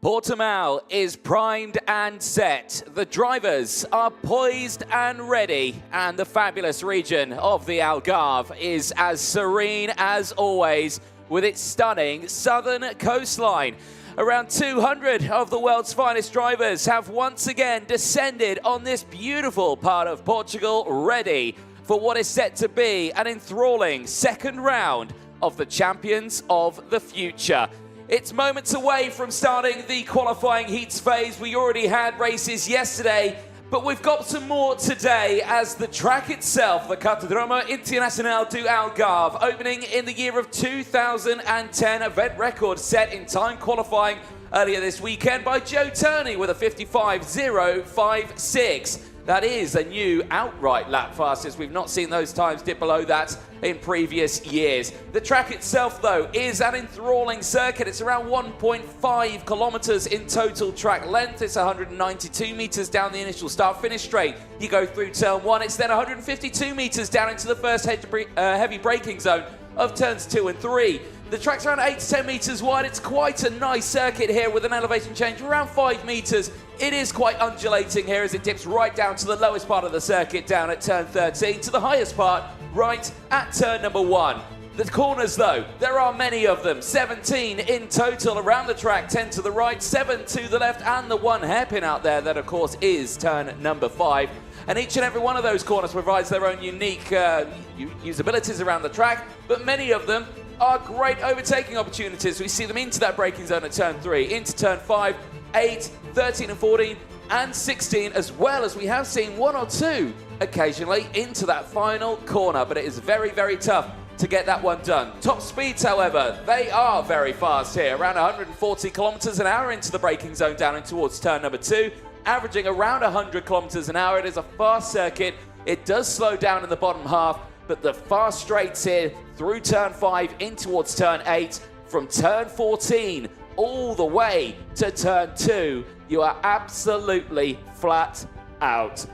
Portimao is primed and set. The drivers are poised and ready, and the fabulous region of the Algarve is as serene as always with its stunning southern coastline. Around 200 of the world's finest drivers have once again descended on this beautiful part of Portugal, ready for what is set to be an enthralling second round of the Champions of the Future. It's moments away from starting the qualifying heats phase. We already had races yesterday, but we've got some more today as the track itself, the Cartódromo Internacional do Algarve, opening in the year of 2010, event record set in time qualifying earlier this weekend by Joe Turney with a 55.056. That is a new outright lap fastest. We've not seen those times dip below that in previous years. The track itself, though, is an enthralling circuit. It's around 1.5 kilometers in total track length. It's 192 meters down the initial start-finish straight. You go through turn 1. It's then 152 meters down into the first heavy braking zone of turns 2 and 3. The track's around 8 to 10 meters wide. It's quite a nice circuit here with an elevation change of around 5 meters. It is quite undulating here as it dips right down to the lowest part of the circuit down at turn 13 to the highest part right at turn number 1. The corners, though, there are many of them, 17 in total around the track, 10 to the right, 7 to the left, and the one hairpin out there that, of course, is turn number 5. And each and every one of those corners provides their own unique usabilities around the track, but many of them are great overtaking opportunities. We see them into that braking zone at turn 3, into turn 5, 8, 13 and 14, and 16, as well as we have seen 1 or 2 occasionally into that final corner, but it is very, very tough to get that one done. Top speeds, however, they are very fast here, around 140 kilometers an hour into the braking zone down and towards turn number 2, averaging around 100 kilometers an hour. It is a fast circuit. It does slow down in the bottom half, but the fast straights here through turn 5 in towards turn 8, from turn 14 all the way to turn 2, you are absolutely flat out.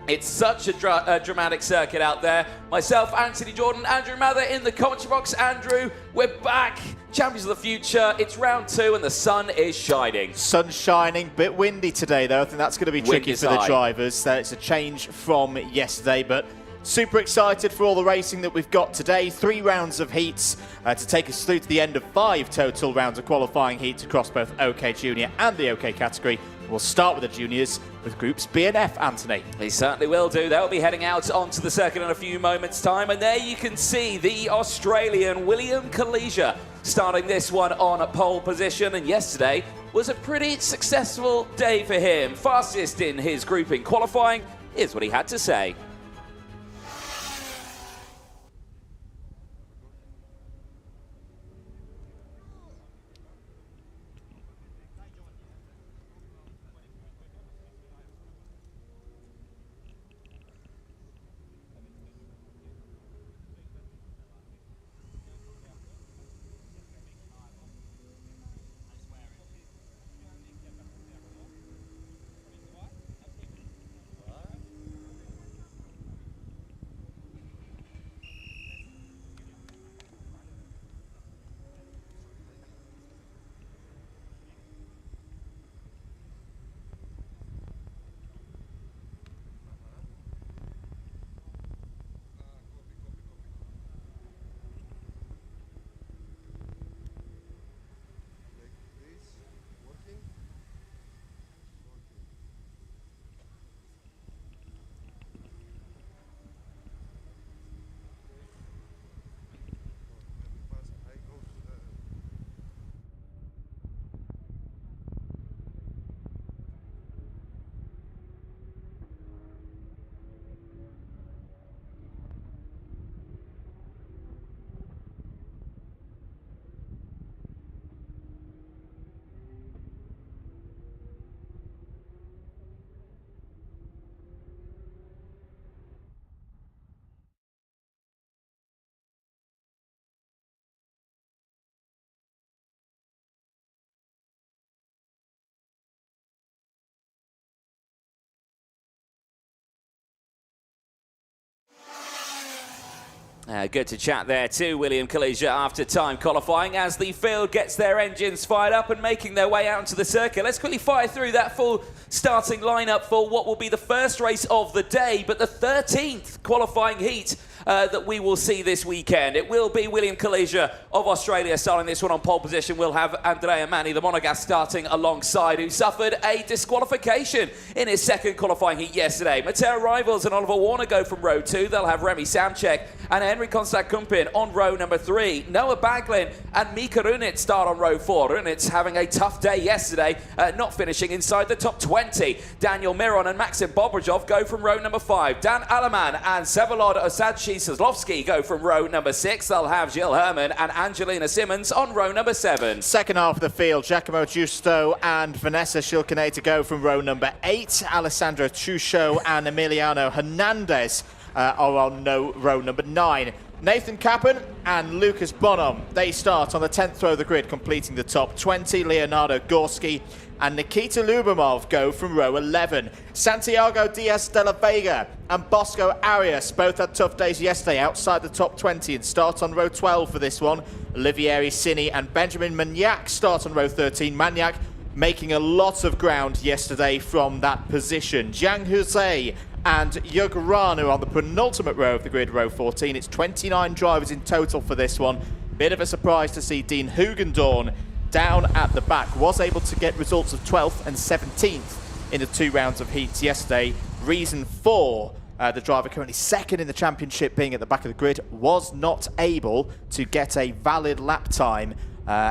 It's such a dramatic circuit out there. Myself, Anthony Jordan, Andrew Mather in the commentary box. Andrew, we're back. Champions of the Future. It's round 2 and the sun is shining. Sun's shining, bit windy today though. I think that's going to be tricky for the drivers. It's a change from yesterday, but super excited for all the racing that we've got today. 3 rounds of heats to take us through to the end of 5 total rounds of qualifying heats across both OK Junior and the OK category. We'll start with the juniors with groups B and F, Anthony. They certainly will do. They'll be heading out onto the circuit in a few moments' time. And there you can see the Australian William Kalesia starting this one on a pole position. And yesterday was a pretty successful day for him. Fastest in his grouping qualifying is what he had to say. Good to chat there to William Kalijah after time qualifying as the field gets their engines fired up and making their way out into the circuit. Let's quickly fire through that full starting lineup for what will be the first race of the day, but the 13th qualifying heat that we will see this weekend. It will be William Kalijah of Australia starting this one on pole position. We'll have Andrea Manni, the Monegasque, starting alongside, who suffered a disqualification in his second qualifying heat yesterday. Matteo Rivals and Oliver Warner go from row 2. They'll have Remy Samcek and Henry Constant-Kumpin on row number 3. Noah Baglin and Mika Runitz start on row 4. Runitz having a tough day yesterday, not finishing inside the top 20. Daniel Miron and Maxim Bobrajov go from row number 5. Dan Alaman and Vsevolod Osadchi-Soslovsky go from row number 6. They'll have Gilles Herman and Angelina Simmons on row number 7. Second half of the field, Giacomo Giusto and Vanessa Schilkenet to go from row number 8. Alessandro Chusho and Emiliano Hernandez are on row number 9. Nathan Kappen and Lucas Bonham, they start on the 10th row of the grid, completing the top 20. Leonardo Gorski and Nikita Lubomov go from row 11. Santiago Diaz de la Vega and Bosco Arias both had tough days yesterday outside the top 20 and start on row 12 for this one. Olivieri Cini and Benjamin Magnac start on row 13. Magnac making a lot of ground yesterday from that position. Jiang Huzei and Yuguranu on the penultimate row of the grid, row 14. It's 29 drivers in total for this one. Bit of a surprise to see Dean Hugendorn down at the back. Was able to get results of 12th and 17th in the 2 rounds of heats yesterday. Reason for the driver currently second in the championship being at the back of the grid was not able to get a valid lap time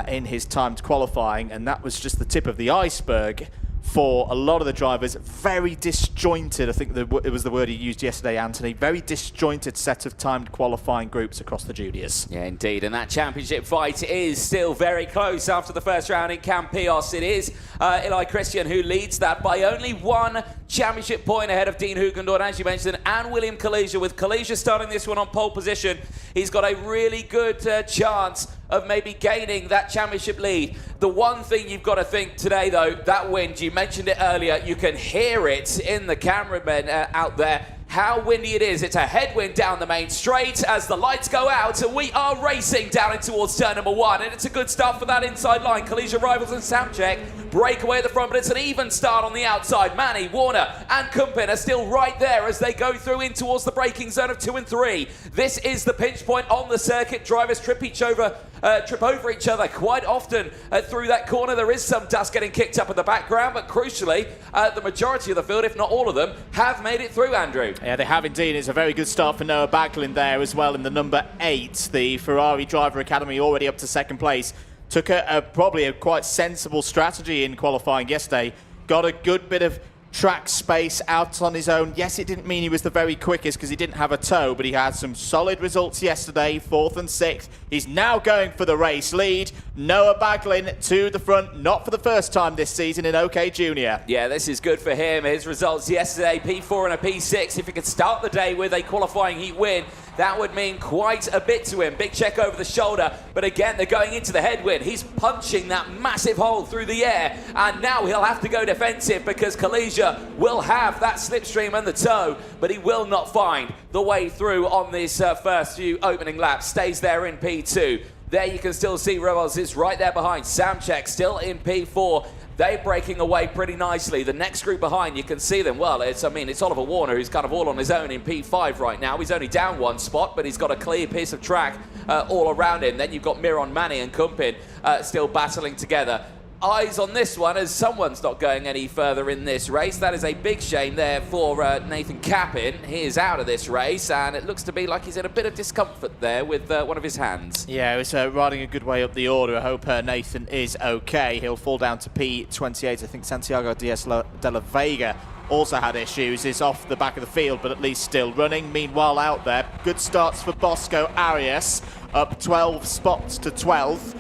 in his timed qualifying, and that was just the tip of the iceberg for a lot of the drivers. Very disjointed, I think it was the word he used yesterday, Anthony. Very disjointed set of timed qualifying groups across the juniors. Yeah, indeed. And that championship fight is still very close after the first round in Campillos. It is Eli Christian who leads that by only 1 championship point ahead of Dean Hugendorn, as you mentioned, and William Kalijah. With Kalijah starting this one on pole position, he's got a really good chance of maybe gaining that championship lead. The one thing you've got to think today, though, that wind, you mentioned it earlier, you can hear it in the cameramen out there, how windy it is. It's a headwind down the main straight as the lights go out, and we are racing down in towards turn number 1, and it's a good start for that inside line. Kalijah, Rivals and Samcek break away at the front, but it's an even start on the outside. Manni, Warner and Kumpin are still right there as they go through in towards the braking zone of 2 and 3. This is the pinch point on the circuit. Drivers trip over each other quite often through that corner. There is some dust getting kicked up in the background, but crucially, the majority of the field, if not all of them, have made it through, Andrew. Yeah, they have indeed. It's a very good start for Noah Baglin there as well in the number 8. The Ferrari Driver Academy already up to second place. Took probably a quite sensible strategy in qualifying yesterday. Got a good bit of track space out on his own. Yes, it didn't mean he was the very quickest because he didn't have a tow, but he had some solid results yesterday, 4th and 6th. He's now going for the race lead. Noah Baglin to the front, not for the first time this season in OK Junior. Yeah, this is good for him. His results yesterday, P4 and a P6. If he could start the day with a qualifying heat win, that would mean quite a bit to him. Big check over the shoulder, but again, they're going into the headwind. He's punching that massive hole through the air, and now he'll have to go defensive because Kalijah will have that slipstream and the tow, but he will not find the way through on this first few opening laps. Stays there in P2. There you can still see Revels is right there behind. Samcek still in P4. They're breaking away pretty nicely. The next group behind, you can see them. Well, it's Oliver Warner, who's kind of all on his own in P5 right now. He's only down 1 spot, but he's got a clear piece of track all around him. Then you've got Miron, Manni and Kumpin still battling together. Eyes on this one as someone's not going any further in this race. That is a big shame there for Nathan Kappen. He is out of this race, and it looks to be like he's in a bit of discomfort there with one of his hands. Yeah, he's riding a good way up the order. I hope Nathan is okay. He'll fall down to P28. I think Santiago Diaz de la Vega also had issues. Is off the back of the field, but at least still running. Meanwhile, out there, good starts for Bosco Arias, up 12 spots to 12th.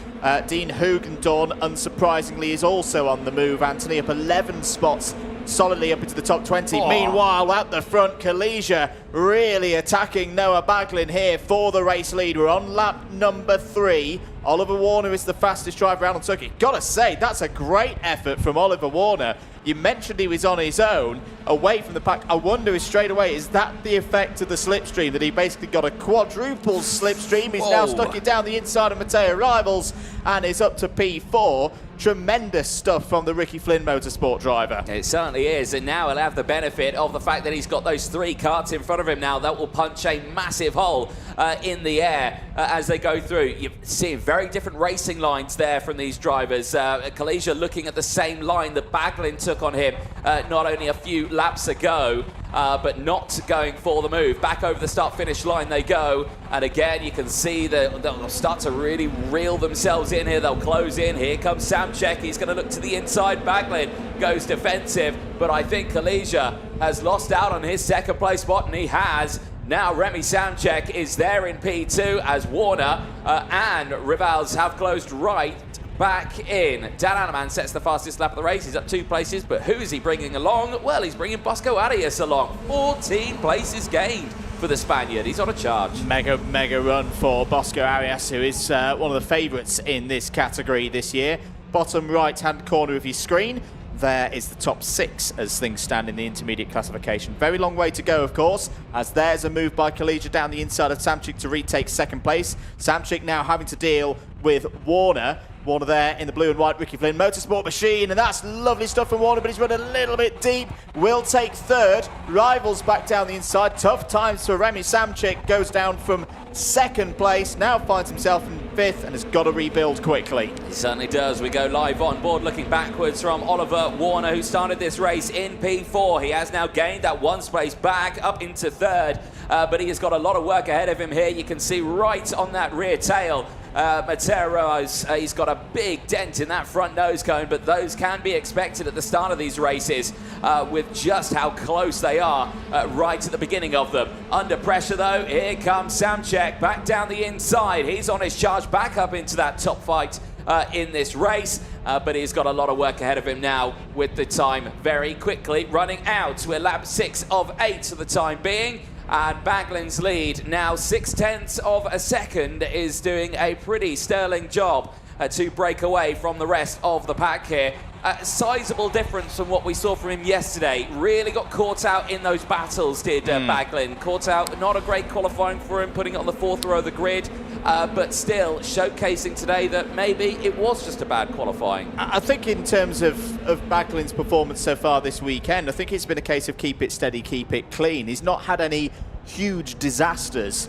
Dean Hugendorn, unsurprisingly, is also on the move. Anthony up 11 spots solidly up into the top 20. Oh. Meanwhile, at the front, Kalesia really attacking Noah Baglin here for the race lead. We're on lap number 3. Oliver Warner is the fastest driver out on circuit. Gotta say, that's a great effort from Oliver Warner. You mentioned he was on his own, away from the pack. I wonder straight away, is that the effect of the slipstream, that he basically got a quadruple slipstream? He's now stuck it down the inside of Matteo Rivals and is up to P4. Tremendous stuff from the Ricky Flynn Motorsport driver. It certainly is, and now he'll have the benefit of the fact that he's got those 3 karts in front of him now. That will punch a massive hole in the air as they go through. You're seeing very different racing lines there from these drivers. Kalesia looking at the same line that Baglin took on him not only a few laps ago, but not going for the move. Back over the start-finish line they go, and again you can see that they'll start to really reel themselves in here. They'll close in. Here comes Samchek. He's going to look to the inside. Baglin goes defensive, but I think Kalesia has lost out on his second place spot, and he has. Now Remy Samchek is there in P2 as Warner and Rivals have closed right back in. Dan Anaman sets the fastest lap of the race. He's up 2 places, but who is he bringing along? Well, he's bringing Bosco Arias along. 14 places gained for the Spaniard. He's on a charge. Mega run for Bosco Arias, who is one of the favourites in this category this year. Bottom right-hand corner of your screen, there is the top 6 as things stand in the intermediate classification. Very long way to go, of course, as there's a move by Kalesia down the inside of Samchik to retake second place. Samchik now having to deal with Warner. Warner there in the blue and white Ricky Flynn Motorsport machine, and that's lovely stuff from Warner, but he's run a little bit deep. Will take 3rd. Rivals back down the inside. Tough times for Remy Samchik. Goes down from 2nd place. Now finds himself in 5th and has got to rebuild quickly. He certainly does. We go live on board looking backwards from Oliver Warner, who started this race in P4. He has now gained that 1 space back up into 3rd, but he has got a lot of work ahead of him here. You can see right on that rear tail Materos, he's got a big dent in that front nose cone, but those can be expected at the start of these races with just how close they are right at the beginning of them. Under pressure though, here comes Samchek back down the inside. He's on his charge back up into that top fight in this race, but he's got a lot of work ahead of him now with the time very quickly running out. We're lap 6 of 8 for the time being. And Baglin's lead, now 0.6 of a second, is doing a pretty sterling job to break away from the rest of the pack here. A sizable difference from what we saw from him yesterday. Really got caught out in those battles, did Baglin. Caught out, not a great qualifying for him, putting it on the 4th row of the grid, but still showcasing today that maybe it was just a bad qualifying. I think in terms of Baglin's performance so far this weekend, I think it's been a case of keep it steady, keep it clean. He's not had any huge disasters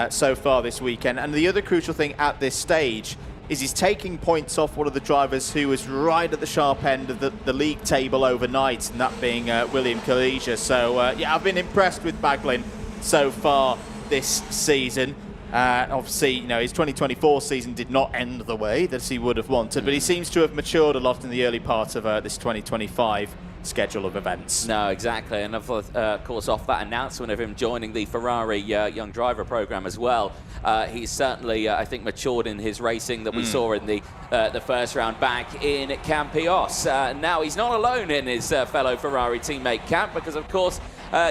so far this weekend. And the other crucial thing at this stage is he's taking points off one of the drivers who was right at the sharp end of the league table overnight, and that being William Kalesia. So, yeah, I've been impressed with Baglin so far this season. Obviously, you know, his 2024 season did not end the way that he would have wanted, but he seems to have matured a lot in the early part of this 2025 schedule of events. No, exactly, and of course off that announcement of him joining the Ferrari Young Driver program as well, he's certainly, I think, matured in his racing that we saw in the first round back in Campios. Now he's not alone in his fellow Ferrari teammate camp, because of course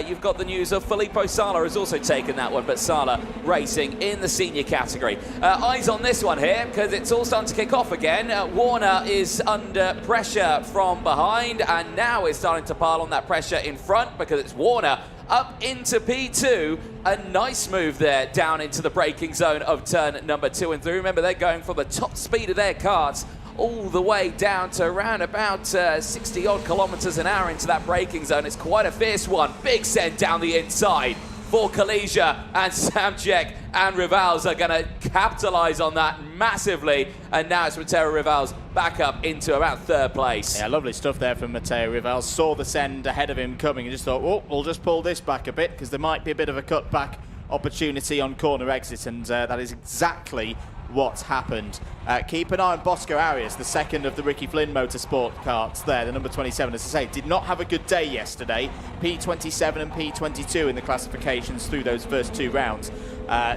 you've got the news of Filippo Sala has also taken that one, but Sala racing in the senior category. Eyes on this one here, because it's all starting to kick off again. Warner is under pressure from behind, and now is starting to pile on that pressure in front, because it's Warner up into P2. A nice move there down into the braking zone of turn number 2 and 3. Remember, they're going for the top speed of their karts all the way down to around about 60 odd kilometers an hour into that braking zone. It's quite a fierce one. Big send down the inside for Kalesia, and Samchek and Rivals are going to capitalize on that massively. And now it's Matteo Rivals back up into about 3rd place. Yeah, lovely stuff there from Matteo Rivals. Saw the send ahead of him coming and just thought, oh, we'll just pull this back a bit, because there might be a bit of a cutback opportunity on corner exit, and that is exactly what's happened. Keep an eye on Bosco Arias, the second of the Ricky Flynn Motorsport karts there, the number 27, as I say, did not have a good day yesterday. P27 and P22 in the classifications through those first 2 rounds.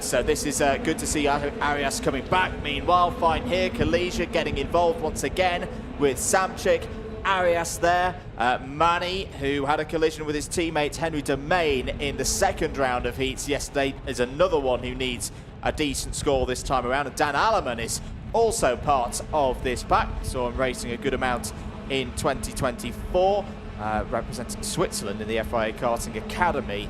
So this is good to see Arias coming back. Meanwhile, fine here, Kalesia getting involved once again with Samchik. Arias there. Manny, who had a collision with his teammate Henry Domain in the second round of heats yesterday, is another one who needs a decent score this time around. And Dan Alleman is also part of this pack. Saw him racing a good amount in 2024, representing Switzerland in the FIA Karting Academy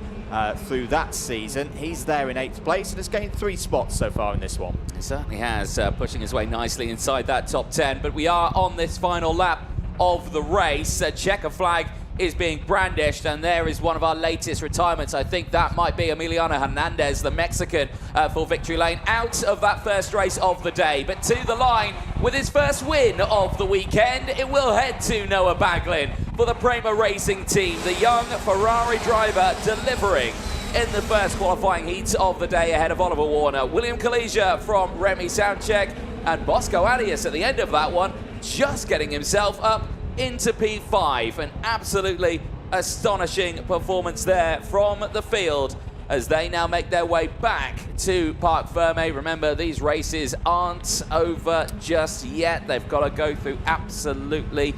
through that season. He's there in 8th place and has gained 3 spots so far in this one. He certainly has, pushing his way nicely inside that top 10. But we are on this final lap of the race. A checker flag is being brandished, and there is one of our latest retirements. I think that might be Emiliano Hernandez, the Mexican, for victory lane, out of that first race of the day. But to the line with his first win of the weekend, it will head to Noah Baglin for the Prema Racing team, the young Ferrari driver delivering in the first qualifying heat of the day ahead of Oliver Warner. William Kalesia from Remy Soundcheck, and Bosco Arias at the end of that one, just getting himself up into P5. An absolutely astonishing performance there from the field as they now make their way back to Parc Ferme. Remember, these races aren't over just yet. They've got to go through absolutely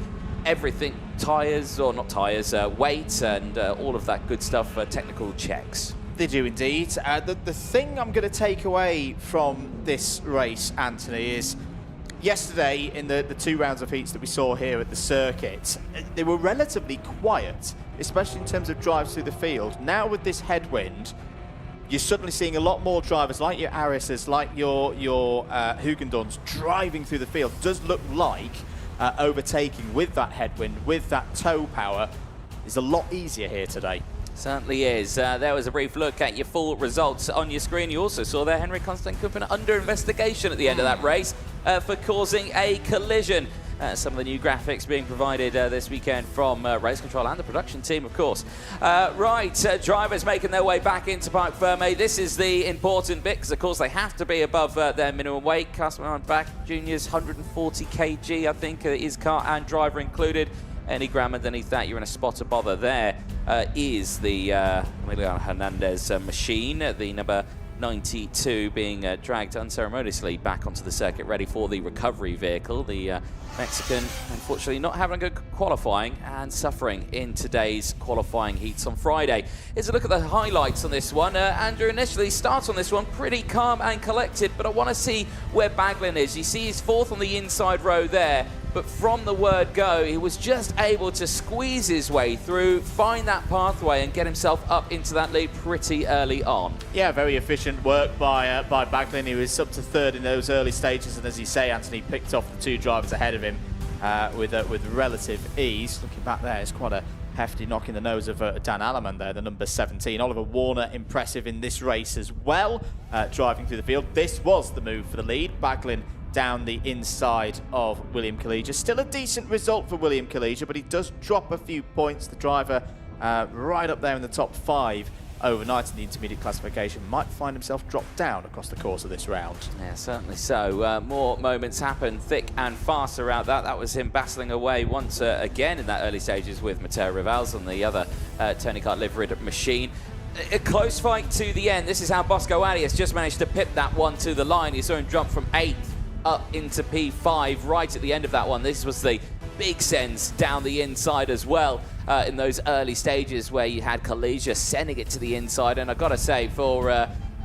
everything. Tyres, or not tyres, weight and all of that good stuff, technical checks. They do indeed. The thing I'm going to take away from this race, Anthony, is yesterday in the 2 rounds of heats that we saw here at the circuit, they were relatively quiet, especially in terms of drives through the field. Now with this headwind, you're suddenly seeing a lot more drivers like your Arises, like your Hugendons driving through the field. It does look like overtaking with that headwind, with that toe power, is a lot easier here today. Certainly is. There was a brief look at your full results on your screen. You also saw there Henrik Konstantin under investigation at the end of that race for causing a collision. Some of the new graphics being provided this weekend from Race Control and the production team, of course. Drivers making their way back into Parc Ferme. This is the important bit, because of course they have to be above their minimum weight. Customer on back, juniors 140 kg, I think, is car and driver included. Any gram underneath that, you're in a spot of bother. There is the Emiliano Hernandez machine, the number 92 being dragged unceremoniously back onto the circuit, ready for the recovery vehicle. The Mexican, unfortunately, not having a good qualifying and suffering in today's qualifying heats on Friday. Here's a look at the highlights on this one. Andrew initially starts on this one pretty calm and collected, but I want to see where Baglin is. You see he's 4th on the inside row there, but from the word go, he was just able to squeeze his way through, find that pathway, and get himself up into that lead pretty early on. Yeah, very efficient work by Baglin. He was up to 3rd in those early stages, and as you say, Anthony picked off the 2 drivers ahead of him with relative ease. Looking back there, it's quite a hefty knock in the nose of Dan Alleman there, the number 17. Oliver Warner, impressive in this race as well, driving through the field. This was the move for the lead. Baglin down the inside of William Kalesia. Still a decent result for William Kalesia, but he does drop a few points. The driver right up there in the top 5 overnight in the intermediate classification might find himself dropped down across the course of this round. Yeah, certainly so. More moments happen thick and fast around that. That was him battling away once again in that early stages with Matteo Rivals on the other Tony Kart liveried machine. A close fight to the end. This is how Bosco Arias just managed to pip that one to the line. You saw him jump from 8th up into P5 right at the end of that one. This was the big sends down the inside as well in those early stages where you had Kalesia sending it to the inside. And I've got to say, for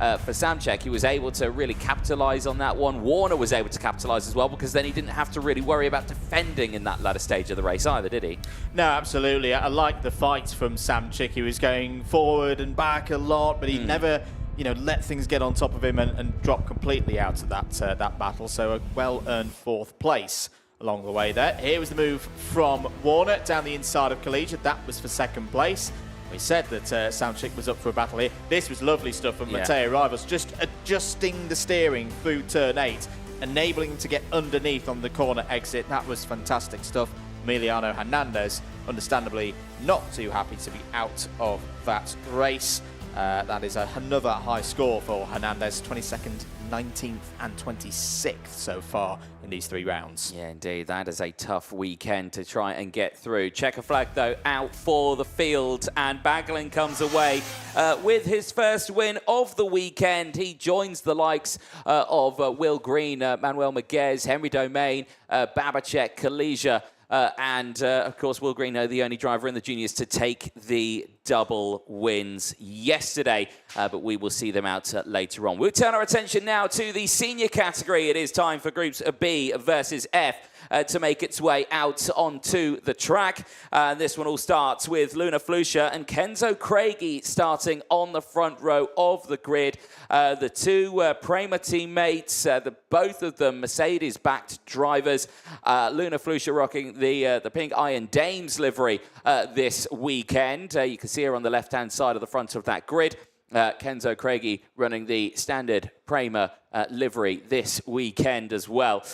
Samchek, he was able to really capitalize on that one. Warner was able to capitalize as well, because then he didn't have to really worry about defending in that latter stage of the race either, did he? No, absolutely. I like the fight from Samchek. He was going forward and back a lot, but he never let things get on top of him and drop completely out of that battle. So a well-earned 4th place along the way there. Here was the move from Warner down the inside of Kalesia. That was for 2nd place. We said that Samchik was up for a battle here. This was lovely stuff from Matteo Rivals, just adjusting the steering through turn 8, enabling him to get underneath on the corner exit. That was fantastic stuff. Emiliano Hernandez, understandably not too happy to be out of that race. That is another high score for Hernandez, 22nd, 19th and 26th so far in these 3 rounds. Yeah, indeed. That is a tough weekend to try and get through. Checker flag, though, out for the field, and Baglin comes away with his first win of the weekend. He joins the likes of Will Green, Manuel Maguez, Henry Domain, Babacek, Kalesia, Of course, Will Green, the only driver in the juniors to take the double wins yesterday, but we will see them out later on. We'll turn our attention now to the senior category. It is time for groups B versus F to make its way out onto the track. This one all starts with Luna Flusha and Kenzo Craigie starting on the front row of the grid. The two Prema teammates, both of them Mercedes-backed drivers. Luna Flusha rocking the pink Iron Dames livery this weekend. You can see her on the left-hand side of the front of that grid. Kenzo Craigie running the standard Prema livery this weekend as well.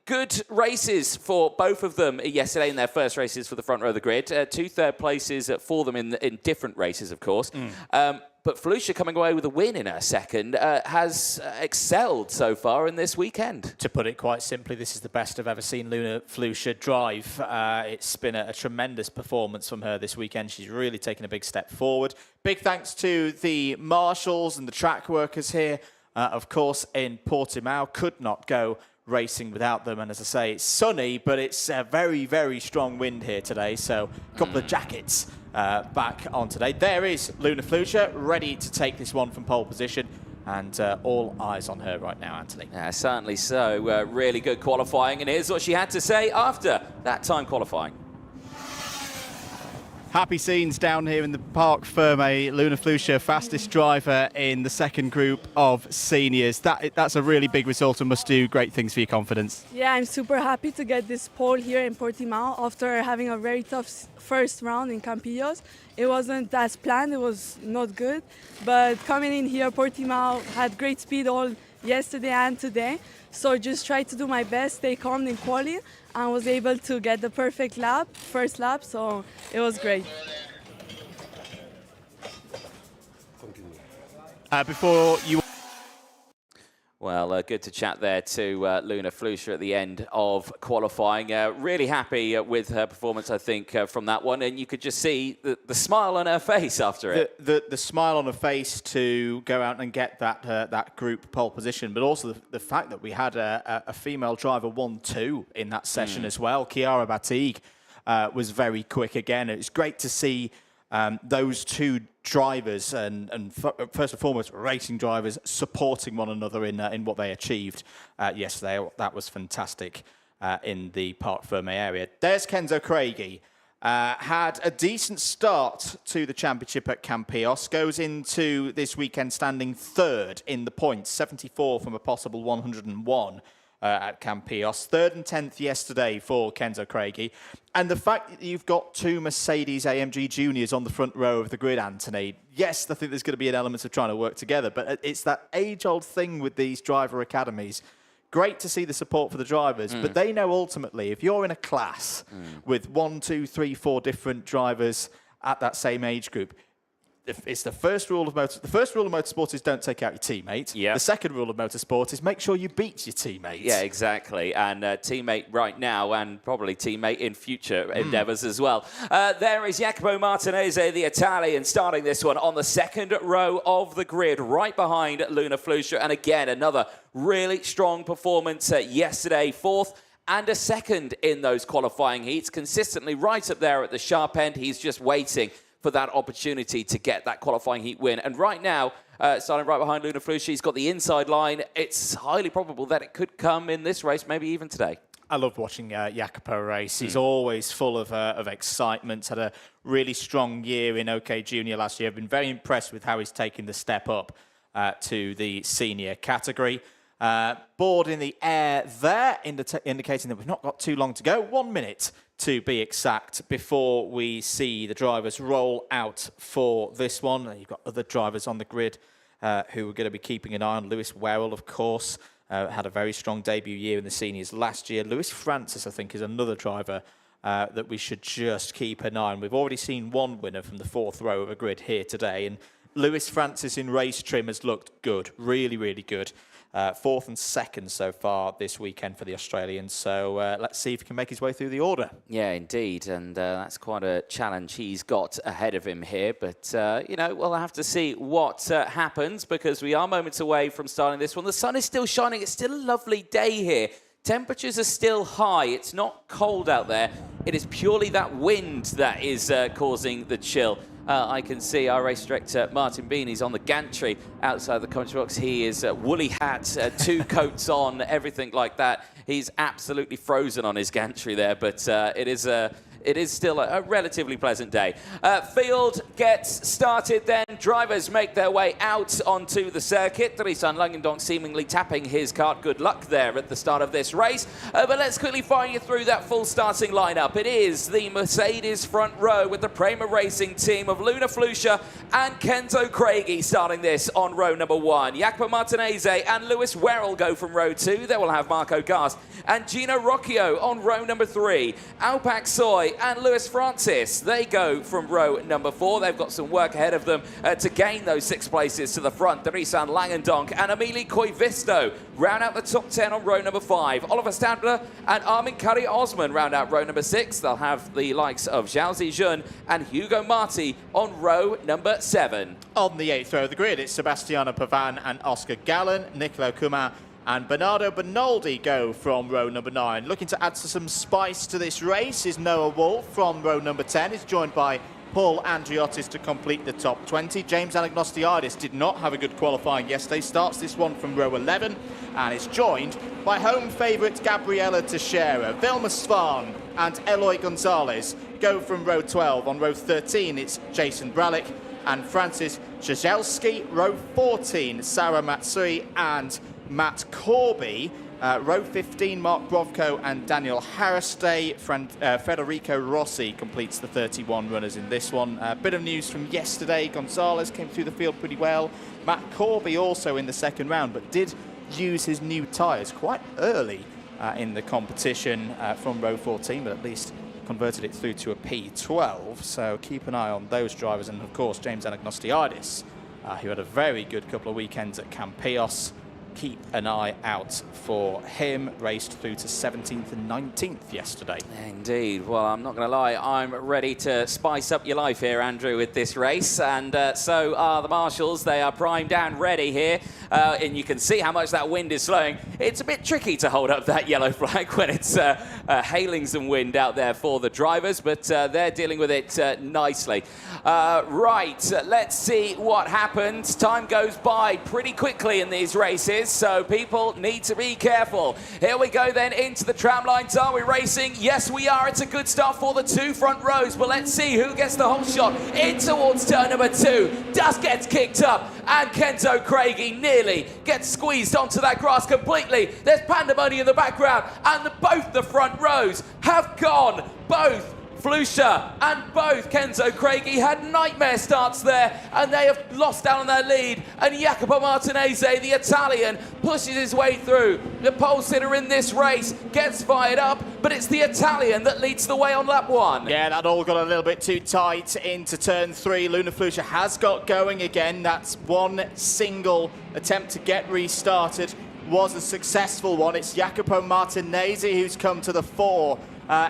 Good races for both of them yesterday in their first races for the front row of the grid. 2 third places for them in different races, of course. But Flusha coming away with a win in her second has excelled so far in this weekend. To put it quite simply, this is the best I've ever seen Luna Flusha drive. It's been a tremendous performance from her this weekend. She's really taken a big step forward. Big thanks to the marshals and the track workers here, of course, in Portimao. Could not go racing without them, and as I say, it's sunny, but it's a very, very strong wind here today, so a couple of jackets back on today. There is Luna Flusha, ready to take this one from pole position, and all eyes on her right now, Anthony. Yeah, certainly so. Really good qualifying, and here's what she had to say after that time qualifying. Happy scenes down here in the Parc Ferme. Luna Flusha, fastest driver in the second group of seniors. That's a really big result and must do great things for your confidence. Yeah, I'm super happy to get this pole here in Portimao after having a very tough first round in Campillos. It wasn't as planned, it was not good. But coming in here, Portimao had great speed all yesterday and today. So just tried to do my best, stay calm in quali, and was able to get the perfect lap, first lap, so it was great. Before you... Well, good to chat there to Luna Flusha at the end of qualifying. Really happy with her performance, I think, from that one. And you could just see the smile on her face after it. The smile on her face to go out and get that group pole position, but also the fact that we had a female driver 1-2 in that session as well. Chiara Batig was very quick again. It's great to see those two drivers and first and foremost racing drivers supporting one another in what they achieved yesterday. That was fantastic in the Parc Ferme area. There's Kenzo Craigie. Had a decent start to the championship at Campillos. Goes into this weekend standing third in the points, 74 from a possible 101. At Campillos. 3rd and 10th yesterday for Kenzo Craigie. And the fact that you've got 2 Mercedes AMG juniors on the front row of the grid, Anthony, yes, I think there's going to be an element of trying to work together, but it's that age-old thing with these driver academies. Great to see the support for the drivers, but they know ultimately if you're in a class with 1, 2, 3, 4 different drivers at that same age group, it's the first rule of motorsport is don't take out your teammate. Yep. The second rule of motorsport is make sure you beat your teammate. Yeah, exactly. And teammate right now and probably teammate in future endeavours as well. There is Jacopo Martinezzi, the Italian, starting this one on the second row of the grid, right behind Luna Flusha. And again, another really strong performance yesterday. 4th and a 2nd in those qualifying heats. Consistently right up there at the sharp end. He's just waiting for that opportunity to get that qualifying heat win. And right now, starting right behind Luna Flusha, he's got the inside line. It's highly probable that it could come in this race, maybe even today. I love watching Jacopo race. He's always full of excitement. Had a really strong year in OK Junior last year. I've been very impressed with how he's taken the step up to the senior category. Board in the air there, indicating that we've not got too long to go. 1 minute to be exact before we see the drivers roll out for this one. You've got other drivers on the grid who are going to be keeping an eye on. Lewis Werrell, of course, had a very strong debut year in the seniors last year. Lewis Francis, I think, is another driver that we should just keep an eye on. We've already seen one winner from the 4th row of a grid here today, and Lewis Francis in race trim has looked good, really, really good. 4th and 2nd so far this weekend for the Australians. So let's see if he can make his way through the order. Yeah, indeed. And that's quite a challenge he's got ahead of him here. But, you know, we'll have to see what happens because we are moments away from starting this one. The sun is still shining. It's still a lovely day here temperatures are still high. It's not cold out there. It is purely that wind that is causing the chill. I can see our race director, Martin Bean, he's on the gantry outside the commentary box. He is woolly hat, 2 coats on, everything like that. He's absolutely frozen on his gantry there, but it is still a relatively pleasant day. Field gets started then. Drivers make their way out onto the circuit. Dries-Jan Langendonk seemingly tapping his cart. Good luck there at the start of this race. But let's quickly fire you through that full starting lineup. It is the Mercedes front row with the Prema Racing team of Luna Flusha and Kenzo Craigie starting this on row number 1. Jacopo Martinez and Lewis Werrell go from row 2. They will have Marco Gast and Gino Rocchio on row number 3. Alpac Soy and Lewis Francis, they go from row number 4. They've got some work ahead of them to gain those 6 places to the front. Dries-Jan Langendonk and Emili Koivisto round out the top 10 on row number 5. Oliver Stadler and Armin Kari Osman round out row number 6. They'll have the likes of Zhao Zijun and Hugo Marti on row number 7. On the 8th row of the grid, it's Sebastiano Pavan and Oscar Gallen, Nicolo Kumar and Bernardo Bernaldi go from row number 9. Looking to add some spice to this race is Noah Wolf from row number 10. He's joined by Paul Andriotis to complete the top 20. James Anagnostiadis did not have a good qualifying yesterday. Starts this one from row 11 and is joined by home favourite Gabriela Teixeira. Vilma Svan and Eloy Gonzalez go from row 12. On row 13, it's Jason Bralick and Francis Jazelski. Row 14, Sarah Matsui and Matt Corby. Row 15, Mark Brovko and Daniel Harristay. Federico Rossi completes the 31 runners in this one. A bit of news from yesterday. Gonzalez came through the field pretty well. Matt Corby also in the second round, but did use his new tyres quite early in the competition from row 14, but at least converted it through to a P12. So keep an eye on those drivers. And of course, James Anagnostiadis, who had a very good couple of weekends at Campillos. Keep an eye out for him. Raced through to 17th and 19th yesterday. Indeed. Well, I'm not going to lie. I'm ready to spice up your life here, Andrew, with this race. And so are the marshals. They are primed and ready here. And you can see how much that wind is slowing. It's a bit tricky to hold up that yellow flag when it's hailing some wind out there for the drivers. But they're dealing with it nicely. Right. Let's see what happens. Time goes by pretty quickly in these races. So people need to be careful. Here we go then into the tram lines. Are we racing? Yes, we are. It's a good start for the 2 front rows, but let's see who gets the whole shot in towards turn number 2. Dust gets kicked up, and Kenzo Craigie nearly gets squeezed onto that grass completely. There's pandemonium in the background, and both the front rows have gone. Both Flusha and both Kenzo Craigie had nightmare starts there, and they have lost down on their lead. And Jacopo Martinez, the Italian, pushes his way through. The pole sitter in this race gets fired up, but it's the Italian that leads the way on lap 1. Yeah, that all got a little bit too tight into turn 3. Luna Flusha has got going again. That's one single attempt to get restarted. Was a successful one. It's Jacopo Martinez who's come to the fore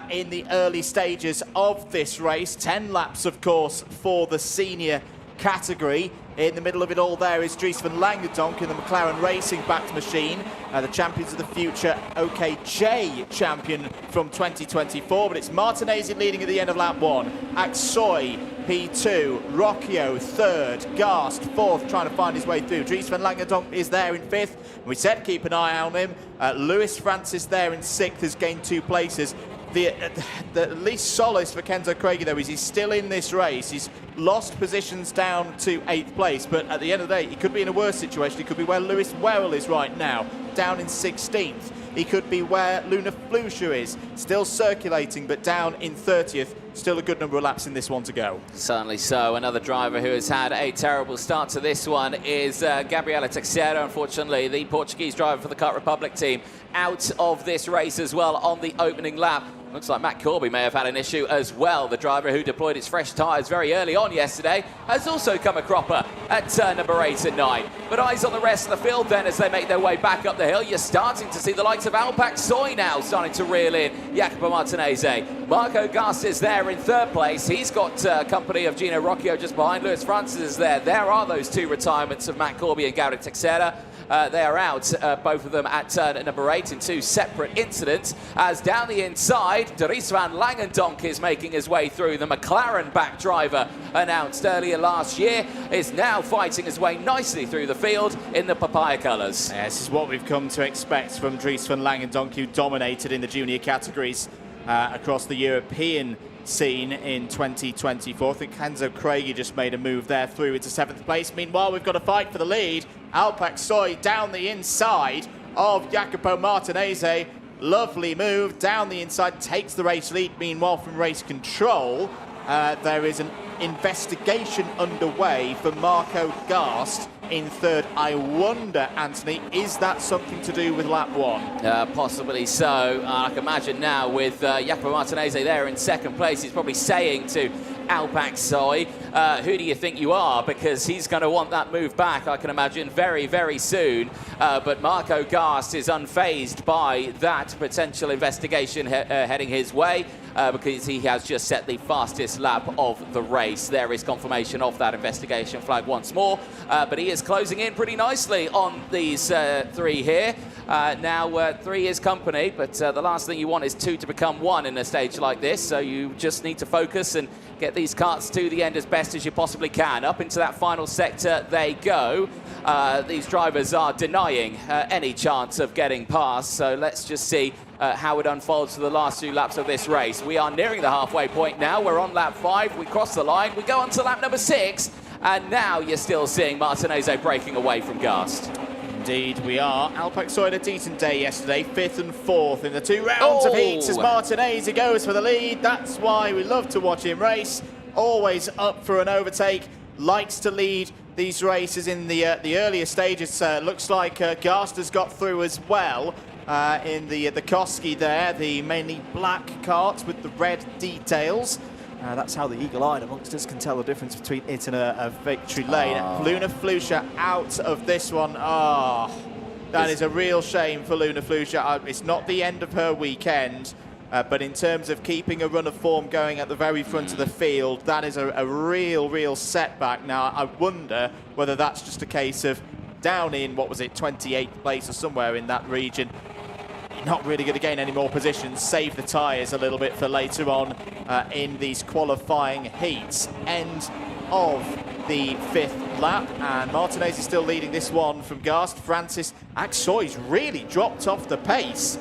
in the early stages of this race. 10 laps, of course, for the senior category. In the middle of it all there is Dries-Jan Langendonk in the McLaren Racing-backed machine, the Champions of the Future OKJ champion from 2024. But it's Martinez leading at the end of lap 1. Aksoy, P2, Rocchio, 3rd, Gast, 4th, trying to find his way through. Dries-Jan Langendonk is there in 5th. We said keep an eye on him. Lewis Francis there in 6th has gained 2 places. The least solace for Kenzo Craigie, though, is he's still in this race. He's lost positions down to 8th place, but at the end of the day, he could be in a worse situation. He could be where Lewis Werrell is right now, down in 16th. He could be where Luna Flusha is, still circulating, but down in 30th. Still a good number of laps in this one to go. Certainly so. Another driver who has had a terrible start to this one is Gabriela Teixeira, unfortunately, the Portuguese driver for the Kart Republic team, out of this race as well on the opening lap. Looks like Matt Corby may have had an issue as well. The driver who deployed his fresh tyres very early on yesterday has also come a cropper at turn number 8 and 9. But eyes on the rest of the field then as they make their way back up the hill. You're starting to see the likes of Alpac Soy now starting to reel in Jacopo Martinez. Marco Gast is there in third place. He's got company of Gino Rocchio just behind. Lewis Francis is there. There are those two retirements of Matt Corby and Gary Teixeira. They are out, both of them at turn number 8 in 2 separate incidents. As down the inside, Dries van Langendonk is making his way through. The McLaren-backed driver, announced earlier last year, is now fighting his way nicely through the field in the papaya colours. Yeah, this is what we've come to expect from Dries van Langendonk, who dominated in the junior categories across the European scene in 2024. I think Hanzo Craigie just made a move there through into 7th place. Meanwhile, we've got a fight for the lead. Alpac Soy down the inside of Jacopo Martinez. Lovely move down the inside, takes the race lead. Meanwhile, from race control, there is an investigation underway for Marco Gast in third. I wonder, Anthony, is that something to do with lap 1? Possibly so. I can imagine now with Jacopo Martinez there in second place, he's probably saying to Alpac Soy, who do you think you are? Because he's going to want that move back, I can imagine, very, very soon. But Marco Gast is unfazed by that potential investigation heading his way, because he has just set the fastest lap of the race. There is confirmation of that investigation flag once more, but he is closing in pretty nicely on these 3 here. Now 3 is company, but the last thing you want is 2 to become 1 in a stage like this, so you just need to focus and get these karts to the end as best as you possibly can. Up into that final sector they go. These drivers are denying any chance of getting past, so let's just see how it unfolds for the last 2 laps of this race. We are nearing the halfway point now. We're on lap 5. We cross the line. We go on to lap number 6. And now you're still seeing Martinez breaking away from Gast. Indeed, we are. Alpac Soy had a decent day yesterday, 5th and 4th in the 2 rounds of heats as Martinez goes for the lead. That's why we love to watch him race. Always up for an overtake. Likes to lead these races in the earlier stages. Looks like Gast has got through as well. In the Koski there, the mainly black kart with the red details. That's how the eagle-eyed amongst us can tell the difference between it and a victory lane. Luna Flusha out of this one. That is a real shame for Luna Flusha. It's not the end of her weekend, but in terms of keeping a run of form going at the very front of the field, that is a real setback. Now, I wonder whether that's just a case of down in, what was it, 28th place or somewhere in that region. Not really going to gain any more positions, save the tyres a little bit for later on in these qualifying heats. End of the 5th lap, and Martinez is still leading this one from Gast. Francis Aksoy's really dropped off the pace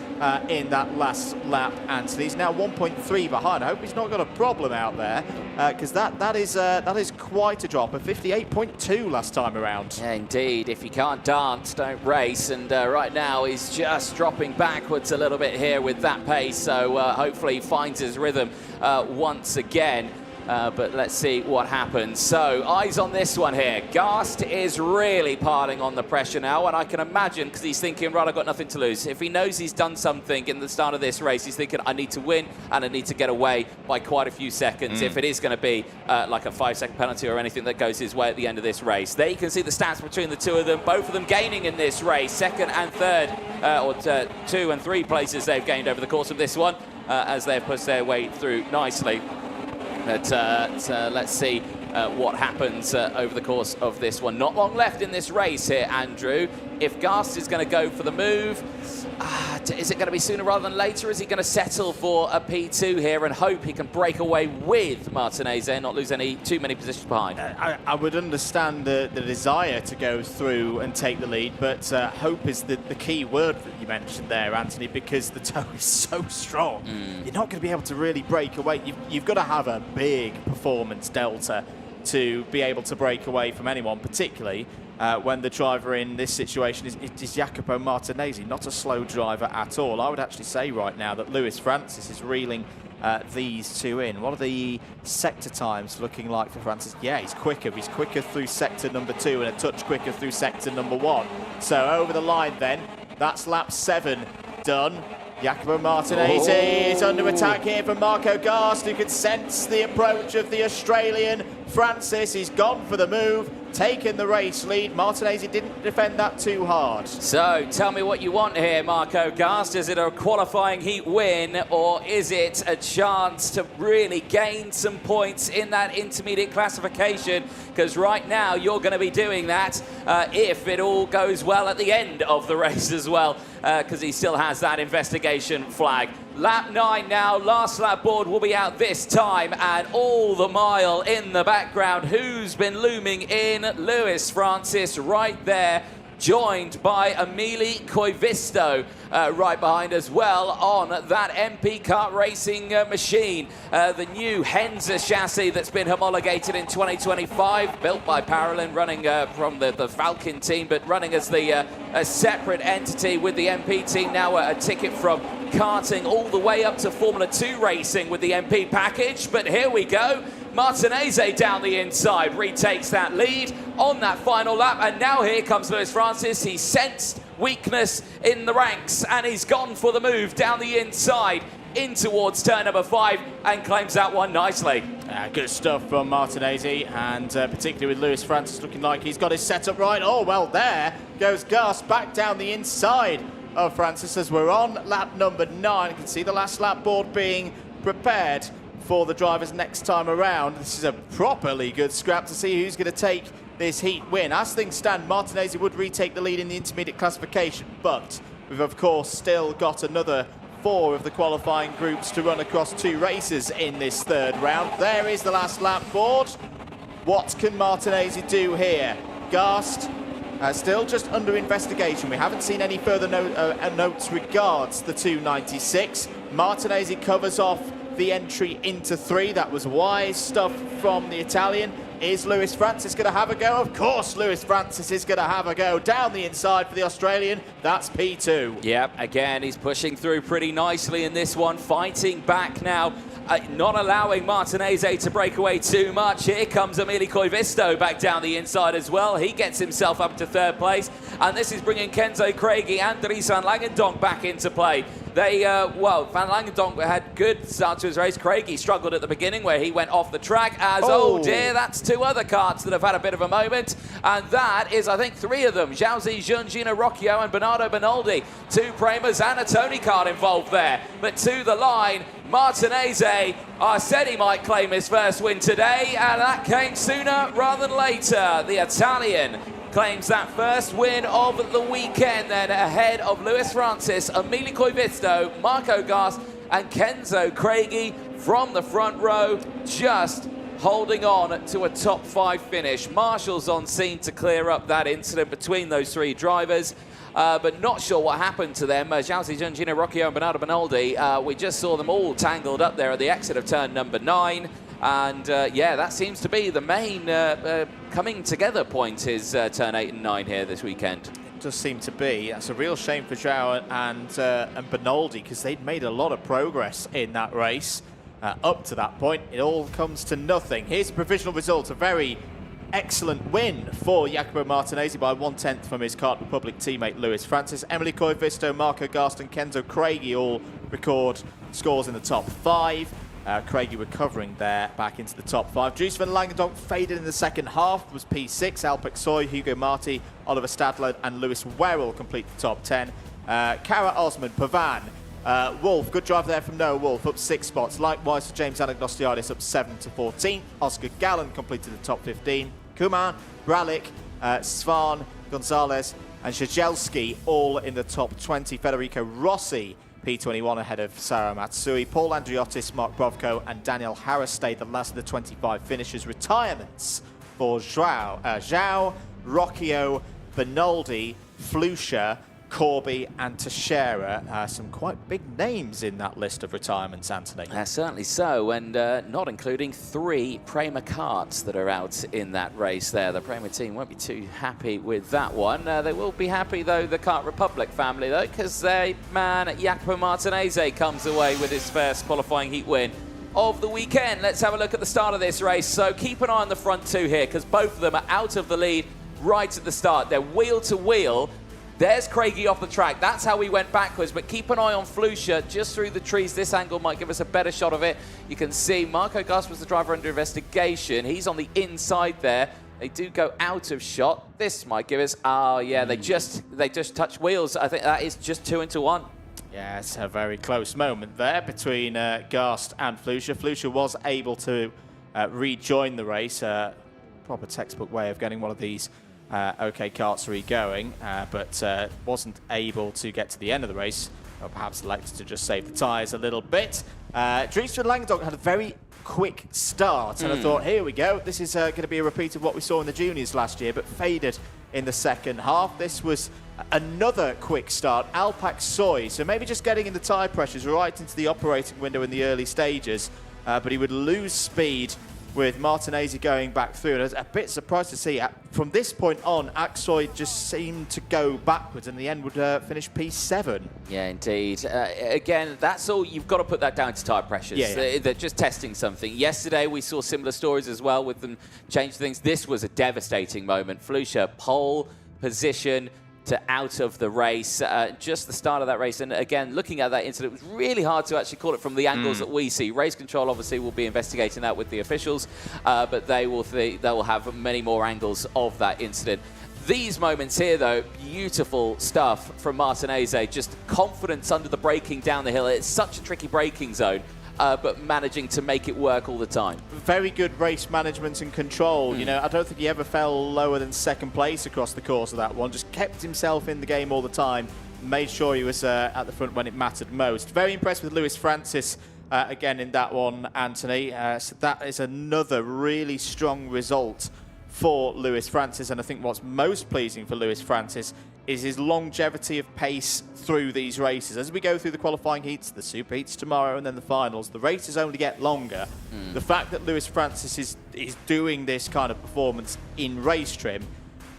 in that last lap, and he's now 1.3 behind. I hope he's not got a problem out there, because that is quite a drop. A 58.2 last time around. Yeah, indeed. If you can't dance, don't race. And right now he's just dropping backwards a little bit here with that pace. So hopefully he finds his rhythm once again. But let's see what happens. So, eyes on this one here. Gast is really piling on the pressure now, and I can imagine, because he's thinking, right, I've got nothing to lose. If he knows he's done something in the start of this race, he's thinking, I need to win, and I need to get away by quite a few seconds if it is going to be like a 5-second penalty or anything that goes his way at the end of this race. There you can see the stats between the 2 of them, both of them gaining in this race. 2nd and 3rd, or 2 and 3 places they've gained over the course of this one, as they've pushed their way through nicely. But let's see what happens over the course of this one. Not long left in this race here, Andrew. If Gast is going to go for the move, is it going to be sooner rather than later? Is he going to settle for a P2 here and hope he can break away with Martinez and not lose too many positions behind? I would understand the desire to go through and take the lead, but hope is the key word that you mentioned there, Anthony, because the tow is so strong. You're not going to be able to really break away. You've got to have a big performance delta to be able to break away from anyone, particularly when the driver in this situation is Jacopo Martinez, not a slow driver at all. I would actually say right now that Lewis Francis is reeling these 2 in. What are the sector times looking like for Francis? Yeah, he's quicker. He's quicker through sector number 2 and a touch quicker through sector number 1. So over the line then, that's lap 7 done. Jacopo Martinez is under attack here from Marco Gast, who could sense the approach of the Australian. Francis. He's gone for the move, taken the race lead. Martinez didn't defend that too hard. So tell me what you want here, Marco Gast. Is it a qualifying heat win, or is it a chance to really gain some points in that intermediate classification? Because right now you're going to be doing that if it all goes well at the end of the race as well, because he still has that investigation flag. Lap 9 now, last lap board will be out this time, and all the mile in the background. Who's been looming in? Lewis Francis right there, joined by Emili Koivisto right behind as well on that MP kart racing machine. The new Henza chassis that's been homologated in 2025, built by Parolin, running from the Falcon team, but running as a separate entity with the MP team. Now a ticket from karting all the way up to Formula 2 racing with the MP package. But here we go. Martinez down the inside retakes that lead on that final lap, and now here comes Lewis Francis. He sensed weakness in the ranks and he's gone for the move down the inside in towards turn number 5 and claims that one nicely. Good stuff from Martinez, and particularly with Lewis Francis looking like he's got his setup right. Oh, well, there goes Gus back down the inside of Francis as we're on lap number 9. You can see the last lap board being prepared for the drivers next time around. This is a properly good scrap to see who's going to take this heat win. As things stand, Martinez would retake the lead in the intermediate classification, but we've of course still got another 4 of the qualifying groups to run across 2 races in this third round. There is the last lap board. What can Martinez do here? Gast still just under investigation. We haven't seen any further notes regards the 296. Martinez covers off the entry into 3. That was wise stuff from the Italian. Is Lewis Francis going to have a go? Of course Lewis Francis is going to have a go. Down the inside for the Australian. That's P2. Yep, again, he's pushing through pretty nicely in this one, fighting back now. Not allowing Martinez to break away too much. Here comes Emili Koivisto back down the inside as well. He gets himself up to 3rd place. And this is bringing Kenzo Craigie and Dries van Langendonk back into play. They, well, Van Langendonk had good start to his race. Craigie struggled at the beginning where he went off the track as, oh dear, that's 2 other karts that have had a bit of a moment. And that is, I think, 3 of them. Jauzi, Jun, Gino Rocchio and Bernardo Benoldi. 2 Premas and a Tony kart involved there. But to the line, Martinez said he might claim his first win today, and that came sooner rather than later. The Italian claims that first win of the weekend, then ahead of Lewis Francis, Emili Koivisto, Marco Gast and Kenzo Craigie from the front row, just holding on to a top 5 finish. Marshall's on scene to clear up that incident between those 3 drivers. But not sure what happened to them. Jauzi, Gino Rocchio and Bernardo Benoldi, we just saw them all tangled up there at the exit of turn number 9. And yeah, that seems to be the main coming together point, is turn 8 and 9 here this weekend. It does seem to be. That's a real shame for Joao and Benoldi, because they'd made a lot of progress in that race. Up to that point, it all comes to nothing. Here's a provisional result, a very excellent win for Jacopo Martinez by 1/10 from his Kart Republic teammate Lewis Francis. Emili Koivisto, Marco Gast and Kenzo Craigie all record scores in the top 5. Craigie recovering there back into the top 5. Dries van Langendonk faded in the second half, was P6. Alpec Soy, Hugo Marti, Oliver Stadler and Lewis Werrell complete the top 10. Kara Osman, Pavan, Wolf, good drive there from Noah Wolf, up 6 spots. Likewise for James Anagnostiadis, up 7 to 14. Oscar Gallen completed the top 15. Kuman, Bralic, Svan, Gonzalez and Shajelski all in the top 20. Federico Rossi, P21 ahead of Sarah Matsui. Paul Andriotis, Mark Brovko and Daniel Harris stayed the last of the 25 finishers. Retirements for Joao, Rocchio, Benoldi, Flusha, Corby and Teixeira. Some quite big names in that list of retirements, Anthony. Certainly so, and not including 3 Prema karts that are out in that race there. The Prema team won't be too happy with that one. They will be happy, though, the Kart Republic family, though, because their man Jacopo Martinez comes away with his first qualifying heat win of the weekend. Let's have a look at the start of this race. So keep an eye on the front 2 here, because both of them are out of the lead right at the start. They're wheel to wheel. There's Craigie off the track. That's how we went backwards, but keep an eye on Flusha just through the trees. This angle might give us a better shot of it. You can see Marco Gus was the driver under investigation. He's on the inside there. They do go out of shot. This might give us, oh yeah, they just touch wheels. I think that is just 2 into 1. Yeah, it's a very close moment there between Garst and Flusha. Flusha was able to rejoin the race. Proper textbook way of getting one of these OK karts going, but wasn't able to get to the end of the race, or perhaps elected to just save the tyres a little bit. Driestra and Langendonk had a very quick start, and I thought, here we go, this is going to be a repeat of what we saw in the juniors last year, but faded in the second half. This was another quick start, Alpac Soy, so maybe just getting in the tyre pressures right into the operating window in the early stages, but he would lose speed with Martinez going back through. And I was a bit surprised to see, from this point on, Aksoy just seemed to go backwards, and in the end would finish P7. Yeah, indeed. Again, that's all. You've got to put that down to tyre pressures. Yeah. They're just testing something. Yesterday, we saw similar stories as well with them change things. This was a devastating moment. Flusha, pole position to out of the race, just the start of that race. And again, looking at that incident, it was really hard to actually call it from the angles that we see. Race Control obviously will be investigating that with the officials, but they will have many more angles of that incident. These moments here, though, beautiful stuff from Martinez. Just confidence under the braking down the hill. It's such a tricky braking zone. But managing to make it work all the time. Very good race management and control. You know, I don't think he ever fell lower than second place across the course of that one. Just kept himself in the game all the time. Made sure he was at the front when it mattered most. Very impressed with Lewis Francis again in that one, Anthony. So that is another really strong result for Lewis Francis. And I think what's most pleasing for Lewis Francis is his longevity of pace through these races. As we go through the qualifying heats, the super heats tomorrow, and then the finals, the races only get longer. The fact that Lewis Francis is doing this kind of performance in race trim,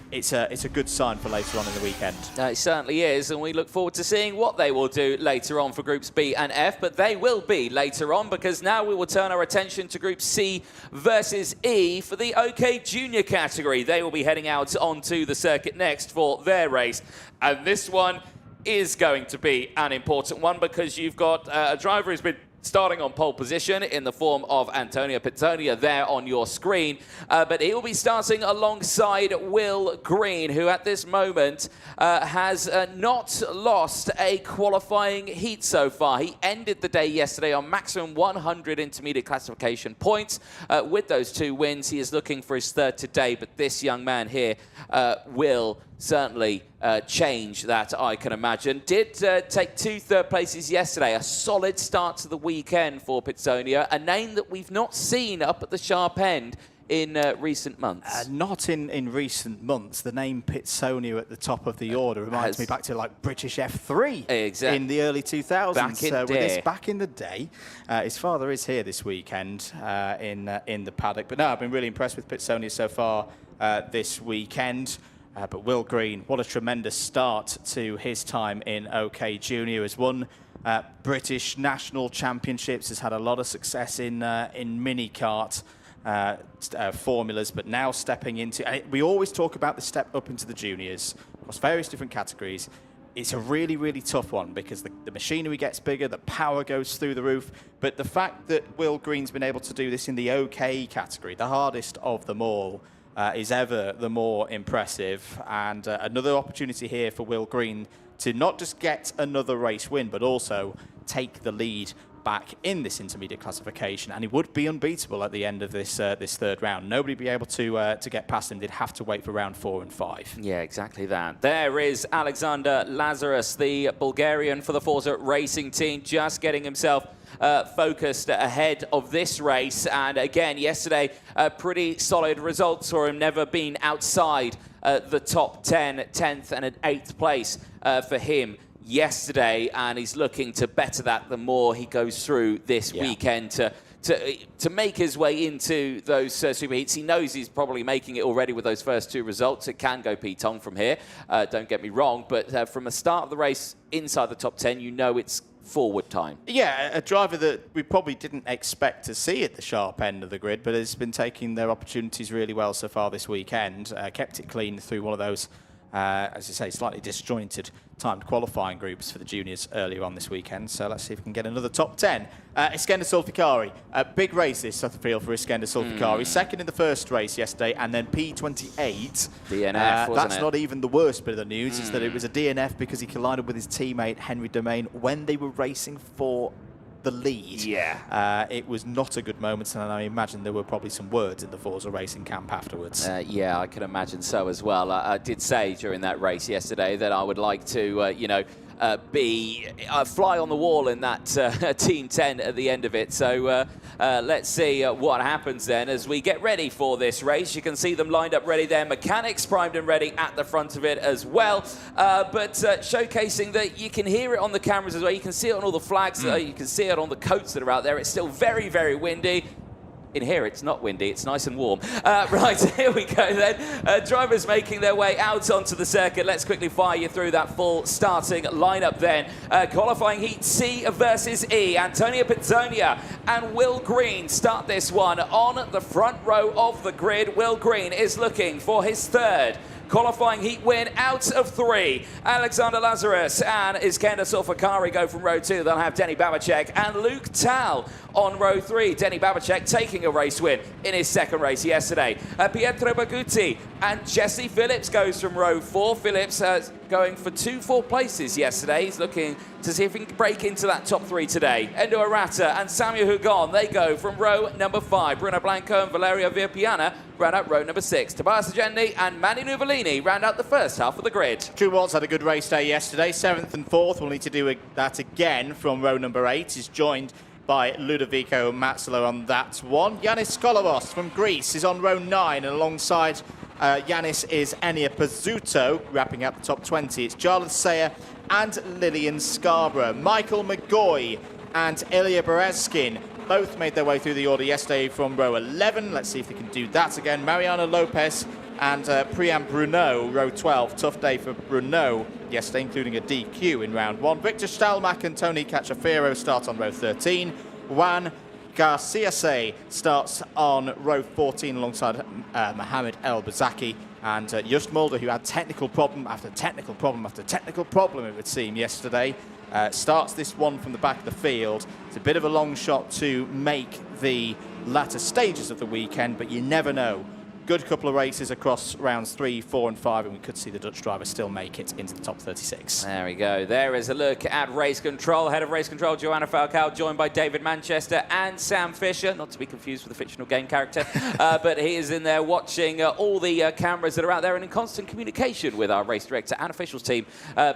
it's a good sign for later on in the weekend. It certainly is, and we look forward to seeing what they will do later on for Groups B and F, but they will be later on, because now we will turn our attention to Group C versus E for the OK Junior category. They will be heading out onto the circuit next for their race, and this one is going to be an important one, because you've got a driver who's been starting on pole position in the form of Antonio Pizzonia there on your screen. But he will be starting alongside Will Green, who at this moment has not lost a qualifying heat so far. He ended the day yesterday on maximum 100 intermediate classification points. With those 2 wins, he is looking for his third today, but this young man here will certainly change that, I can imagine. Did take 2 third places yesterday. A solid start to the weekend for Pizzonia, a name that we've not seen up at the sharp end in recent months. Not in recent months. The name Pizzonia at the top of the order reminds me back to like British F3 in the early 2000s. Back in the day. His father is here this weekend in the paddock. But no, I've been really impressed with Pizzonia so far this weekend. But Will Green, what a tremendous start to his time in OK Junior. Has won British national championships, has had a lot of success in mini kart formulas, but now stepping into... we always talk about the step up into the juniors across various different categories. It's a really, really tough one, because the machinery gets bigger, the power goes through the roof. But the fact that Will Green's been able to do this in the OK category, the hardest of them all, is ever the more impressive. And another opportunity here for Will Green to not just get another race win, but also take the lead back in this intermediate classification. And he would be unbeatable at the end of this this third round. Nobody would be able to get past him. They'd have to wait for round 4 and 5. Yeah, exactly that. There is Alexander Lazarus, the Bulgarian for the Forza Racing team, just getting himself focused ahead of this race. And again, yesterday, pretty solid results for him, never been outside the top 10, 10th and an 8th place for him yesterday, and he's looking to better that the more he goes through this weekend to make his way into those super heats. He knows he's probably making it already with those first 2 results. It can go P-Tong from here, don't get me wrong, but from the start of the race inside the top 10, you know it's forward time. Yeah, a driver that we probably didn't expect to see at the sharp end of the grid, but has been taking their opportunities really well so far this weekend. Kept it clean through one of those as I say, slightly disjointed timed qualifying groups for the juniors earlier on this weekend. So let's see if we can get another top 10. Iskender Sulfikari, a big race this, I feel, for Iskender Sulfikari. Second in the first race yesterday, and then P28. DNF, wasn't that's it? not even the worst bit of the news, is that it was a DNF because he collided with his teammate Henry Domain when they were racing for the lead. Yeah. It was not a good moment, and I imagine there were probably some words in the Forza Racing camp afterwards. Yeah, I can imagine so as well. I did say during that race yesterday that I would like to, be a fly on the wall in that Team 10 at the end of it. So let's see what happens then as we get ready for this race. You can see them lined up ready there. Mechanics primed and ready at the front of it as well. But showcasing that you can hear it on the cameras as well. You can see it on all the flags. You can see it on the coats that are out there. It's still very, very windy. In here, it's not windy, it's nice and warm. Right, here we go then. Drivers making their way out onto the circuit. Let's quickly fire you through that full starting lineup then. Qualifying heat C versus E. Antonio Pizzonia and Will Green start this one on the front row of the grid. Will Green is looking for his third qualifying heat win out of 3. Alexander Lazarus and Iskender Sulfikari go from row 2. They'll have Denny Babacek and Luke Tal on row 3. Denny Babacek taking a race win in his second race yesterday. Pietro Bagutti and Jesse Phillips goes from row 4. Phillips going for 2 4th places yesterday. He's looking to see if he can break into that top 3 today. Endo Arata and Samuel Hugon, they go from row number 5. Bruno Blanco and Valerio Villapiana round out row number 6. Tobias Agendi and Manny Nuvolini round out the first half of the grid. Drew Waltz had a good race day yesterday, 7th and 4th. We'll need to do that again from row number 8. He's joined by Ludovico Mazzolo on that one. Yanis Kolovos from Greece is on row 9, and alongside Yanis is Enia Pizzuto, wrapping up the top 20. It's Jarlath Sayer and Lillian Scarborough. Michael McGoy and Ilya Berezkin both made their way through the order yesterday from row 11. Let's see if they can do that again. Mariano Lopez and Priam Bruno, row 12. Tough day for Bruno yesterday, including a DQ in round 1. Victor Stalmach and Tony Cacciafero start on row 13. Juan Garcia starts on row 14 alongside Mohamed El Bazaki. And Just Mulder, who had technical problem after technical problem after technical problem, it would seem, yesterday, starts this one from the back of the field. It's a bit of a long shot to make the latter stages of the weekend, but you never know. Good couple of races across rounds 3, 4 and 5, and we could see the Dutch driver still make it into the top 36. There we go. There is a look at race control. Head of race control, Joanna Falcao, joined by David Manchester and Sam Fisher, not to be confused with the fictional game character, but he is in there watching all the cameras that are out there and in constant communication with our race director and officials team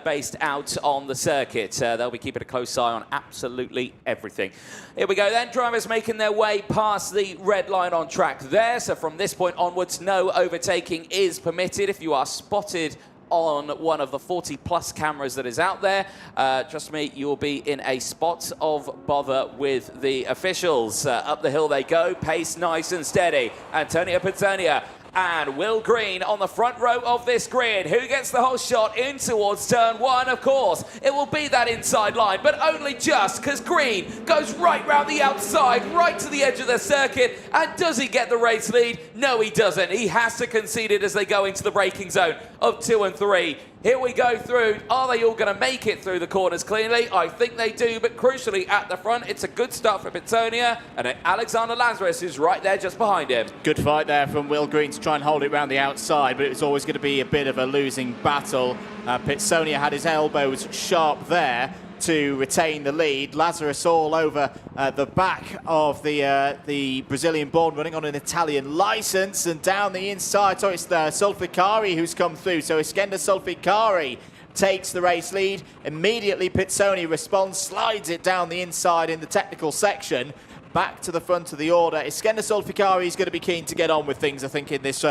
based out on the circuit. They'll be keeping a close eye on absolutely everything. Here we go then. Drivers making their way past the red line on track there. So from this point onwards, no overtaking is permitted. If you are spotted on one of the 40+ cameras that is out there, trust me, you'll be in a spot of bother with the officials. Up the hill they go, pace nice and steady. Antonio Pizzonia and Will Green on the front row of this grid. Who gets the whole shot in towards turn 1? Of course, it will be that inside line, but only just because Green goes right round the outside, right to the edge of the circuit. And does he get the race lead? No, he doesn't. He has to concede it as they go into the braking zone of 2 and 3. Here we go through. Are they all going to make it through the corners cleanly? I think they do, but crucially at the front, it's a good start for Pizzonia, and Alexander Lazarus is right there just behind him. Good fight there from Will Green to try and hold it round the outside, but it was always going to be a bit of a losing battle. Pizzonia had his elbows sharp there to retain the lead. Lazarus all over the back of the Brazilian-born, running on an Italian licence, and down the inside. So it's the Sulfikari who's come through. So Iskender Sulfikari takes the race lead. Immediately Pizzonia responds, slides it down the inside in the technical section. Back to the front of the order. Iskender Sulfikari is going to be keen to get on with things, I think, in this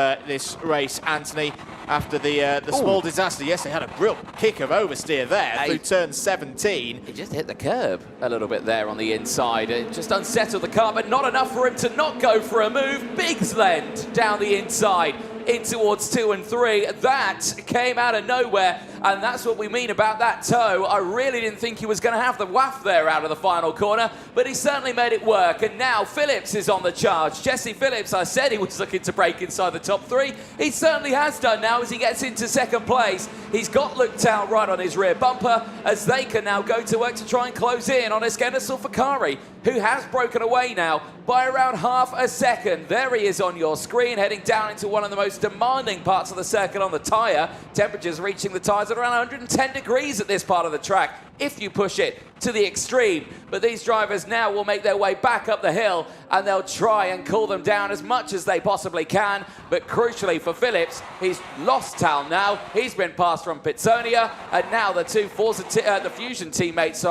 race, Anthony, after the small disaster. Yes, they had a real kick of oversteer there through turn 17. He just hit the curb a little bit there on the inside. It just unsettled the car, but not enough for him to not go for a move. Biggs lend down the inside in towards 2 and 3. That came out of nowhere. And that's what we mean about that toe. I really didn't think he was going to have the waft there out of the final corner, but he certainly made it work. And now Phillips is on the charge. Jesse Phillips, I said he was looking to break inside the top 3. He certainly has done now as he gets into second place. He's got Luke Tal right on his rear bumper as they can now go to work to try and close in on Iskender Sulfakari, who has broken away now by around half a second. There he is on your screen, heading down into one of the most demanding parts of the circuit on the tyre. Temperatures reaching the tyres at around 110 degrees at this part of the track, if you push it to the extreme. But these drivers now will make their way back up the hill and they'll try and cool them down as much as they possibly can. But crucially for Phillips, he's lost Tal now. He's been passed from Pitsonia, and now the two the Fusion teammates,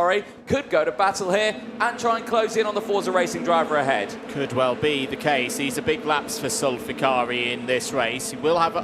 could go to battle here and try and close in on the Forza Racing driver ahead. Could well be the case. These are big laps for Sulfakari in this race. He will have,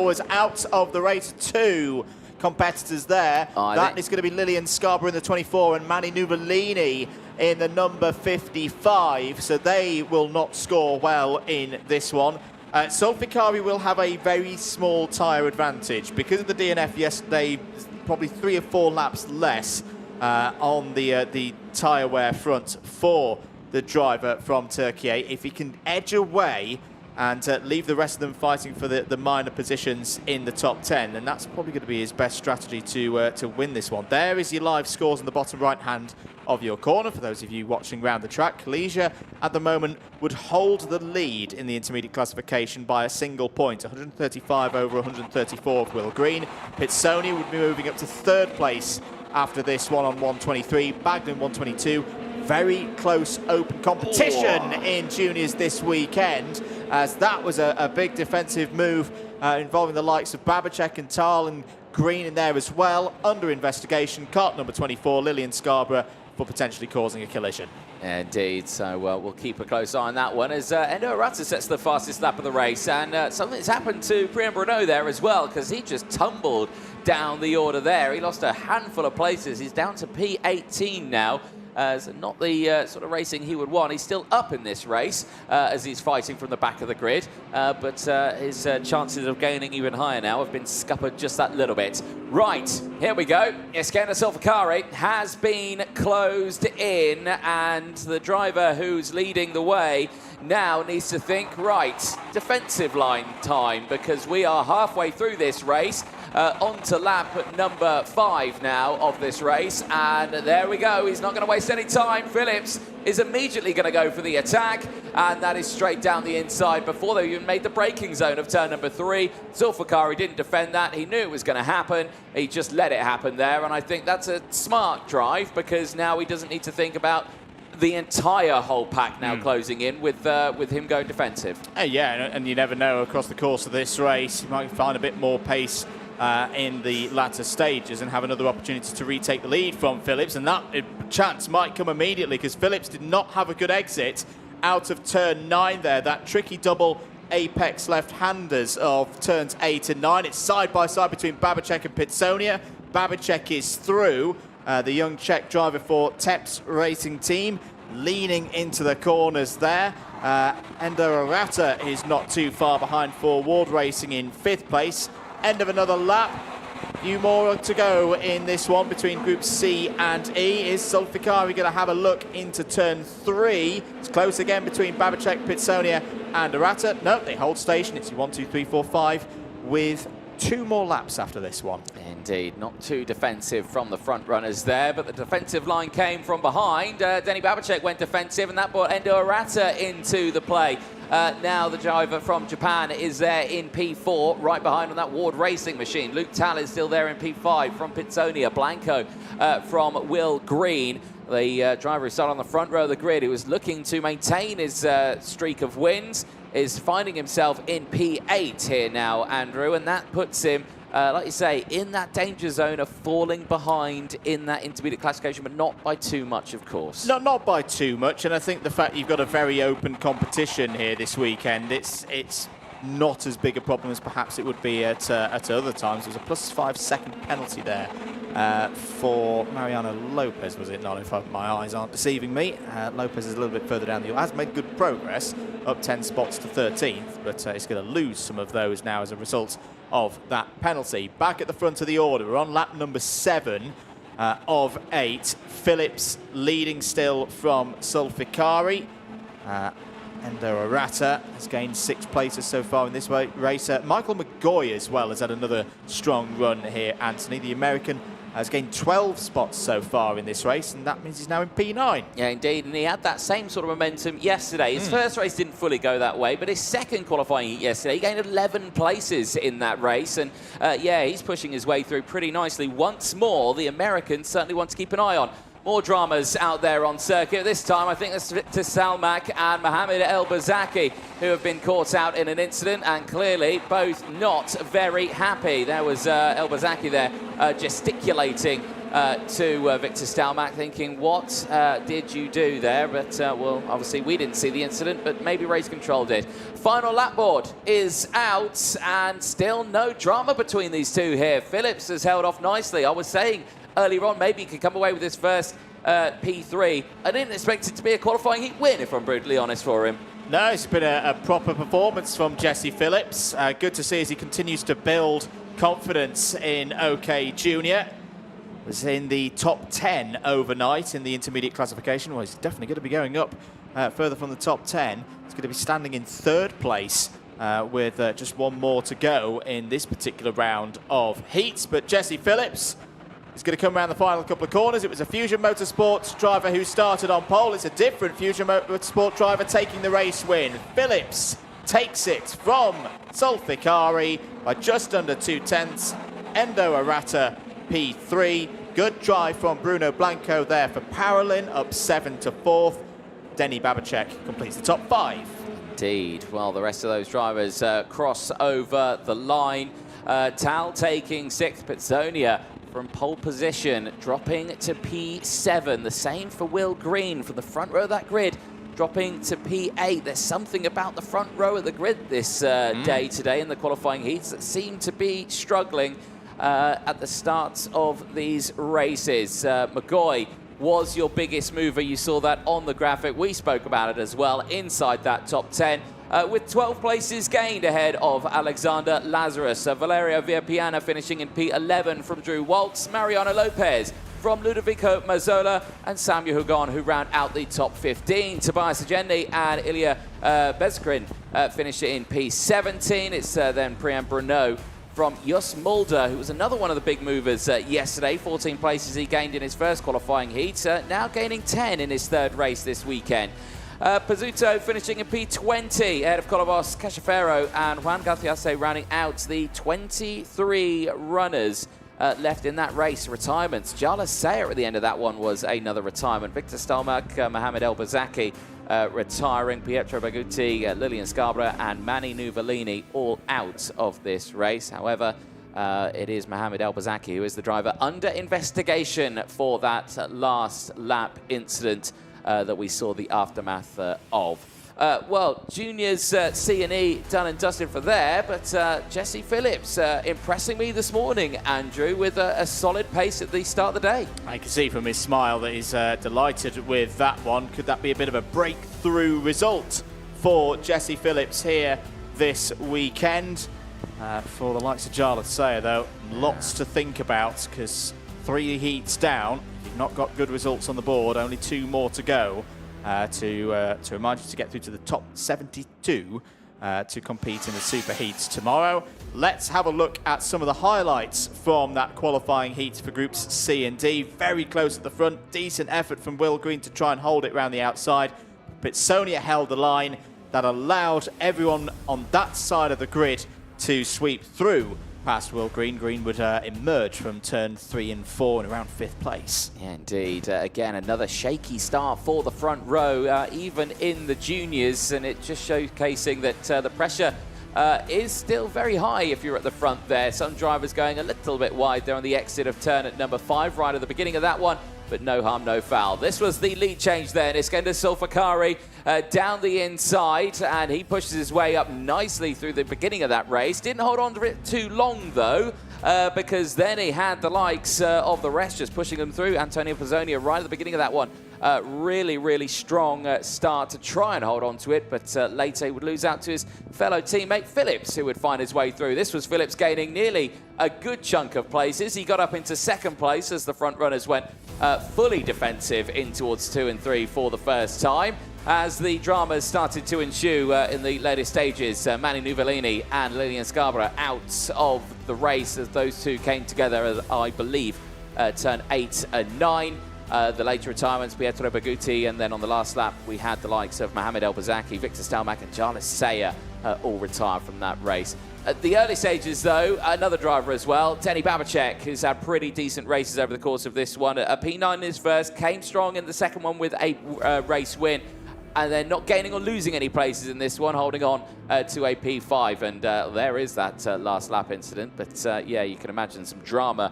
is out of the race 2 competitors there. That is going to be Lilian Scarborough in the 24 and Manny Nuvolini in the number 55. So they will not score well in this one. Sulfakari will have a very small tyre advantage. Because of the DNF yesterday, probably 3 or 4 laps less on the tyre wear front for the driver from Turkey. If he can edge away and leave the rest of them fighting for the minor positions in the top 10, and that's probably going to be his best strategy to win this one. There is your live scores in the bottom right hand of your corner for those of you watching around the track. Kalijah at the moment would hold the lead in the intermediate classification by a single point, 135 over 134 of Will Green. Pitsonia would be moving up to 3rd place after this one on 123, Baglan 122. Very close open competition in juniors this weekend, as that was a big defensive move involving the likes of Babacek and Tal and Green in there as well. Under investigation, kart number 24, Lilian Scarborough, for potentially causing a collision. Indeed, so we'll keep a close eye on that one as Endo Arata sets the fastest lap of the race, and something's happened to Priyan Bruno there as well, because he just tumbled down the order there. He lost a handful of places. He's down to P18 now. Not the sort of racing he would want. He's still up in this race as he's fighting from the back of the grid, but his chances of gaining even higher now have been scuppered just that little bit. Right, here we go. Iskender Sulfakari has been closed in, and the driver who's leading the way now needs to think, right, defensive line time, because we are halfway through this race. On to lap number 5 now of this race, and there we go. He's not going to waste any time. Phillips is immediately going to go for the attack, and that is straight down the inside before they even made the braking zone of turn number 3. Sulfakari didn't defend that. He knew it was going to happen. He just let it happen there, and I think that's a smart drive, because now he doesn't need to think about the entire whole pack now closing in with him going defensive. Yeah, and you never know, across the course of this race, you might find a bit more pace in the latter stages and have another opportunity to retake the lead from Phillips, and that chance might come immediately, because Phillips did not have a good exit out of turn 9 there. That tricky double apex left-handers of turns 8 and 9. It's side by side between Babacek and Pitsonia. Babacek is through. The young Czech driver for Teps Racing Team leaning into the corners there. Endo Arata is not too far behind for Ward Racing in 5th place. End of another lap. Few more to go in this one between Group C and E. Is Sulfakari going to have a look into turn 3? It's close again between Babacek, Pitsonia and Arata. No, they hold station. It's 1, 2, 3, 4, 5 with 2 more laps after this one. Indeed, not too defensive from the front runners there, but the defensive line came from behind. Denny Babacek went defensive, and that brought Endo Arata into the play. Now the driver from Japan is there in P4, right behind on that Ward Racing machine. Luke Tal is still there in P5 from Pitsonia. Blanco from Will Green. The driver who started on the front row of the grid, who was looking to maintain his streak of wins, is finding himself in P8 here now, Andrew, and that puts him, like you say, in that danger zone of falling behind in that intermediate classification, but not by too much, of course. Not by too much, and I think the fact you've got a very open competition here this weekend, it's not as big a problem as perhaps it would be at other times. There's a +5 second penalty there for Mariano Lopez, was it not, if my eyes aren't deceiving me. Lopez is a little bit further down the order, has made good progress, up 10 spots to 13th, but he's going to lose some of those now as a result of that penalty. Back at the front of the order, we're on lap number 7 of 8. Phillips leading still from Sulficari. Endo Arata has gained 6 places so far in this race. Michael McGoy as well has had another strong run here, Anthony. The American has gained 12 spots so far in this race, and that means he's now in P9. Yeah, indeed, and he had that same sort of momentum yesterday. His first race didn't fully go that way, but his second qualifying heat yesterday, he gained 11 places in that race, and yeah, he's pushing his way through pretty nicely. Once more, the Americans certainly want to keep an eye on. More dramas out there on circuit. This time, I think that's Victor Salmak and Mohamed El Bazaki who have been caught out in an incident, and clearly both not very happy. There was El Bazaki there gesticulating to Victor Stalmack, thinking, what did you do there? But, well, obviously we didn't see the incident, but maybe race control did. Final lap board is out, and still no drama between these two here. Phillips has held off nicely. I was saying earlier on, maybe he could come away with his first P3. I didn't expect it to be a qualifying heat win, if I'm brutally honest for him. No, it's been a proper performance from Jesse Phillips. Good to see as he continues to build confidence in OK Junior. Was in the top 10 overnight in the intermediate classification. Well, he's definitely going to be going up further from the top 10. He's going to be standing in 3rd place with just one more to go in this particular round of heats. But Jesse Phillips is going to come around the final couple of corners. It was a Fusion Motorsports driver who started on pole. It's a different Fusion Motorsport driver taking the race win. Phillips takes it from Sulficari by just under 2/10. Endo Arata P3. Good drive from Bruno Blanco there for Parolin, up 7 to 4th. Denny Babacek completes the top 5. Indeed. Well, the rest of those drivers cross over the line. Tal taking 6th, Pitsonia from pole position, dropping to P7. The same for Will Green from the front row of that grid, dropping to P8. There's something about the front row of the grid this day today in the qualifying heats that seem to be struggling at the start of these races. McGoy was your biggest mover. You saw that on the graphic. We spoke about it as well inside that top 10. With 12 places gained ahead of Alexander Lazarus. Valerio Villapiana finishing in P11 from Drew Waltz, Mariano Lopez from Ludovico Mazzola, and Samuel Hugon, who round out the top 15. Tobias Agendi and Ilya Bezkrin finish in P17. It's then Priam Bruno from Jos Mulder, who was another one of the big movers yesterday. 14 places he gained in his first qualifying heat, now gaining 10 in his 3rd race this weekend. Pizzuto finishing in P20 ahead of Colobos, Cachefero and Juan Garciase rounding out the 23 runners left in that race. Retirements. Jala Sayer at the end of that one was another retirement. Victor Stalmak, Mohamed El Bazaki retiring. Pietro Baguti, Lilian Scarborough and Manny Nuvolini all out of this race. However, it is Mohamed El Bazaki who is the driver under investigation for that last lap incident that we saw the aftermath of. Well, juniors C&E done and dusted for there, but Jesse Phillips impressing me this morning, Andrew, with a solid pace at the start of the day. I can see from his smile that he's delighted with that one. Could that be a bit of a breakthrough result for Jesse Phillips here this weekend? For the likes of Jala Sayer, though, lots to think about, because 3 heats down, you've not got good results on the board, only 2 more to go. To remind you to get through to the top 72 to compete in the super heats tomorrow. Let's have a look at some of the highlights from that qualifying heat for groups C and D. Very close at the front, decent effort from Will Green to try and hold it around the outside, but Sonia held the line. That allowed everyone on that side of the grid to sweep through past Will Green. Green would emerge from turn 3 and 4 in around 5th place. Yeah, indeed. Again, another shaky start for the front row, even in the juniors, and it just showcasing that the pressure is still very high if you're at the front there. Some drivers going a little bit wide there on the exit of turn at number 5, right at the beginning of that one, but no harm, no foul. This was the lead change then. Iskender Sulficari down the inside, and he pushes his way up nicely through the beginning of that race. Didn't hold on to it too long, though. because then he had the likes of the rest just pushing them through. Antonio Pizzonia right at the beginning of that one. Really, really strong start to try and hold on to it, but later he would lose out to his fellow teammate Phillips, who would find his way through. This was Phillips gaining nearly a good chunk of places. He got up into second place as the front runners went fully defensive in towards 2 and 3 for the first time. As the dramas started to ensue in the later stages, Manny Nuvellini and Lilian Scarborough out of the race as those two came together, I believe, turn 8 and 9. The later retirements, Pietro Berguti, and then on the last lap, we had the likes of Mohamed El Bazaki, Victor Stelmack, and Jarlis Sayer all retired from that race. At the early stages, though, another driver as well, Denny Babacek, who's had pretty decent races over the course of this one. A P9 in his first, came strong in the second one with a race win, and then not gaining or losing any places in this one, holding on to a P5. And there is that last lap incident. But yeah, you can imagine some drama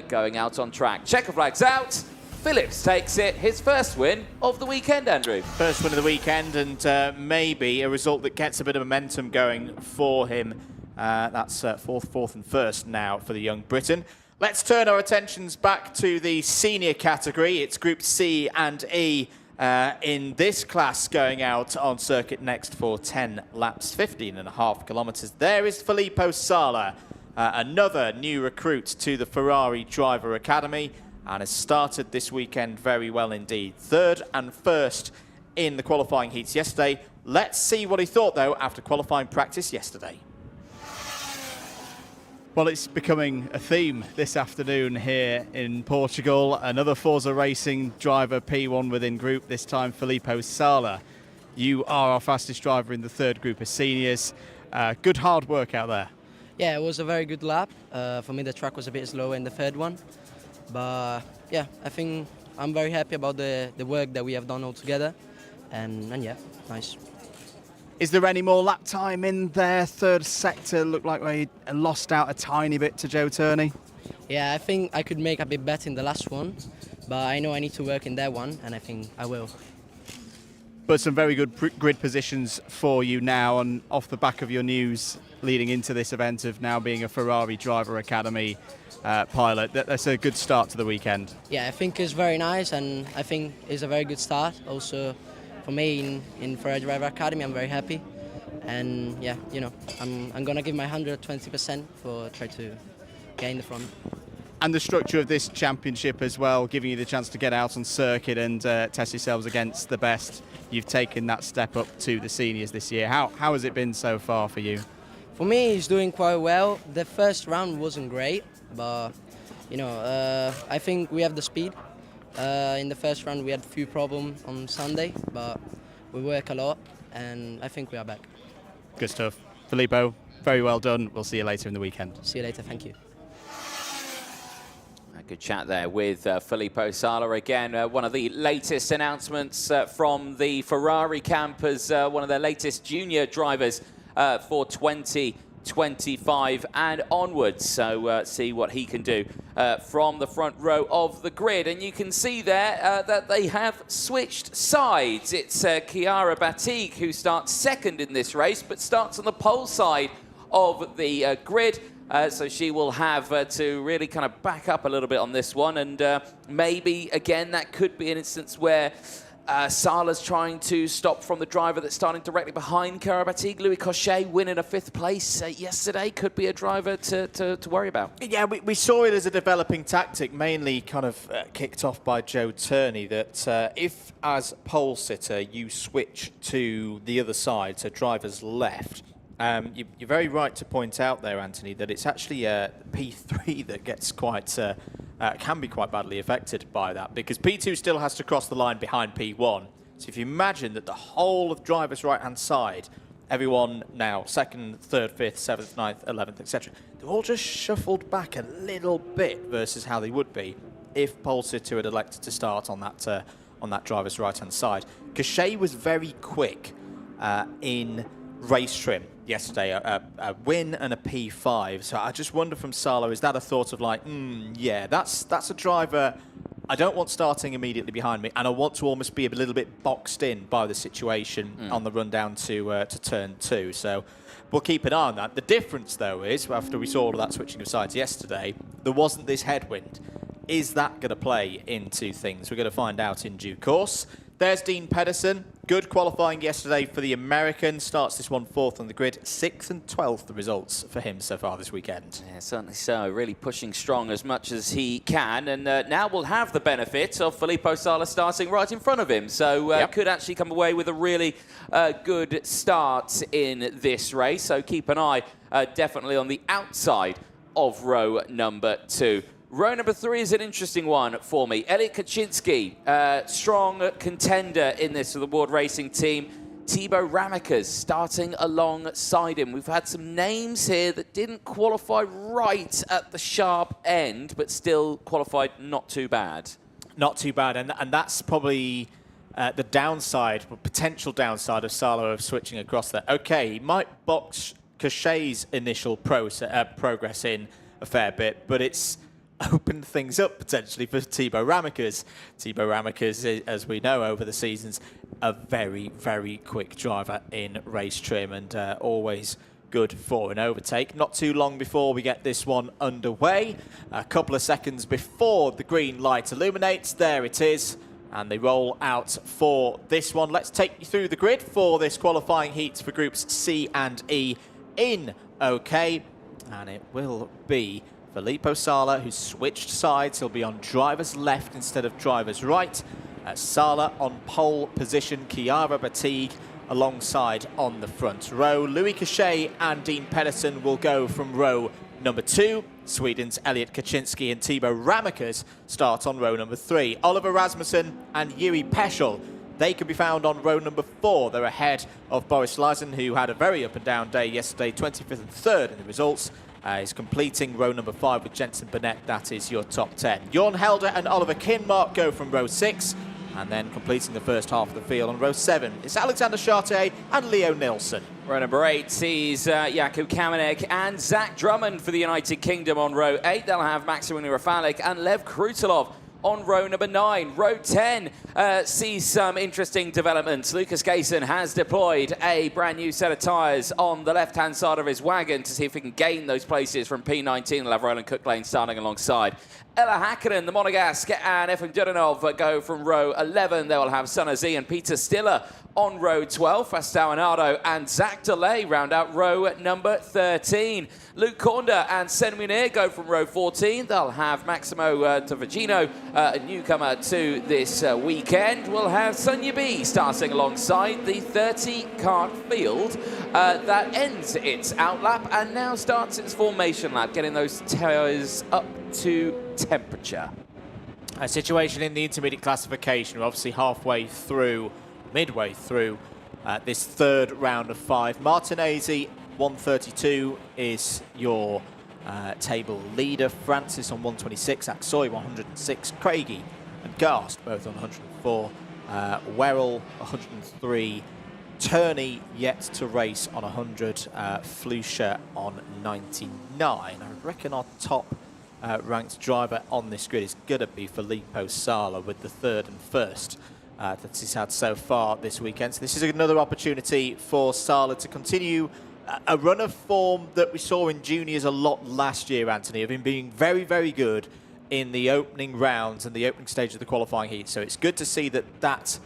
going out on track. Checker flags out. Phillips takes it, his first win of the weekend, Andrew. First win of the weekend, and maybe a result that gets a bit of momentum going for him. That's fourth and first now for the young Briton. Let's turn our attentions back to the senior category. It's Group C and E in this class going out on circuit next for 10 laps, 15.5 kilometres. There is Filippo Sala, another new recruit to the Ferrari Driver Academy, and has started this weekend very well indeed. Third and first in the qualifying heats yesterday. Let's see what he thought, though, after qualifying practice yesterday. Well, it's becoming a theme this afternoon here in Portugal. Another Forza Racing driver, P1 within group, this time Filippo Sala. You are our fastest driver in the third group of seniors. Good hard work out there. Yeah, it was a very good lap. For me, the track was a bit slower in the third one. But yeah, I think I'm very happy about the work that we have done all together. And yeah, nice. Is there any more lap time in their third sector? Looked like we lost out a tiny bit to Joe Turney. Yeah, I think I could make a bit better in the last one, but I know I need to work in that one, and I think I will. But some very good grid positions for you now, and off the back of your news leading into this event of now being a Ferrari Driver Academy pilot, that's a good start to the weekend. Yeah, I think it's very nice, and I think it's a very good start. Also, for me in Ferrari Driver Academy, I'm very happy, and yeah, you know, I'm gonna give my 120% for try to get in the front. And the structure of this championship as well, giving you the chance to get out on circuit and test yourselves against the best. You've taken that step up to the seniors this year. How has it been so far for you? For me, it's doing quite well. The first round wasn't great, but you know, I think we have the speed. In the first round, we had a few problems on Sunday, but we work a lot, and I think we are back. Good stuff. Filippo, very well done. We'll see you later in the weekend. See you later. Thank you. A good chat there with Filippo Sala again. One of the latest announcements from the Ferrari camp as one of their latest junior drivers for 2025 and onwards. So see what he can do from the front row of the grid. And you can see there that they have switched sides. It's Chiara Batik who starts second in this race, but starts on the pole side of the grid. So she will have to really kind of back up a little bit on this one. And maybe, again, that could be an instance where Sala's trying to stop from the driver that's starting directly behind Karabatig. Louis Cochet winning a 5th place yesterday could be a driver to worry about. Yeah, we saw it as a developing tactic, mainly kind of kicked off by Joe Turney, that if, as pole sitter, you switch to the other side, so driver's left, you're very right to point out there, Anthony, that it's actually P3 that gets quite, can be quite badly affected by that, because P2 still has to cross the line behind P1. So if you imagine that the whole of driver's right-hand side, everyone now, 2nd, 3rd, 5th, 7th, 9th, 11th, etc., they're all just shuffled back a little bit versus how they would be if pole sitter had elected to start on that driver's right-hand side. Cochet was very quick in race trim yesterday, a win and a P5. So I just wonder from Sala, is that a thought of like, yeah, that's a driver I don't want starting immediately behind me, and I want to almost be a little bit boxed in by the situation on the run down to turn 2. So we'll keep an eye on that. The difference, though, is after we saw all of that switching of sides yesterday, there wasn't this headwind. Is that going to play into things? We're going to find out in due course. There's Dean Pedersen. Good qualifying yesterday for the American. Starts this one 4th on the grid. 6th and 12th the results for him so far this weekend. Yeah, certainly so. Really pushing strong as much as he can. And now we'll have the benefit of Filippo Sala starting right in front of him. So could actually come away with a really good start in this race. So keep an eye definitely on the outside of row number 2. Row number 3 is an interesting one for me. Elliot Kaczynski, strong contender in this for the World Racing Team. Thibaut Ramekers starting alongside him. We've had some names here that didn't qualify right at the sharp end, but still qualified not too bad. Not too bad, and that's probably the downside, potential downside of Sala of switching across there. Okay, he might box Cachet's initial progress in a fair bit, but it's opened things up potentially for Thibaut Ramekers. Thibaut Ramekers, as we know over the seasons, a very, very quick driver in race trim and always good for an overtake. Not too long before we get this one underway. A couple of seconds before the green light illuminates, there it is. And they roll out for this one. Let's take you through the grid for this qualifying heat for groups C and E in OK. And it will be Filippo Sala, who's switched sides. He'll be on driver's left instead of driver's right. Sala on pole position, Chiara Batigue alongside on the front row. Louis Cachet and Dean Pedersen will go from row number 2. Sweden's Elliot Kaczynski and Thibaut Ramekers start on row number 3. Oliver Rasmussen and Yuri Peschel, they can be found on row number 4. They're ahead of Boris Lazen, who had a very up and down day yesterday, 25th and 3rd in the results. Is completing row number 5 with Jensen Burnett. That is your top 10. Jorn Helder and Oliver Kinmark go from row 6, and then completing the first half of the field on row 7 is Alexander Chartier and Leo Nilsson. Row number 8 sees Jakub Kamenek and Zach Drummond for the United Kingdom on row 8. They'll have Maximilian Rafalik and Lev Krutilov on row number 9. Row 10 sees some interesting developments. Lucas Gayson has deployed a brand new set of tyres on the left-hand side of his wagon to see if he can gain those places from P19. We'll have Roland Cooklane starting alongside. Ella Hakkinen, the Monegasque, and Efim Dudanov go from row 11. They will have Sana Z and Peter Stiller on row 12. Fastawanado and Zach Delay round out row number 13. Luke Kornda and Sen Munir go from row 14. They'll have Maximo Tavagino, a newcomer to this weekend. We'll have Sonia B starting alongside the 30-cart field that ends its outlap and now starts its formation lap, getting those tyres up to temperature. A situation in the intermediate classification. We're obviously midway through this 3rd round of 5. Martinezzi, 132, is your table leader. Francis on 126, Aksoy 106, Craigie and Garst both on 104, Werrell 103, Turney yet to race on 100, Flusha on 99. I reckon our top ranked driver on this grid is going to be Filippo Sala with the 3rd and 1st that he's had so far this weekend. So this is another opportunity for Sala to continue a run of form that we saw in juniors a lot last year, Anthony, of him being very, very good in the opening rounds and the opening stage of the qualifying heat. So it's good to see that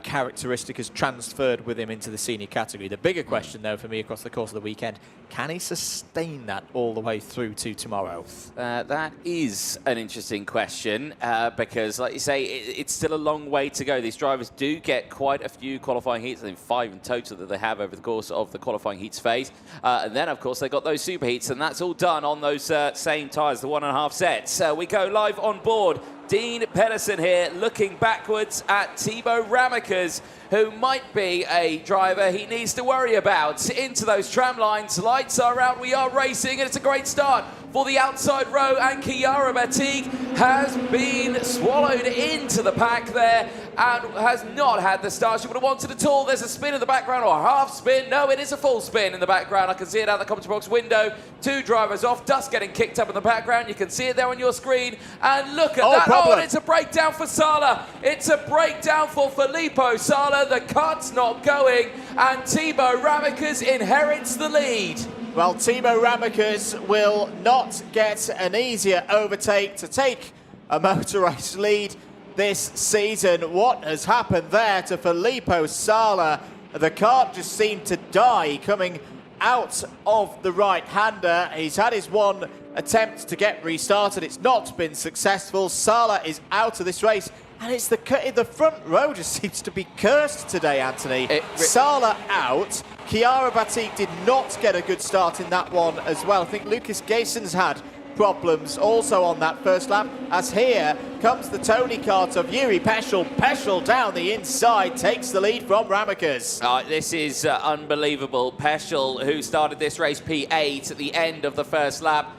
characteristic has transferred with him into the senior category. The bigger question, though, for me across the course of the weekend, can he sustain that all the way through to tomorrow? That is an interesting question because, like you say, it's still a long way to go. These drivers do get quite a few qualifying heats. I think 5 in total that they have over the course of the qualifying heats phase. And then, of course, they got those super heats, and that's all done on those same tyres, the 1.5 sets. We go live on board. Dean Pedersen here looking backwards at Thibaut Ramekers, who might be a driver he needs to worry about. Into those tram lines, lights are out, we are racing, and it's a great start for the outside row, and Chiara Batig has been swallowed into the pack there and has not had the start she would have wanted at all. There's a spin in the background, or a half spin. No, it is a full spin in the background. I can see it out the commentary box window. 2 drivers off, dust getting kicked up in the background. You can see it there on your screen. And look at that. Problem. Oh, and it's a breakdown for Sala. It's a breakdown for Filippo Sala. The cart's not going, and Timo Ramekers inherits the lead. Well, Timo Ramekers will not get an easier overtake to take a motor race lead this season. What has happened there to Filippo Sala? The kart just seemed to die coming out of the right-hander. He's had his one attempt to get restarted. It's not been successful. Sala is out of this race. And it's the front row just seems to be cursed today, Anthony. Sala out. Chiara Batig did not get a good start in that one as well. I think Lucas Gayson's had problems also on that first lap, as here comes the Tony kart of Yuri Peschel. Peschel down the inside takes the lead from Ramekers. This is unbelievable. Peschel, who started this race P8 at the end of the first lap,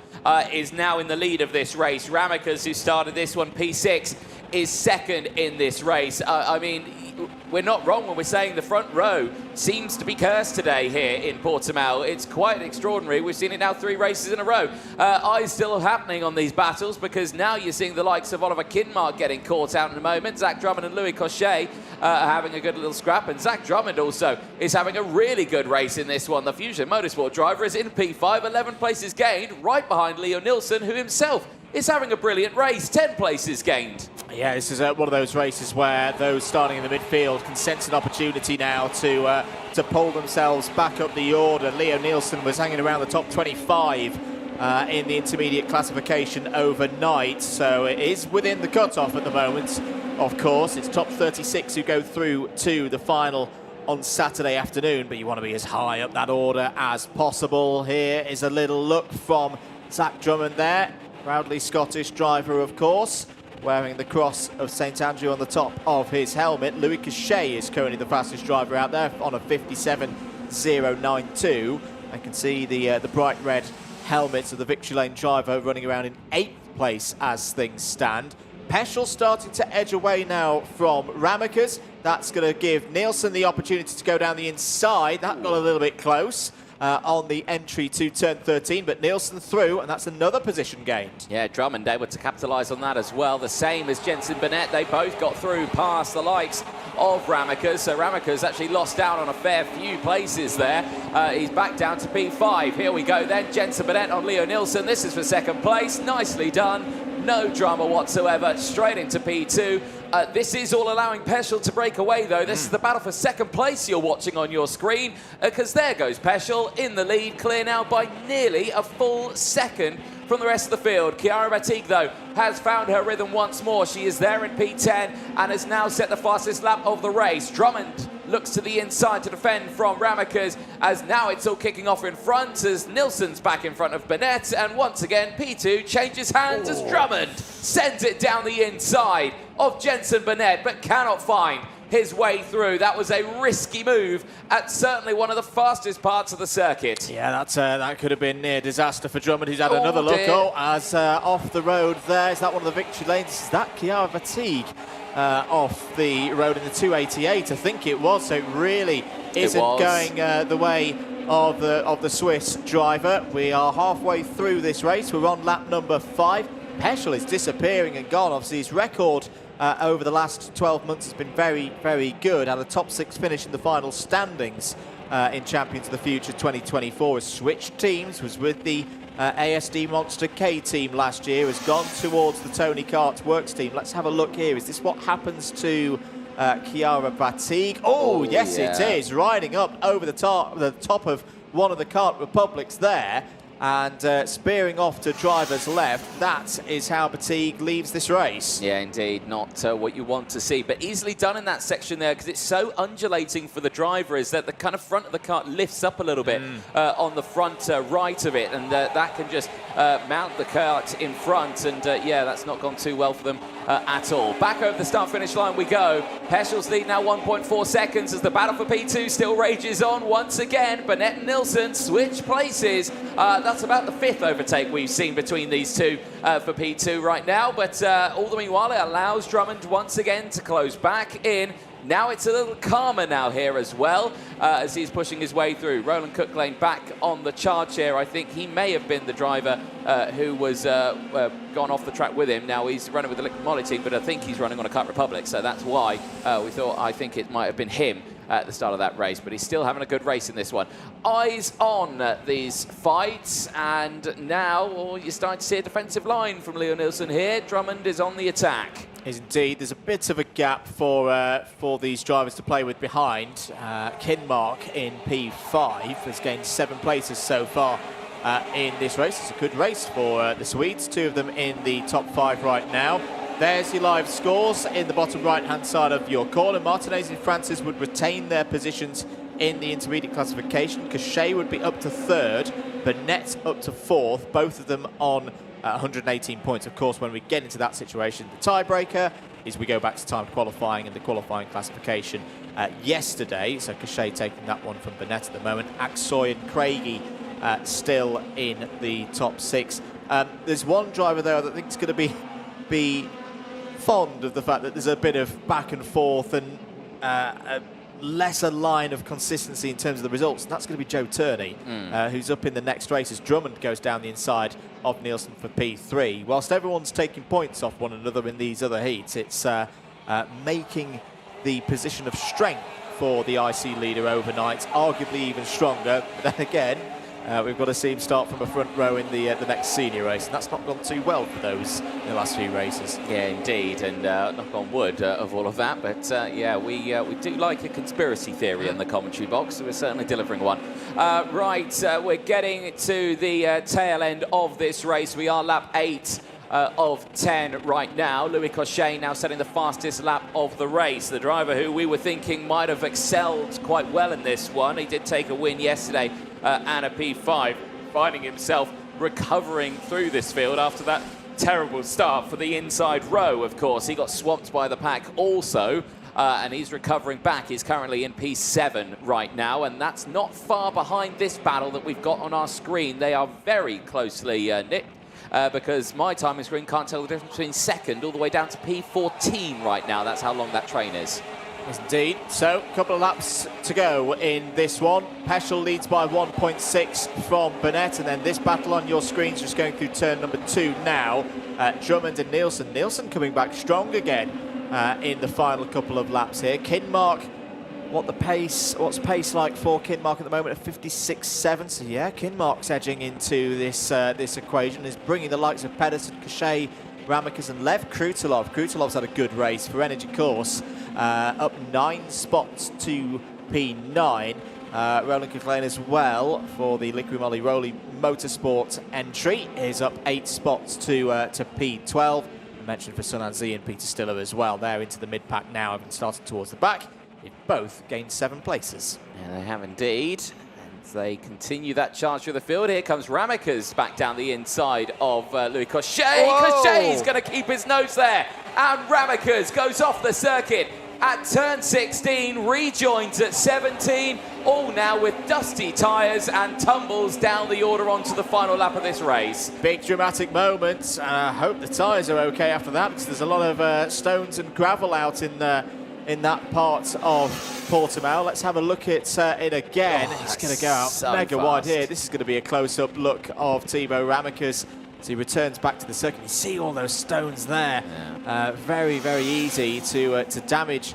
is now in the lead of this race. Ramekers, who started this one P6, is second in this race. I mean, we're not wrong when we're saying the front row seems to be cursed today here in Portimao. It's quite extraordinary. We've seen it now 3 races in a row. Eyes still happening on these battles, because now you're seeing the likes of Oliver Kinmark getting caught out in a moment. Zach Drummond and Louis Cochet are having a good little scrap, and Zach Drummond also is having a really good race in this one. The Fusion Motorsport driver is in P5, 11 places gained, right behind Leo Nilsson, who himself is having a brilliant race, 10 places gained. Yeah, this is one of those races where those starting in the midfield can sense an opportunity now to pull themselves back up the order. Leo Nilsson was hanging around the top 25 in the intermediate classification overnight, so it is within the cut-off at the moment. Of course, it's top 36 who go through to the final on Saturday afternoon, but you want to be as high up that order as possible. Here is a little look from Zach Drummond there. Proudly Scottish driver, of course, wearing the cross of St Andrew on the top of his helmet. Louis Cochet is currently the fastest driver out there on a 57.092. I can see the bright red helmets of the Victory Lane driver running around in 8th place as things stand. Peschel starting to edge away now from Ramekers. That's going to give Nielsen the opportunity to go down the inside. That got a little bit close on the entry to turn 13, but Nielsen through, and that's another position gained. Yeah, Drummond able to capitalise on that as well. The same as Jensen Burnett. They both got through past the likes of Ramekers. So Ramekers actually lost out on a fair few places there. He's back down to P5. Here we go then. Jensen Burnett on Leo Nilsson. This is for second place. Nicely done. No drama whatsoever. Straight into P2. This is all allowing Peschel to break away, though. This is the battle for second place you're watching on your screen, because there goes Peschel in the lead, clear now by nearly a full second from the rest of the field. Chiara Batig, though, has found her rhythm once more. She is there in P10 and has now set the fastest lap of the race. Drummond looks to the inside to defend from Ramekers, as now it's all kicking off in front as Nilsson's back in front of Burnett, and once again P2 changes hands as Drummond sends it down the inside of Jensen Burnett, but cannot find his way through. That was a risky move at certainly one of the fastest parts of the circuit. Yeah, that could have been near disaster for Drummond, who's had another look. As off the road there, is that one of the victory lanes? Is that Chiara Batig off the road in the 288? I think it was, so it really isn't going the way of the Swiss driver. We are halfway through this race. We're on lap number 5. Peschel is disappearing and gone. Obviously, his record over the last 12 months has been very, very good. Had a top 6 finish in the final standings in Champions of the Future 2024. Has switched teams, was with the ASD Monster K team last year, has gone towards the Tony Kart Works team. Let's have a look here. Is this what happens to Chiara Batig? Oh, yes, yeah. It is. Riding up over the top of one of the Kart Republics there, and spearing off to driver's left. That is how Batig leaves this race. Yeah, indeed. Not what you want to see, but easily done in that section there, because it's so undulating for the driver, is that the kind of front of the kart lifts up a little bit on the front right of it, and that can just mount the kart in front, and yeah, that's not gone too well for them at all. Back over the start-finish line we go. Peschel's lead now 1.4 seconds as the battle for P2 still rages on once again. Burnett and Nilsson switch places That's about the 5th overtake we've seen between these two for P2 right now. But all the meanwhile, it allows Drummond once again to close back in. Now it's a little calmer now here as well, as he's pushing his way through. Roland Cooklane back on the charge here. I think he may have been the driver who was gone off the track with him. Now he's running with the Liquid Moly team, but I think he's running on a Kart Republic, so that's why I think it might have been him at the start of that race, but he's still having a good race in this one. Eyes on these fights, and now you're starting to see a defensive line from Leo Nielsen here. Drummond is on the attack. Is indeed. There's a bit of a gap for these drivers to play with behind. Kinmark in P5 has gained 7 places so far in this race. It's a good race for the Swedes, 2 of them in the top 5 right now. There's your live scores in the bottom right-hand side of your corner. Martinez and Francis would retain their positions in the intermediate classification. Cachet would be up to 3rd, Burnett up to 4th, both of them on 118 points. Of course, when we get into that situation, the tiebreaker is we go back to time qualifying and the qualifying classification yesterday. So Cachet taking that one from Burnett at the moment. Aksoy and Craigie still in the top 6. There's one driver there that I think is going to be fond of the fact that there's a bit of back and forth and a lesser line of consistency in terms of the results, and that's going to be Joe Turney, who's up in the next race as Drummond goes down the inside of Nielsen for P3. Whilst everyone's taking points off one another in these other heats, it's making the position of strength for the IC leader overnight arguably even stronger. But then again, we've got to see him start from a front row in the next senior race, and that's not gone too well for those in the last few races. Yeah, indeed, and knock on wood of all of that. But yeah, we do like a conspiracy theory in the commentary box, so we're certainly delivering one. Right, we're getting to the tail end of this race. We are lap 8 of 10 right now. Louis Cochet now setting the fastest lap of the race. The driver who we were thinking might have excelled quite well in this one. He did take a win yesterday and a P5, finding himself recovering through this field after that terrible start for the inside row, of course. He got swamped by the pack also, and he's recovering back. He's currently in P7 right now, and that's not far behind this battle that we've got on our screen. They are very closely knit. Because my timing screen can't tell the difference between 2nd all the way down to P14 right now. That's how long that train is. Yes, indeed. So, a couple of laps to go in this one. Peschel leads by 1.6 from Burnett, and then this battle on your screen's just going through turn number 2 now. Drummond and Nielsen. Nielsen coming back strong again in the final couple of laps here. Kinmark, what's pace like for Kinmark at the moment at 56.7? So yeah, Kinmark's edging into this this equation, is bringing the likes of Pedersen, Cachet, Ramakas and Lev Krutilov. Krutilov's had a good race for Energy Course, up 9 spots to P9. Roland Cooklane as well for the Liqui Moly Roly Motorsport entry is up 8 spots to P12. I mentioned for Sun Z and Peter Stiller as well. They're into the mid-pack now, having started towards the back. They've both gained 7 places. Yeah, they have indeed. And they continue that charge through the field. Here comes Ramakas back down the inside of Louis Cochet. Cochet's going to keep his nose there. And Ramakas goes off the circuit at turn 16, rejoins at 17, all now with dusty tyres and tumbles down the order onto the final lap of this race. Big dramatic moment. I hope the tyres are okay after that, because there's a lot of stones and gravel out in that part of Portimao. Let's have a look at it again. He's going to go out so mega wide here. This is going to be a close-up look of Thibaut Ramakas as he returns back to the circuit. You see all those stones there. Yeah. Very, very easy to damage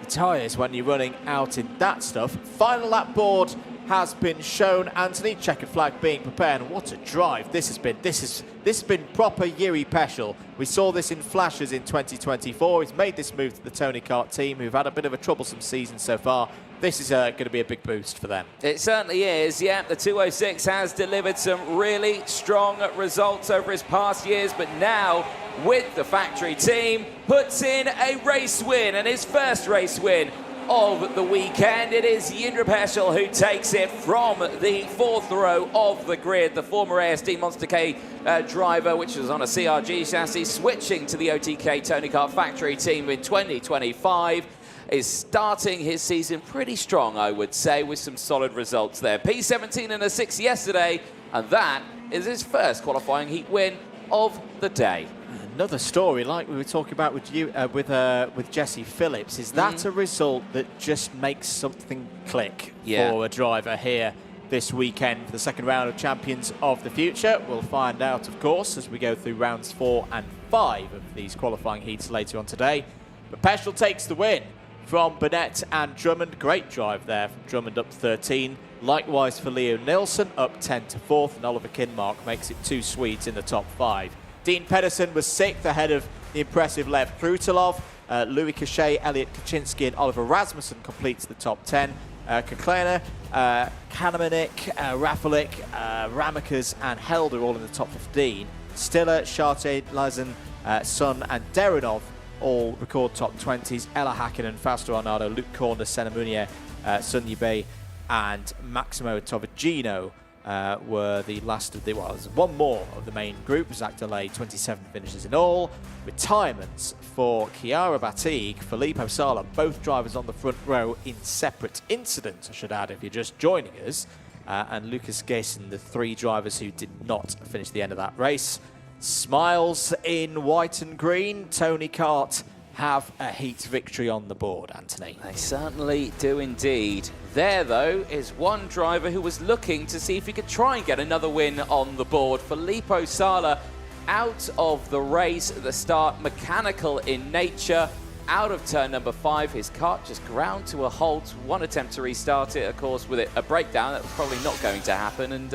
the tyres when you're running out in that stuff. Final lap board has been shown. Anthony, checkered flag being prepared. And what a drive this has been. This has been proper Yuri Peschel. We saw this in flashes in 2024. He's made this move to the Tony Kart team, who've had a bit of a troublesome season so far. This is going to be a big boost for them. It certainly is. Yeah, the 206 has delivered some really strong results over his past years, but now with the factory team puts in a race win, and his first race win of the weekend. It is Jindra Peschel who takes it from the 4th row of the grid. The former ASD Monster K driver, which was on a CRG chassis, switching to the OTK Tony Kart factory team in 2025, is starting his season pretty strong, I would say, with some solid results there. P17 and a 6 yesterday, and that is his first qualifying heat win of the day. Another story, like we were talking about with you, with Jesse Phillips, is that a result that just makes something click for a driver here this weekend for the second round of Champions of the Future? We'll find out, of course, as we go through rounds 4 and 5 of these qualifying heats later on today. But Peschel takes the win from Burnett and Drummond. Great drive there from Drummond, up 13. Likewise for Leo Nilsson, up 10 to 4th, and Oliver Kinmark makes it 2 Swedes in the top 5. Dean Pedersen was 6th ahead of the impressive Lev Krutilov. Louis Cachet, Elliot Kaczynski and Oliver Rasmussen completes the top 10. Kaklena, Kanemanik, Rafalik, Ramakas and Helder all in the top 15. Stiller, Chartier, Lazen, Sun and Derinov all record top 20s. Ella Hakkinen, Fausto Arnado, Luke Corner, Senna Munier, Sun Yibei and Maximo Tovagino were the last of the, well, there's one more of the main group. Zach Delay, 27 finishes in all. Retirements for Chiara Batig, Filippo Sala, both drivers on the front row in separate incidents, I should add, if you're just joining us. And Lucas Gayson, the 3 drivers who did not finish the end of that race. Smiles in white and green. Tony Kart have a heat victory on the board, Anthony. They certainly do indeed. There, though, is one driver who was looking to see if he could try and get another win on the board. Filippo Sala out of the race at the start, mechanical in nature. Out of turn number 5, his kart just ground to a halt. One attempt to restart it, of course, with a breakdown. That was probably not going to happen, and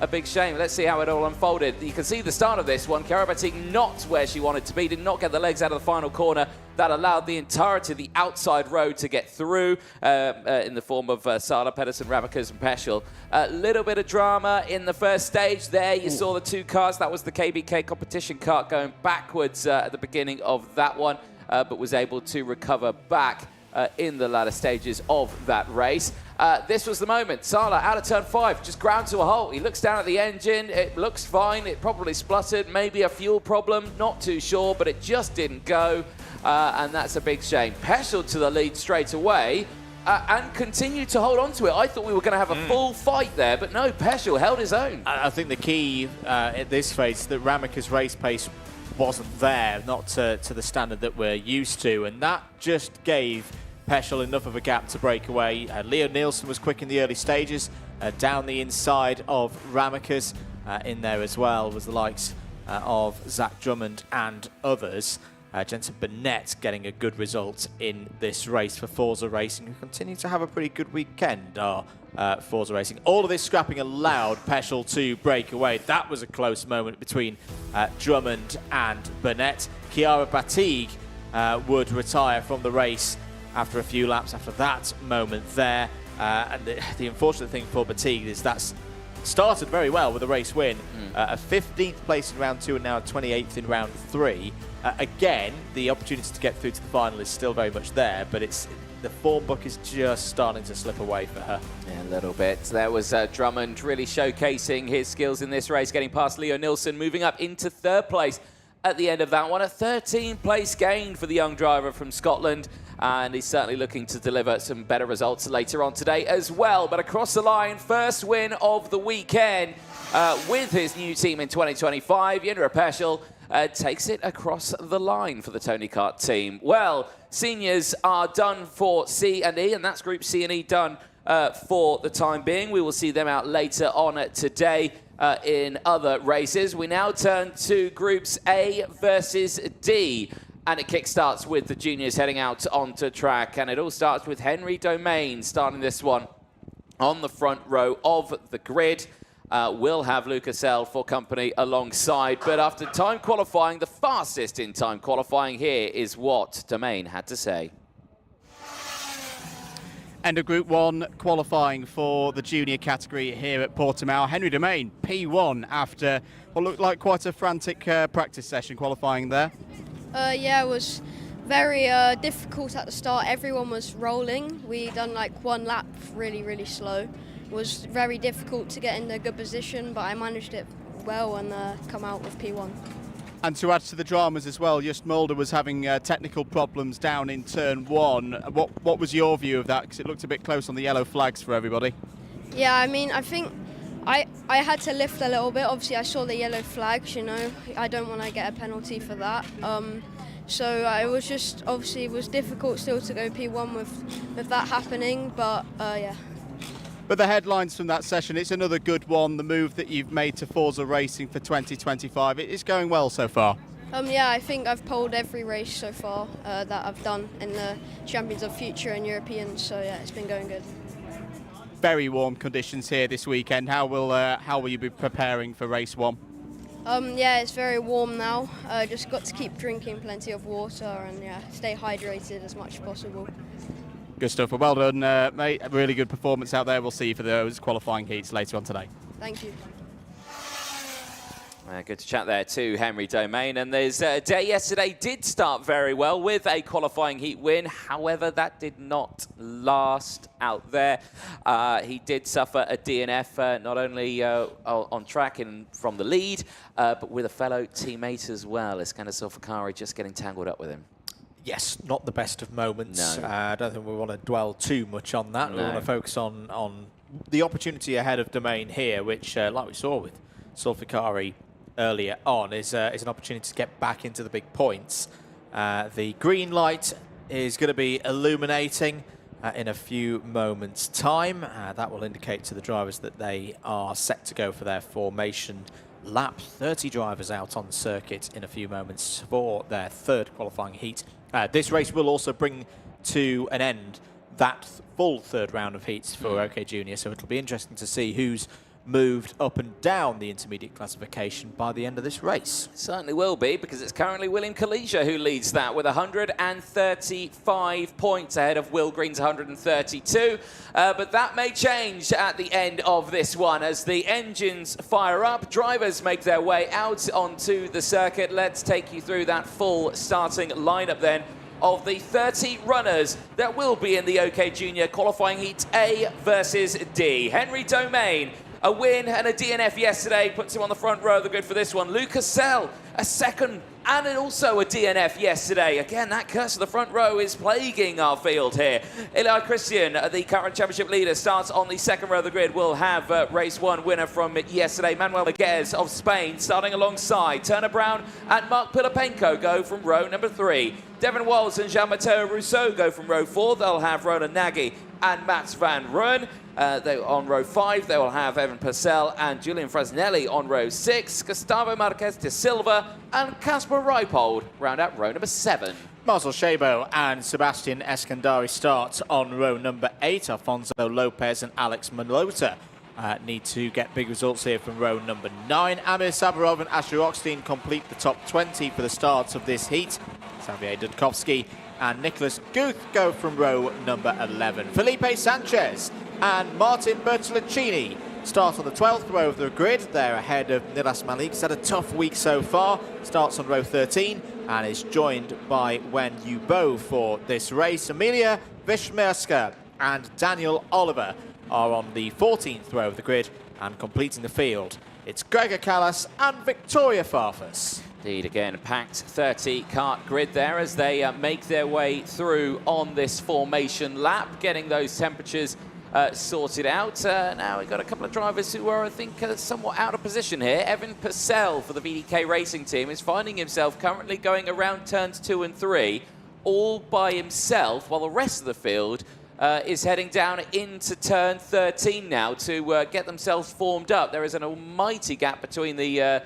a big shame. Let's see how it all unfolded. You can see the start of this one. Chiara Batig not where she wanted to be, did not get the legs out of the final corner. That allowed the entirety of the outside road to get through in the form of Sala, Pedersen, Ramakas and Peschel. A little bit of drama in the first stage there. You saw the 2 cars. That was the KBK competition kart going backwards at the beginning of that one, but was able to recover back in the latter stages of that race. This was the moment. Sala out of turn 5, just ground to a halt. He looks down at the engine. It looks fine. It probably spluttered. Maybe a fuel problem. Not too sure, but it just didn't go. And that's a big shame. Peschel to the lead straight away and continued to hold on to it. I thought we were going to have a full fight there, but no, Peschel held his own. I think the key at this phase is that Ramika's race pace wasn't there, not to the standard that we're used to, and that just gave Peschel enough of a gap to break away. Leo Nielsen was quick in the early stages, down the inside of Ramika's. In there as well was the likes of Zach Drummond and others. Jensen Burnett getting a good result in this race for Forza Racing, who continue to have a pretty good weekend, Forza Racing. All of this scrapping allowed Peschel to break away. That was a close moment between Drummond and Burnett. Chiara Batig would retire from the race after a few laps after that moment there. And the unfortunate thing for Batig is that's started very well with a race win. A 15th place in round 2 and now a 28th in round 3. Again, the opportunity to get through to the final is still very much there, but the form book is just starting to slip away for her. Yeah, a little bit. There was Drummond really showcasing his skills in this race, getting past Leo Nilsson, moving up into 3rd place at the end of that one. A 13th place gain for the young driver from Scotland, and he's certainly looking to deliver some better results later on today as well. But across the line, first win of the weekend with his new team in 2025, Jindra Peschel takes it across the line for the Tony Kart team. Well, seniors are done for C and E, and that's Group C and E done for the time being. We will see them out later on today in other races. We now turn to Groups A versus D, and it kickstarts with the juniors heading out onto track, and it all starts with Henry Domain starting this one on the front row of the grid. We'll have Lucas L for company alongside, but after time qualifying, the fastest in time qualifying here is what Domain had to say. End of Group 1 qualifying for the junior category here at Portimao. Henry Domain, P1 after what looked like quite a frantic practice session qualifying there. Yeah, it was very difficult at the start. Everyone was rolling. We done like one lap really slow. It was very difficult to get in a good position, but I managed it well and come out with P1. And to add to the dramas as well, Just Mulder was having technical problems down in turn 1. What was your view of that? Because it looked a bit close on the yellow flags for everybody. Yeah, I mean, I think I had to lift a little bit. Obviously, I saw the yellow flags, you know. I don't want to get a penalty for that. So it was just, obviously, it was difficult still to go P1 with that happening, but yeah. But the headlines from that session, it's another good one, the move that you've made to Forza Racing for 2025. It is going well so far. Yeah, I think I've polled every race so far that I've done in the Champions of Future and Europeans, so yeah, it's been going good. Very warm conditions here this weekend. How will you be preparing for race 1? Yeah, it's very warm now. Just got to keep drinking plenty of water and yeah, stay hydrated as much as possible. Good stuff. Well done, mate. A really good performance out there. We'll see you for those qualifying heats later on today. Thank you. Good to chat there to Henry Domain. And there's a day yesterday did start very well with a qualifying heat win. However, that did not last out there. He did suffer a DNF, not only on track from the lead, but with a fellow teammate as well. Iskander Zulfikari just getting tangled up with him. Yes, not the best of moments. No. I don't think we want to dwell too much on that. No. We want to focus on The opportunity ahead of Domain here, which, like we saw with Zulfikari earlier on, is an opportunity to get back into the big points. The green light is going to be illuminating in a few moments' time. That will indicate to the drivers that they are set to go for their formation lap. 30 drivers out on the circuit in a few moments for their third qualifying heat. This race will also bring to an end that full third round of heats for OK Junior, so it'll be interesting to see who's moved up and down the intermediate classification by the end of this race. It certainly will be, because it's currently William Kalisha who leads that with 135 points ahead of Will Green's 132. But that may change at the end of this one as the engines fire up, drivers make their way out onto the circuit. Let's take you through that full starting lineup then of the 30 runners that will be in the OK Junior qualifying heat A versus D. Henry Domain, a win and a DNF yesterday puts him on the front row of the grid for this one. Lucas Sell, a second and also a DNF yesterday. Again, that curse of the front row is plaguing our field here. Eli Christian, the current championship leader, starts on the second row of the grid. We'll have race 1 winner from yesterday. Manuel Miguez of Spain starting alongside. Turner Brown and Mark Pilapenko go from row number 3. Devin Walls and Jean-Matteo Rousseau go from row 4. They'll have Ronan Nagy and Mats van Rooyen. On row 5, they will have Evan Purcell and Julian Fresnelli on row 6. Gustavo Marquez de Silva and Casper Reipold round out row number 7. Marcel Szabo and Sebastian Eskandari start on row number 8. Alfonso Lopez and Alex Malota need to get big results here from row number 9. Amir Sabarov and Asher Oxteen complete the top 20 for the start of this heat. Xavier Dudkovsky and Nicholas Guth go from row number 11. Felipe Sanchez and Martin Bertolacini start on the 12th row of the grid. They're ahead of Nilas Malik. He's had a tough week so far. Starts on row 13 and is joined by Wen Yubo for this race. Emilia Vishmerska and Daniel Oliver are on the 14th row of the grid and completing the field. It's Gregor Callas and Victoria Farfus. Indeed, again, a packed 30-kart grid there as they make their way through on this formation lap, getting those temperatures sorted out. Now we've got a couple of drivers who are, I think, somewhat out of position here. Evan Purcell for the VDK Racing Team is finding himself currently going around turns 2 and 3 all by himself, while the rest of the field is heading down into turn 13 now to get themselves formed up. There is an almighty gap between the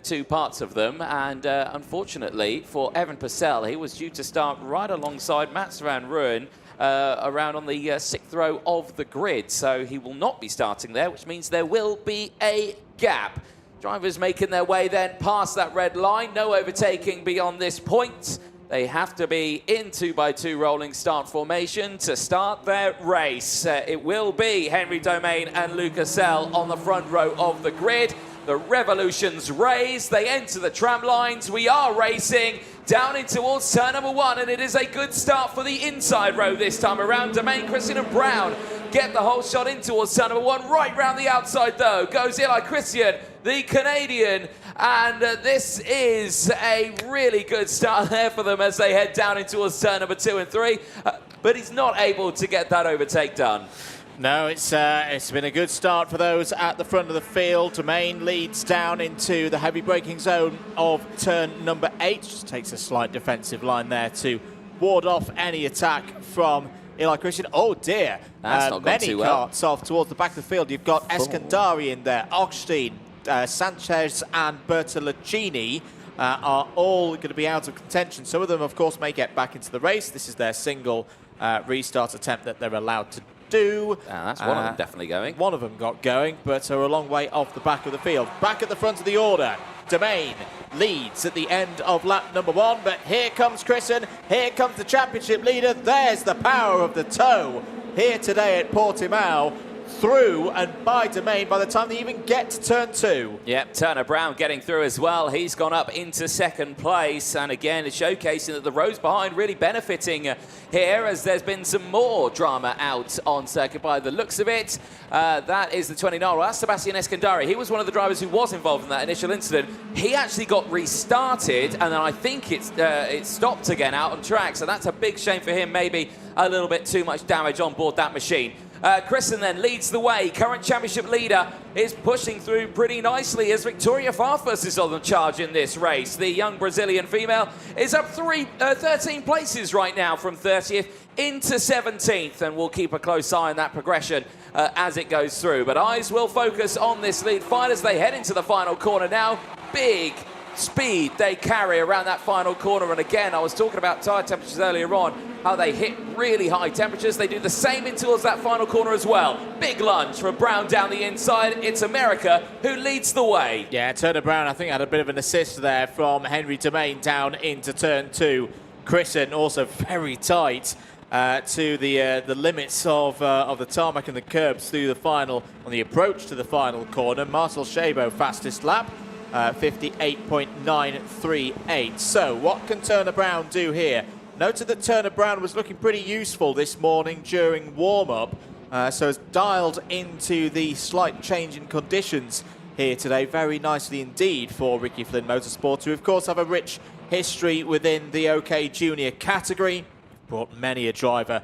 two parts of them, and unfortunately for Evan Purcell, he was due to start right alongside Mats van Rooyen around on the 6th row of the grid, so he will not be starting there, which means there will be a gap. Drivers making their way then past that red line, no overtaking beyond this point. They have to be in 2x2 rolling start formation to start their race. It will be Henry Domain and Lucas Sell on the front row of the grid. The revolutions raise, they enter the tram lines. We are racing down in towards turn number 1, and it is a good start for the inside row this time around. Domain, Christian and Brown get the whole shot in towards turn number 1. Right round the outside though goes Eli Christian, the Canadian, and this is a really good start there for them as they head down in towards turn number 2 and 3, but he's not able to get that overtake done. No, it's been a good start for those at the front of the field. Domain leads down into the heavy braking zone of turn number 8. Just takes a slight defensive line there to ward off any attack from Eli Christian. Oh dear, That's not gone many too well. carts off towards the back of the field. You've got Eskandari in there, Ochstein, Sanchez and Bertolacini are all going to be out of contention. Some of them, of course, may get back into the race. This is their single restart attempt that they're allowed to do. That's one of them definitely going. One of them got going, but are a long way off the back of the field. Back at the front of the order, Domain leads at the end of lap number 1, but here comes Chrisen, here comes the championship leader. There's the power of the toe here today at Portimao. Through and by Domain by the time they even get to turn 2. Yep, Turner Brown getting through as well. He's gone up into second place, and again, it's showcasing that the rows behind really benefiting here, as there's been some more drama out on circuit by the looks of it. That is the 29. Well, that's Sebastian Eskandari. He was one of the drivers who was involved in that initial incident. He actually got restarted, and then I think it stopped again out on track, so that's a big shame for him. Maybe a little bit too much damage on board that machine. Chrisen then leads the way. Current championship leader is pushing through pretty nicely as Victoria Farfus is on the charge in this race. The young Brazilian female is up 13 places right now from 30th into 17th, and we'll keep a close eye on that progression as it goes through. But eyes will focus on this lead fight as they head into the final corner now. Big speed they carry around that final corner, and again, I was talking about tyre temperatures earlier on, how they hit really high temperatures. They do the same in towards that final corner as well. Big lunge from Brown down the inside. It's America who leads the way. Yeah, Turner Brown, I think, had a bit of an assist there from Henry Domain down into turn 2. Chrisen also very tight to the limits of the tarmac and the curbs through the final, on the approach to the final corner. Marcel Szabo, fastest lap. 58.938. So what can Turner Brown do here? Noted that Turner Brown was looking pretty useful this morning during warm-up, so has dialed into the slight change in conditions here today very nicely indeed for Ricky Flynn Motorsports, who of course have a rich history within the OK Junior category. Brought many a driver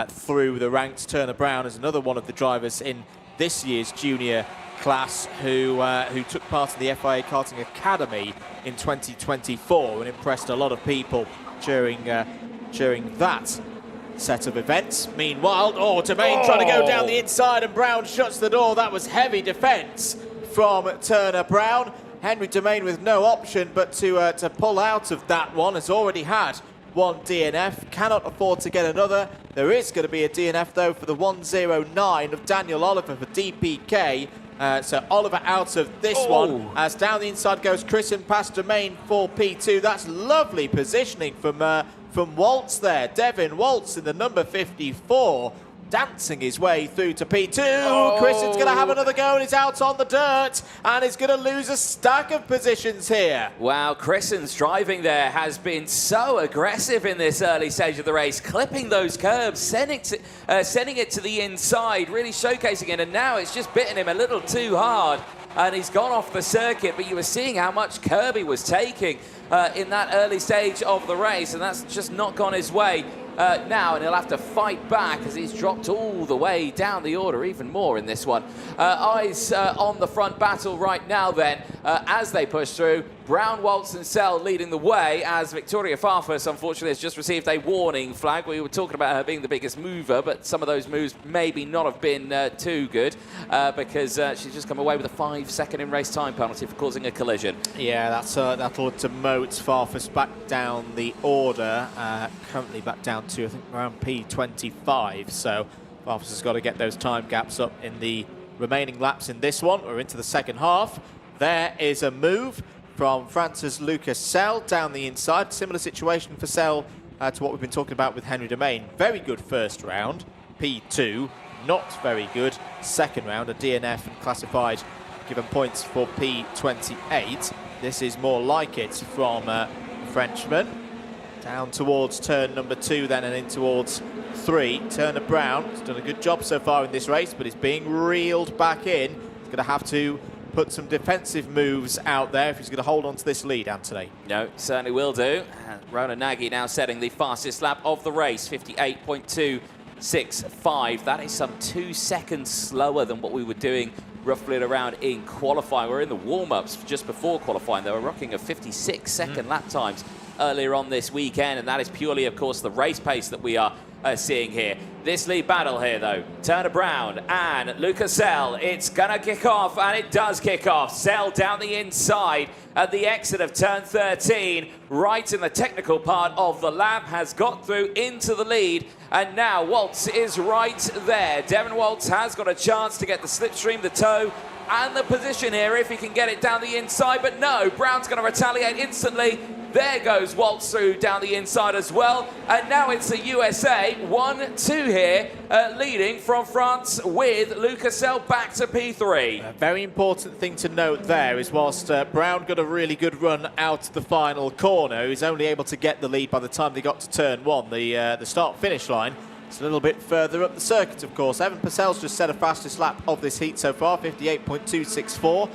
through the ranks. Turner Brown is another one of the drivers in this year's junior class who took part in the FIA Karting Academy in 2024 and impressed a lot of people during that set of events. Meanwhile, Domain trying to go down the inside, and Brown shuts the door. That was heavy defence from Turner Brown. Henry Domain with no option but to pull out of that one. Has already had one DNF, cannot afford to get another. There is going to be a DNF though for the 109 of Daniel Oliver for DPK. So Oliver out of this one, as down the inside goes Chrisen past Domain for P2. That's lovely positioning from Waltz there. Devin Waltz in the number 54, dancing his way through to P2. Chrisen's going to have another go, and he's out on the dirt, and he's going to lose a stack of positions here. Wow, Chrisen's driving there has been so aggressive in this early stage of the race, clipping those curbs, sending it to the inside, really showcasing it, and now it's just bitten him a little too hard, and he's gone off the circuit. But you were seeing how much curb he was taking in that early stage of the race, and that's just not gone his way. Now, and he'll have to fight back as he's dropped all the way down the order, even more in this one. Eyes on the front battle right now then, as they push through. Brown, Waltz and Sell leading the way, as Victoria Farfus, unfortunately, has just received a warning flag. We were talking about her being the biggest mover, but some of those moves maybe not have been too good, because she's just come away with a 5-second in-race time penalty for causing a collision. Yeah, that'll demote Farfus back down the order, currently back down to, I think, around P25. So Farfus has got to get those time gaps up in the remaining laps in this one. We're into the second half. There is a move from Francis Lucas Sell down the inside. Similar situation for Sell to what we've been talking about with Henry Domain. Very good first round, P2. Not very good second round, a DNF and classified, given points for P28. This is more like it from the Frenchman. Down towards turn number 2 then, and in towards 3. Turner Brown has done a good job so far in this race, but is being reeled back in. He's going to have to put some defensive moves out there if he's going to hold on to this lead, Anthony. No, certainly will do. And Ronan Nagy now setting the fastest lap of the race, 58.2 1:56.5. That is some 2 seconds slower than what we were doing roughly at around in qualifying. We're in the warm-ups just before qualifying. They were rocking a 56-second lap times earlier on this weekend, and that is purely, of course, the race pace that we are seeing here. This lead battle here, though, Turner Brown and Lucas Sell. It's gonna kick off, and it does kick off. Sell down the inside at the exit of turn 13, right in the technical part of the lap, has got through into the lead, and now Waltz is right there. Devin Waltz has got a chance to get the slipstream, the toe, and the position here if he can get it down the inside, but no, Brown's going to retaliate instantly. There goes Waltz through down the inside as well, and now it's the USA 1-2 here, leading from France with Lucas Sell back to P3. A very important thing to note there is whilst Brown got a really good run out the final corner, he was only able to get the lead by the time they got to turn 1, the start-finish line. It's a little bit further up the circuit, of course. Evan Purcell's just set a fastest lap of this heat so far, 58.264,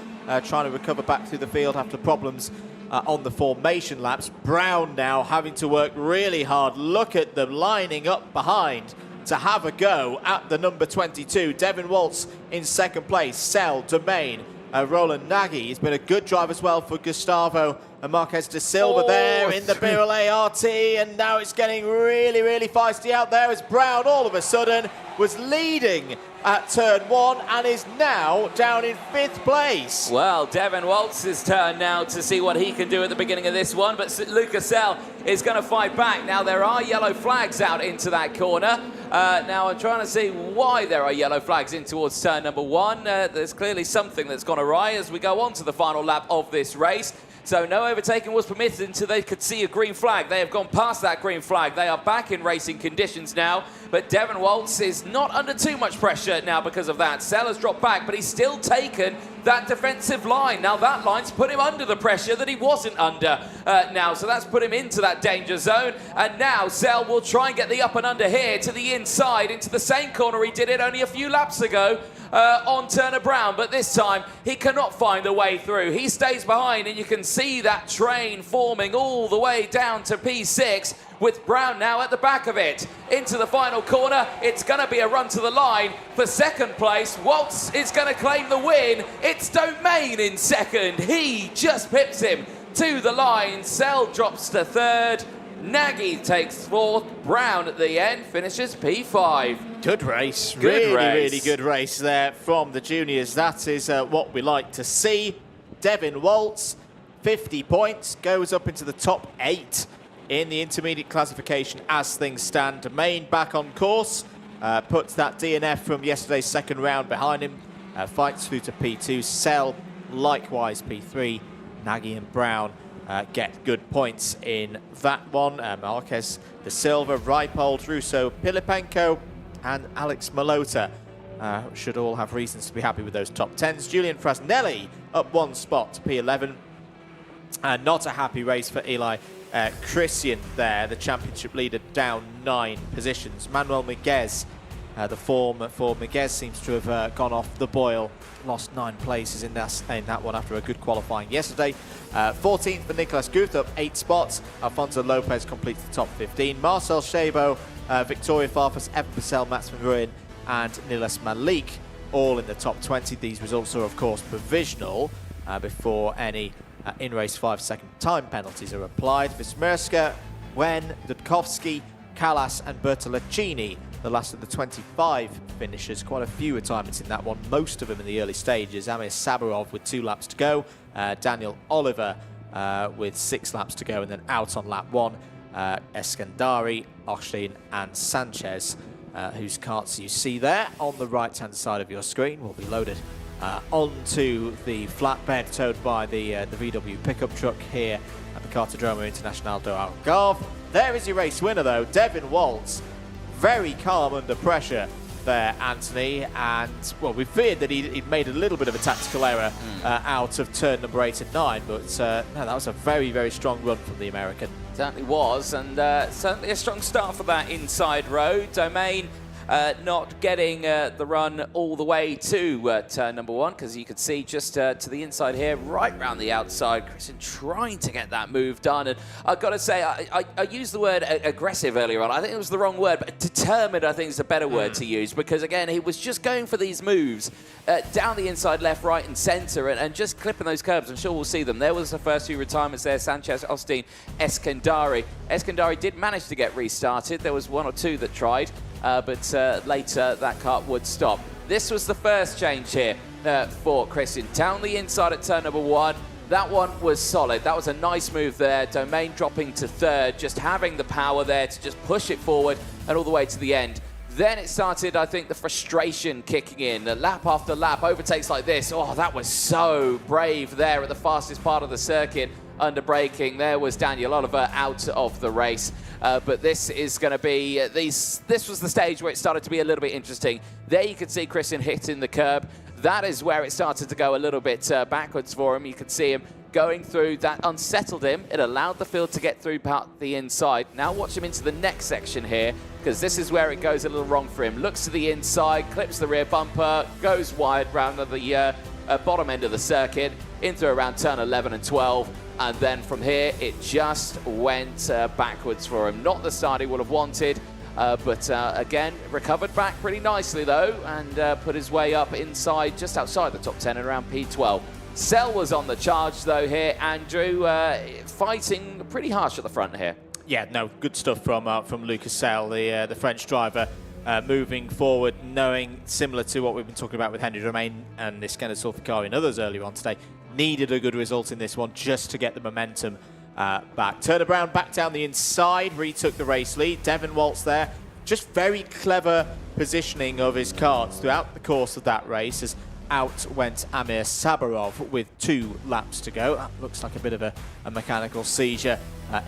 trying to recover back through the field after problems on the formation laps. Brown now having to work really hard. Look at them lining up behind to have a go at the number 22. Devin Waltz in second place. Sell, Domain, Roland Nagy. He's been a good drive as well for Gustavo and Marquez de Silva there in the Birol ART, and now it's getting really, really feisty out there as Brown all of a sudden was leading at turn 1 and is now down in 5th place. Well, Devin Waltz's turn now to see what he can do at the beginning of this one, but Lucas Sell is going to fight back. Now, there are yellow flags out into that corner. Now, I'm trying to see why there are yellow flags in towards turn number 1. There's clearly something that's gone awry as we go on to the final lap of this race. So no overtaking was permitted until they could see a green flag. They have gone past that green flag. They are back in racing conditions now. But Devin Waltz is not under too much pressure now because of that. Sell has dropped back, but he's still taken that defensive line. Now that line's put him under the pressure that he wasn't under now. So that's put him into that danger zone. And now Sell will try and get the up and under here to the inside into the same corner he did it only a few laps ago. On Turner Brown, but this time he cannot find a way through. He stays behind, and you can see that train forming all the way down to P6 with Brown now at the back of it. Into the final corner, it's going to be a run to the line for second place. Waltz is going to claim the win. It's Domain in second. He just pips him to the line. Sell drops to third. Nagy takes fourth. Brown at the end finishes P5. Good race. Really good race there from the juniors. That is what we like to see. Devin Waltz, 50 points, goes up into the top 8 in the intermediate classification as things stand. Domain back on course, puts that DNF from yesterday's second round behind him, fights through to P2. Sell, likewise P3. Nagy and Brown get good points in that one. Marquez de Silva, Reipold, Russo, Pilipenko, and Alex Malota should all have reasons to be happy with those top 10s. Julian Frasnelli up 1 spot to P11. Not a happy race for Eli Christian there, the championship leader, down 9 positions. Manuel Miguez, the form for Miguez seems to have gone off the boil. Lost 9 places in that one after a good qualifying yesterday. 14th for Nicolas Guth, up 8 spots. Alfonso Lopez completes the top 15. Marcel Shabo, Victoria Farfus, Evan Purcell, Mats van Rooyen, and Nilas Malik all in the top 20. These results are, of course, provisional before any in-race 5-second time penalties are applied. Vismerska, Wen, Dudkovsky, Callas, and Bertolacini, the last of the 25 finishers. Quite a few retirements in that one, most of them in the early stages. Amir Saburov with 2 laps to go. Daniel Oliver with 6 laps to go, and then out on lap 1. Eskandari, Oshlin, and Sanchez, whose carts you see there on the right-hand side of your screen will be loaded onto the flatbed towed by the VW pickup truck here at the Cartodromo International de Algarve. There is your race winner, though, Devin Waltz. Very calm under pressure there, Anthony, and well, we feared that he'd made a little bit of a tactical error out of turn number 8 and 9, but no, that was a very, very strong run from the American. Certainly was, and certainly a strong start for that inside road. Domain not getting the run all the way to turn number 1, because you can see just to the inside here, right round the outside, Christian trying to get that move done. And I've got to say, I used the word aggressive earlier on. I think it was the wrong word, but determined I think is a better word to use, because again, he was just going for these moves down the inside, left, right and centre, and just clipping those curbs. I'm sure we'll see them. There was the first few retirements there, Sanchez, Osteen, Eskandari. Eskandari did manage to get restarted. There was 1 or 2 that tried, but later that kart would stop. This was the first change here for Christian. Down the inside at turn number 1. That one was solid. That was a nice move there. Domain dropping to 3rd, just having the power there to just push it forward and all the way to the end. Then it started, I think, the frustration kicking in. The lap after lap, overtakes like this. Oh, that was so brave there at the fastest part of the circuit under braking. There was Daniel Oliver out of the race. But this is going to be, this was the stage where it started to be a little bit interesting. There you can see Christian hitting the curb. That is where it started to go a little bit backwards for him. You can see him going through. That unsettled him. It allowed the field to get through the inside. Now watch him into the next section here, because this is where it goes a little wrong for him. Looks to the inside, clips the rear bumper, goes wide round the bottom end of the circuit, in through around turn 11 and 12. And then from here, it just went backwards for him. Not the start he would have wanted. But again, recovered back pretty nicely though, and put his way up inside, just outside the top 10 and around P12. Sell was on the charge though here, Andrew, fighting pretty harsh at the front here. Yeah, no, good stuff from Lucas Sell, the French driver, moving forward, knowing, similar to what we've been talking about with Henry Romain and Iskender Sulfikari and others earlier on today, needed a good result in this one just to get the momentum back. Turner Brown back down the inside, retook the race lead. Devin Waltz there, just very clever positioning of his karts throughout the course of that race, as out went Amir Sabarov with 2 laps to go. That looks like a bit of a mechanical seizure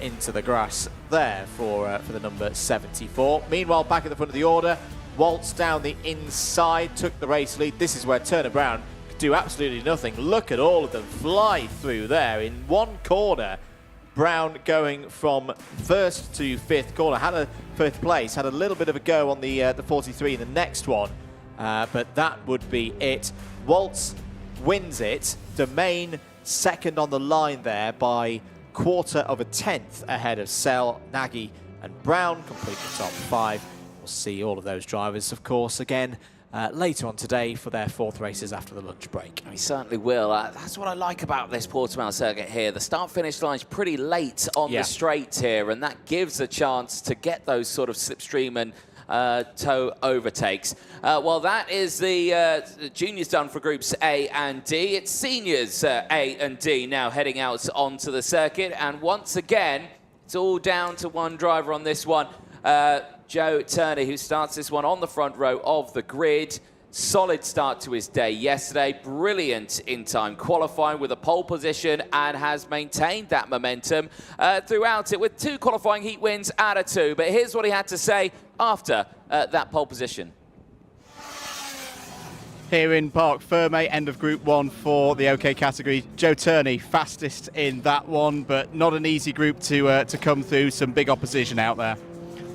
into the grass there for the number 74. Meanwhile, back at the front of the order, Waltz down the inside, took the race lead. This is where Turner Brown could do absolutely nothing. Look at all of them fly through there in one corner. Brown going from 1st to 5th corner, had a 5th place, had a little bit of a go on the 43 in the next one, but that would be it. Waltz wins it. Domain 2nd on the line there by 1/4 of a tenth ahead of Sell, Nagy and Brown, complete the top 5. We'll see all of those drivers, of course, again later on today for their 4th races after the lunch break. We certainly will. That's what I like about this Portimao circuit here. The start-finish line's pretty late on the straight here, and that gives a chance to get those sort of slipstream and toe overtakes. Well, that is the juniors done for groups A and D. It's seniors A and D now heading out onto the circuit, and once again, it's all down to one driver on this one. Joe Turner, who starts this one on the front row of the grid. Solid start to his day yesterday. Brilliant in-time qualifying with a pole position, and has maintained that momentum throughout it with 2 qualifying heat wins out of 2. But here's what he had to say after that pole position. Here in Parc Ferme, end of Group 1 for the OK category. Joe Turney, fastest in that one, but not an easy group to come through. Some big opposition out there.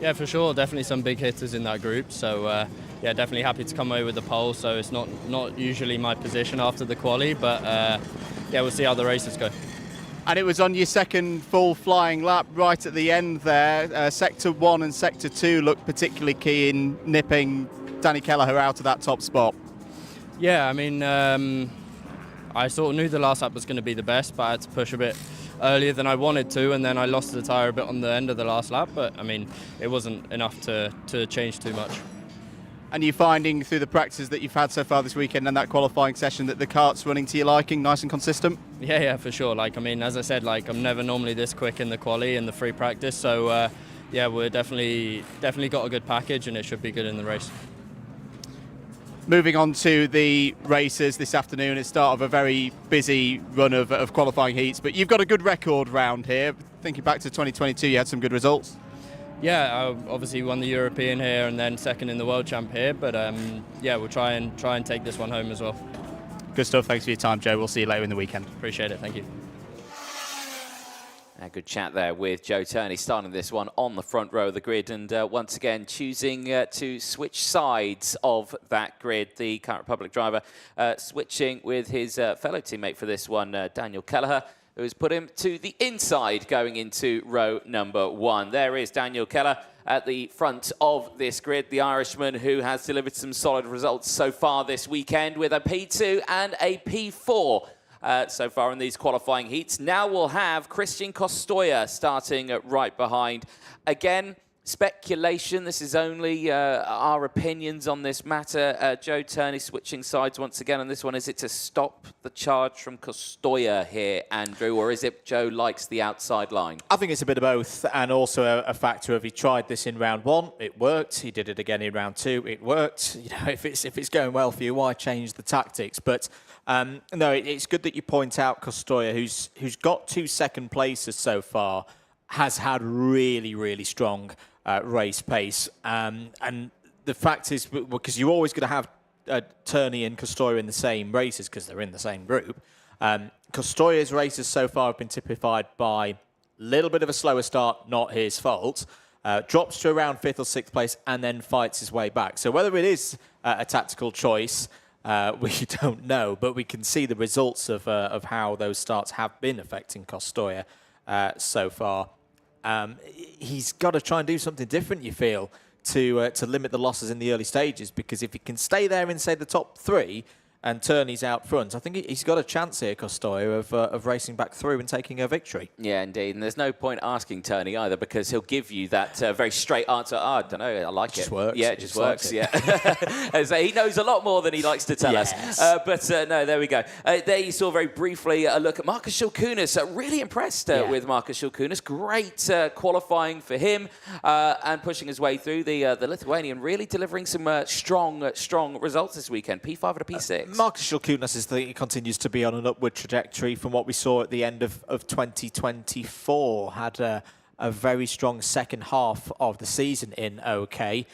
Yeah, for sure. Definitely some big hitters in that group. So, yeah, definitely happy to come away with the pole. So it's not usually my position after the quali, but yeah, we'll see how the races go. And it was on your 2nd full flying lap right at the end there. Sector 1 and Sector 2 looked particularly key in nipping Danny Kelleher out of that top spot. Yeah, I mean, I sort of knew the last lap was going to be the best, but I had to push a bit earlier than I wanted to, and then I lost the tyre a bit on the end of the last lap, but I mean, it wasn't enough to change too much. And you're finding through the practices that you've had so far this weekend and that qualifying session that the kart's running to your liking, nice and consistent? Yeah, for sure. Like, I mean, as I said, like, I'm never normally this quick in the quali and the free practice, so yeah, we're definitely got a good package, and it should be good in the race. Moving on to the races this afternoon, it's start of a very busy run of qualifying heats, but you've got a good record round here. Thinking back to 2022, you had some good results. Yeah, I obviously won the European here and then 2nd in the World Champ here, but yeah, we'll try and take this one home as well. Good stuff. Thanks for your time, Joe. We'll see you later in the weekend. Appreciate it. Thank you. A good chat there with Joe Turney, starting this one on the front row of the grid, and once again choosing to switch sides of that grid. The current Republic driver switching with his fellow teammate for this one, Daniel Kelleher, who has put him to the inside going into row number 1. There is Daniel Kelleher at the front of this grid, the Irishman who has delivered some solid results so far this weekend with a P2 and a P4. So far in these qualifying heats. Now we'll have Christian Costoya starting right behind. Again, speculation. This is only our opinions on this matter. Joe Turney switching sides once again on this one. Is it to stop the charge from Costoya here, Andrew, or is it Joe likes the outside line? I think it's a bit of both, and also a factor of he tried this in round 1, it worked. He did it again in round 2, it worked. You know, if it's going well for you, why change the tactics? But no, it's good that you point out Costoya, who's got 2 second places so far, has had really, really strong race pace. And the fact is, because you're always going to have Turney and Costoya in the same races because they're in the same group. Costoya's races so far have been typified by a little bit of a slower start, not his fault. Drops to around 5th or 6th place and then fights his way back. So whether it is a tactical choice, we don't know, but we can see the results of how those starts have been affecting Costoya so far. He's got to try and do something different, you feel, to limit the losses in the early stages, because if he can stay there in, say, the top 3 and Turney's out front, I think he's got a chance here, Costoya, of racing back through and taking a victory. Yeah, indeed. And there's no point asking Turney either, because he'll give you that very straight answer. Oh, I don't know, I like it. Just works. Yeah, it just works, yeah. So he knows a lot more than he likes to tell us. But no, there we go. There you saw very briefly a look at Markus Šilkūnas. Really impressed with Markus Šilkūnas. Great qualifying for him and pushing his way through. The Lithuanian really delivering some strong results this weekend. P5 and a P6. Markus Šilkūnas continues to be on an upward trajectory from what we saw at the end of 2024. Had a very strong second half of the season in OK.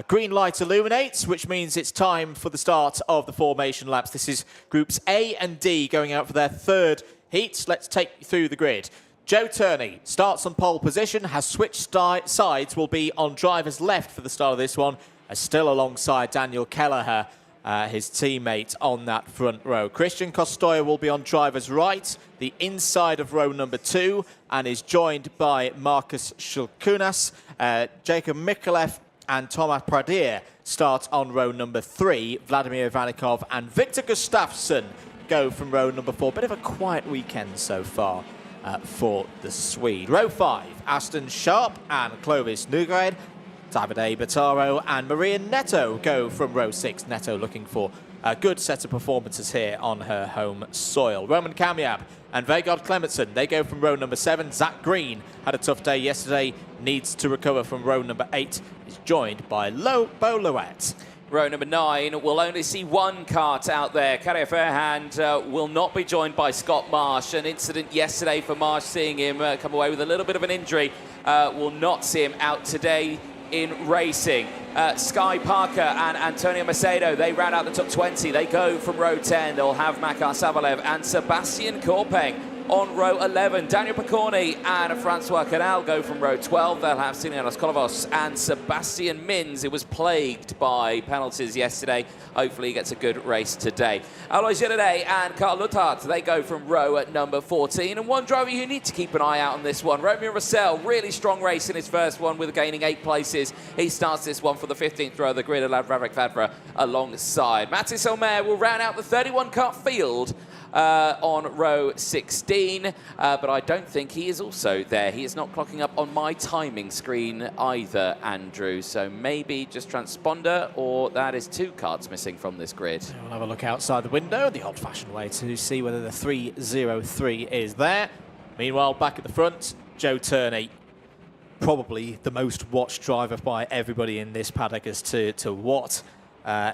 Green light illuminates, which means it's time for the start of the formation laps. This is groups A and D going out for their 3rd heats. Let's take you through the grid. Joe Turney starts on pole position, has switched sides, will be on driver's left for the start of this one, still alongside Daniel Kelleher, his teammate on that front row. Christian Costoya will be on driver's right, the inside of row number 2, and is joined by Markus Šilkūnas. Jacob Mikulev and Tomas Pradir start on row number 3. Vladimir Ivanikov and Victor Gustafsson go from row number 4. Bit of a quiet weekend so far for the Swede. Row 5, Aston Sharp and Clovis Nugred. Davide Bataro and Maria Neto go from row 6. Neto looking for a good set of performances here on her home soil. Roman Kamiab and Vegard Clementson, they go from row number 7. Zach Green had a tough day yesterday, needs to recover from row number 8. Is joined by Bo Loet. Row number 9 will only see one kart out there. Kari Fairhand will not be joined by Scott Marsh. An incident yesterday for Marsh, seeing him come away with a little bit of an injury, will not see him out today in racing. Sky Parker and Antonio Macedo, they round out the top 20. They go from row 10. They'll have Makar Sabalev and Sebastian Korpeng on row 11. Daniel Picorni and Francois Canal go from row 12. They'll have Sinianos Kolovos and Sebastian Mins. It was plagued by penalties yesterday. Hopefully he gets a good race today. Alois Girardet and Carl Luthart, they go from row at number 14. And one driver you need to keep an eye out on this one, Romeo Russell, really strong race in his first one with gaining 8 places. He starts this one for the 15th row of the grid, allowed Vavrik Vadra alongside. Mathis Omer will round out the 31 kart field on row 16, but I don't think he is also there. He is not clocking up on my timing screen either, Andrew, so maybe just transponder, or that is 2 cards missing from this grid. We'll have a look outside the window, the old-fashioned way to see whether the 303 is there. Meanwhile, back at the front, Joe Turney, probably the most watched driver by everybody in this paddock as to what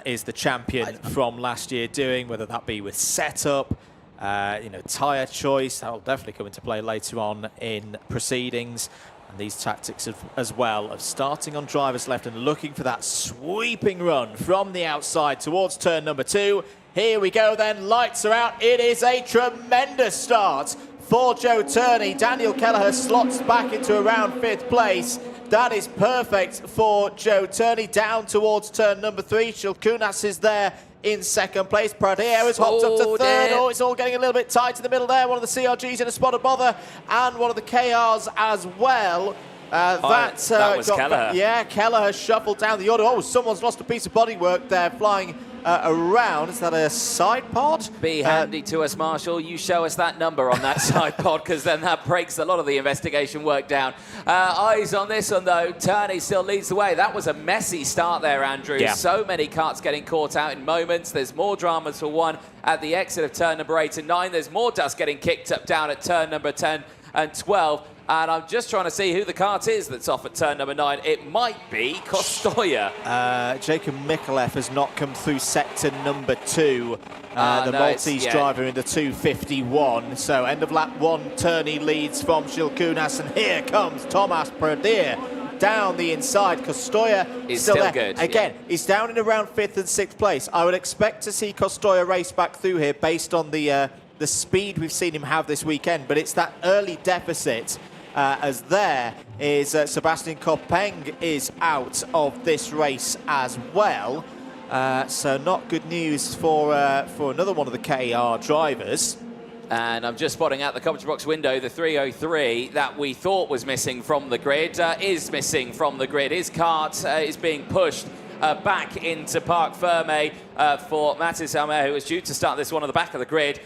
is the champion from last year doing, whether that be with setup, tyre choice. That will definitely come into play later on in proceedings. And these tactics as well of starting on driver's left and looking for that sweeping run from the outside towards turn number 2. Here we go then, lights are out. It is a tremendous start for Joe Turney. Daniel Kelleher slots back into around 5th place. That is perfect for Joe Turney. Down towards turn number 3. Shilkunas is there in 2nd place. Pradere has hopped up to 3rd. Oh, it's all getting a little bit tight in the middle there. One of the CRGs in a spot of bother, and one of the KRs as well. That was Kelleher. Yeah, Kelleher has shuffled down the order. Oh, someone's lost a piece of bodywork there flying around. Is that a side pod? Be handy to us, Marshall. You show us that number on that side pod, because then that breaks a lot of the investigation work down. Eyes on this one, though. Turney still leads the way. That was a messy start there, Andrew. Yeah. So many carts getting caught out in moments. There's more dramas for one at the exit of turn number 8 and 9. There's more dust getting kicked up down at turn number 10 and 12. And I'm just trying to see who the kart is that's off at turn number 9. It might be Kostoya. Jacob Mikulev has not come through sector number 2. The Maltese driver in the 251. So end of lap 1, Turney leads from Shilkunas, and here comes Thomas Pradere down the inside. Kostoya is still there. good. Again, he's down in around 5th and 6th place. I would expect to see Kostoya race back through here based on the speed we've seen him have this weekend, but it's that early deficit. As there is Sebastian Kopeng is out of this race as well. So not good news for another one of the KR drivers. And I'm just spotting out the commentary box window, the 303 that we thought was missing from the grid is missing from the grid. His kart is being pushed back into Parc Ferme for Mathis Almer, who was due to start this one on the back of the grid.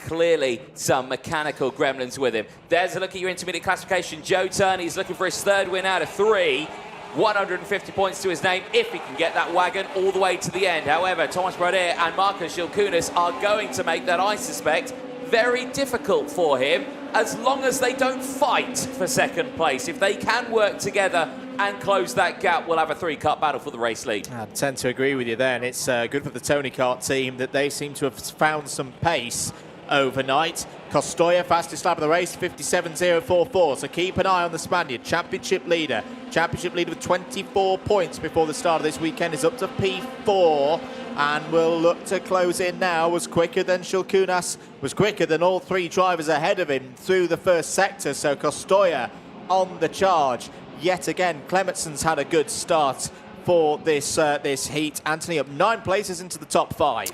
Clearly some mechanical gremlins with him. There's a look at your intermediate classification. Joe Turney's looking for his 3rd win out of 3. 150 points to his name if he can get that wagon all the way to the end. However, Thomas Pradere and Marcus Shilkunas are going to make that, I suspect, very difficult for him, as long as they don't fight for 2nd place. If they can work together and close that gap, we'll have a 3-kart battle for the race lead. I tend to agree with you there, and it's good for the Tony Kart team that they seem to have found some pace overnight. Kostoya, fastest lap of the race, 57.044. So keep an eye on the Spaniard, championship leader. Championship leader with 24 points before the start of this weekend is up to P4 and will look to close in now. Was quicker than Shilkunas, was quicker than all 3 drivers ahead of him through the first sector. So Kostoya on the charge. Yet again, Clemenson's had a good start for this heat. Anthony up 9 places into the top 5.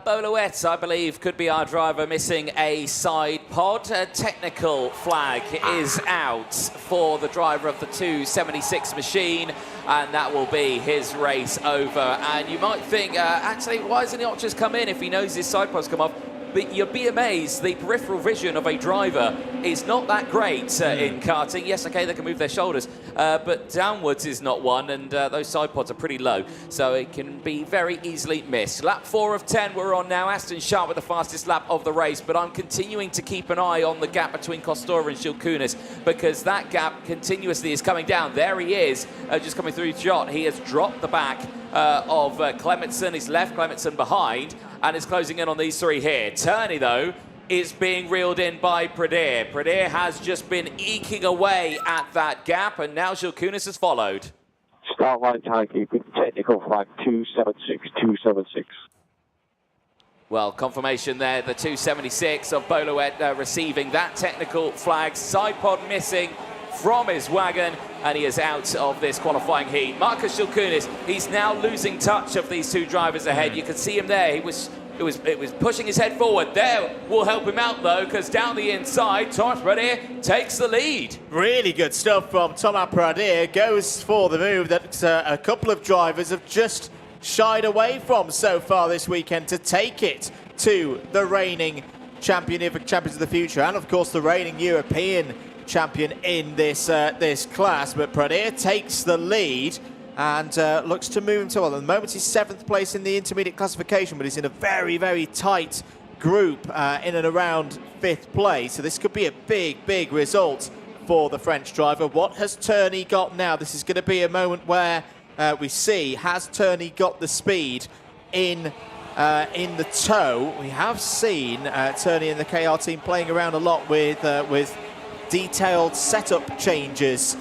Boloet, I believe, could be our driver, missing a side pod. A technical flag is out for the driver of the 276 machine, and that will be his race over. And you might think, actually, why hasn't he not just come in if he knows his side pod's come off? But you'll be amazed, the peripheral vision of a driver is not that great in karting. Yes, okay, they can move their shoulders, but downwards is not one, and those side pods are pretty low, so it can be very easily missed. Lap 4 of 10 we're on now. Aston Sharp with the fastest lap of the race, but I'm continuing to keep an eye on the gap between Kostoya and Shilkunas, because that gap continuously is coming down. There he is, just coming through the shot. He has dropped the back of Clementson. He's left Clementson behind, and is closing in on these 3 here. Turney, though, is being reeled in by Pradere. Pradere has just been eking away at that gap, and now Shilkunas has followed. Start line timekeeping, technical flag 276. Well, confirmation there, the 276 of Boloet receiving that technical flag. Side pod missing from his wagon, and he is out of this qualifying heat. Marcus Shilkunas, he's now losing touch of these 2 drivers ahead. You can see him there. It was pushing his head forward. There will help him out, though, because down the inside, Thomas Pradere takes the lead. Really good stuff from Thomas Pradere. Goes for the move that a couple of drivers have just shied away from so far this weekend, to take it to the reigning champions of the future, and of course the reigning European champion in this class. But Pradere takes the lead and looks to move him to, well, at the moment he's 7th place in the intermediate classification, but he's in a very, very tight group in and around 5th place. So this could be a big result for the French driver. What has Turney got now? This is going to be a moment where we see, has Turney got the speed in the toe? We have seen Turney and the KR team playing around a lot with detailed setup changes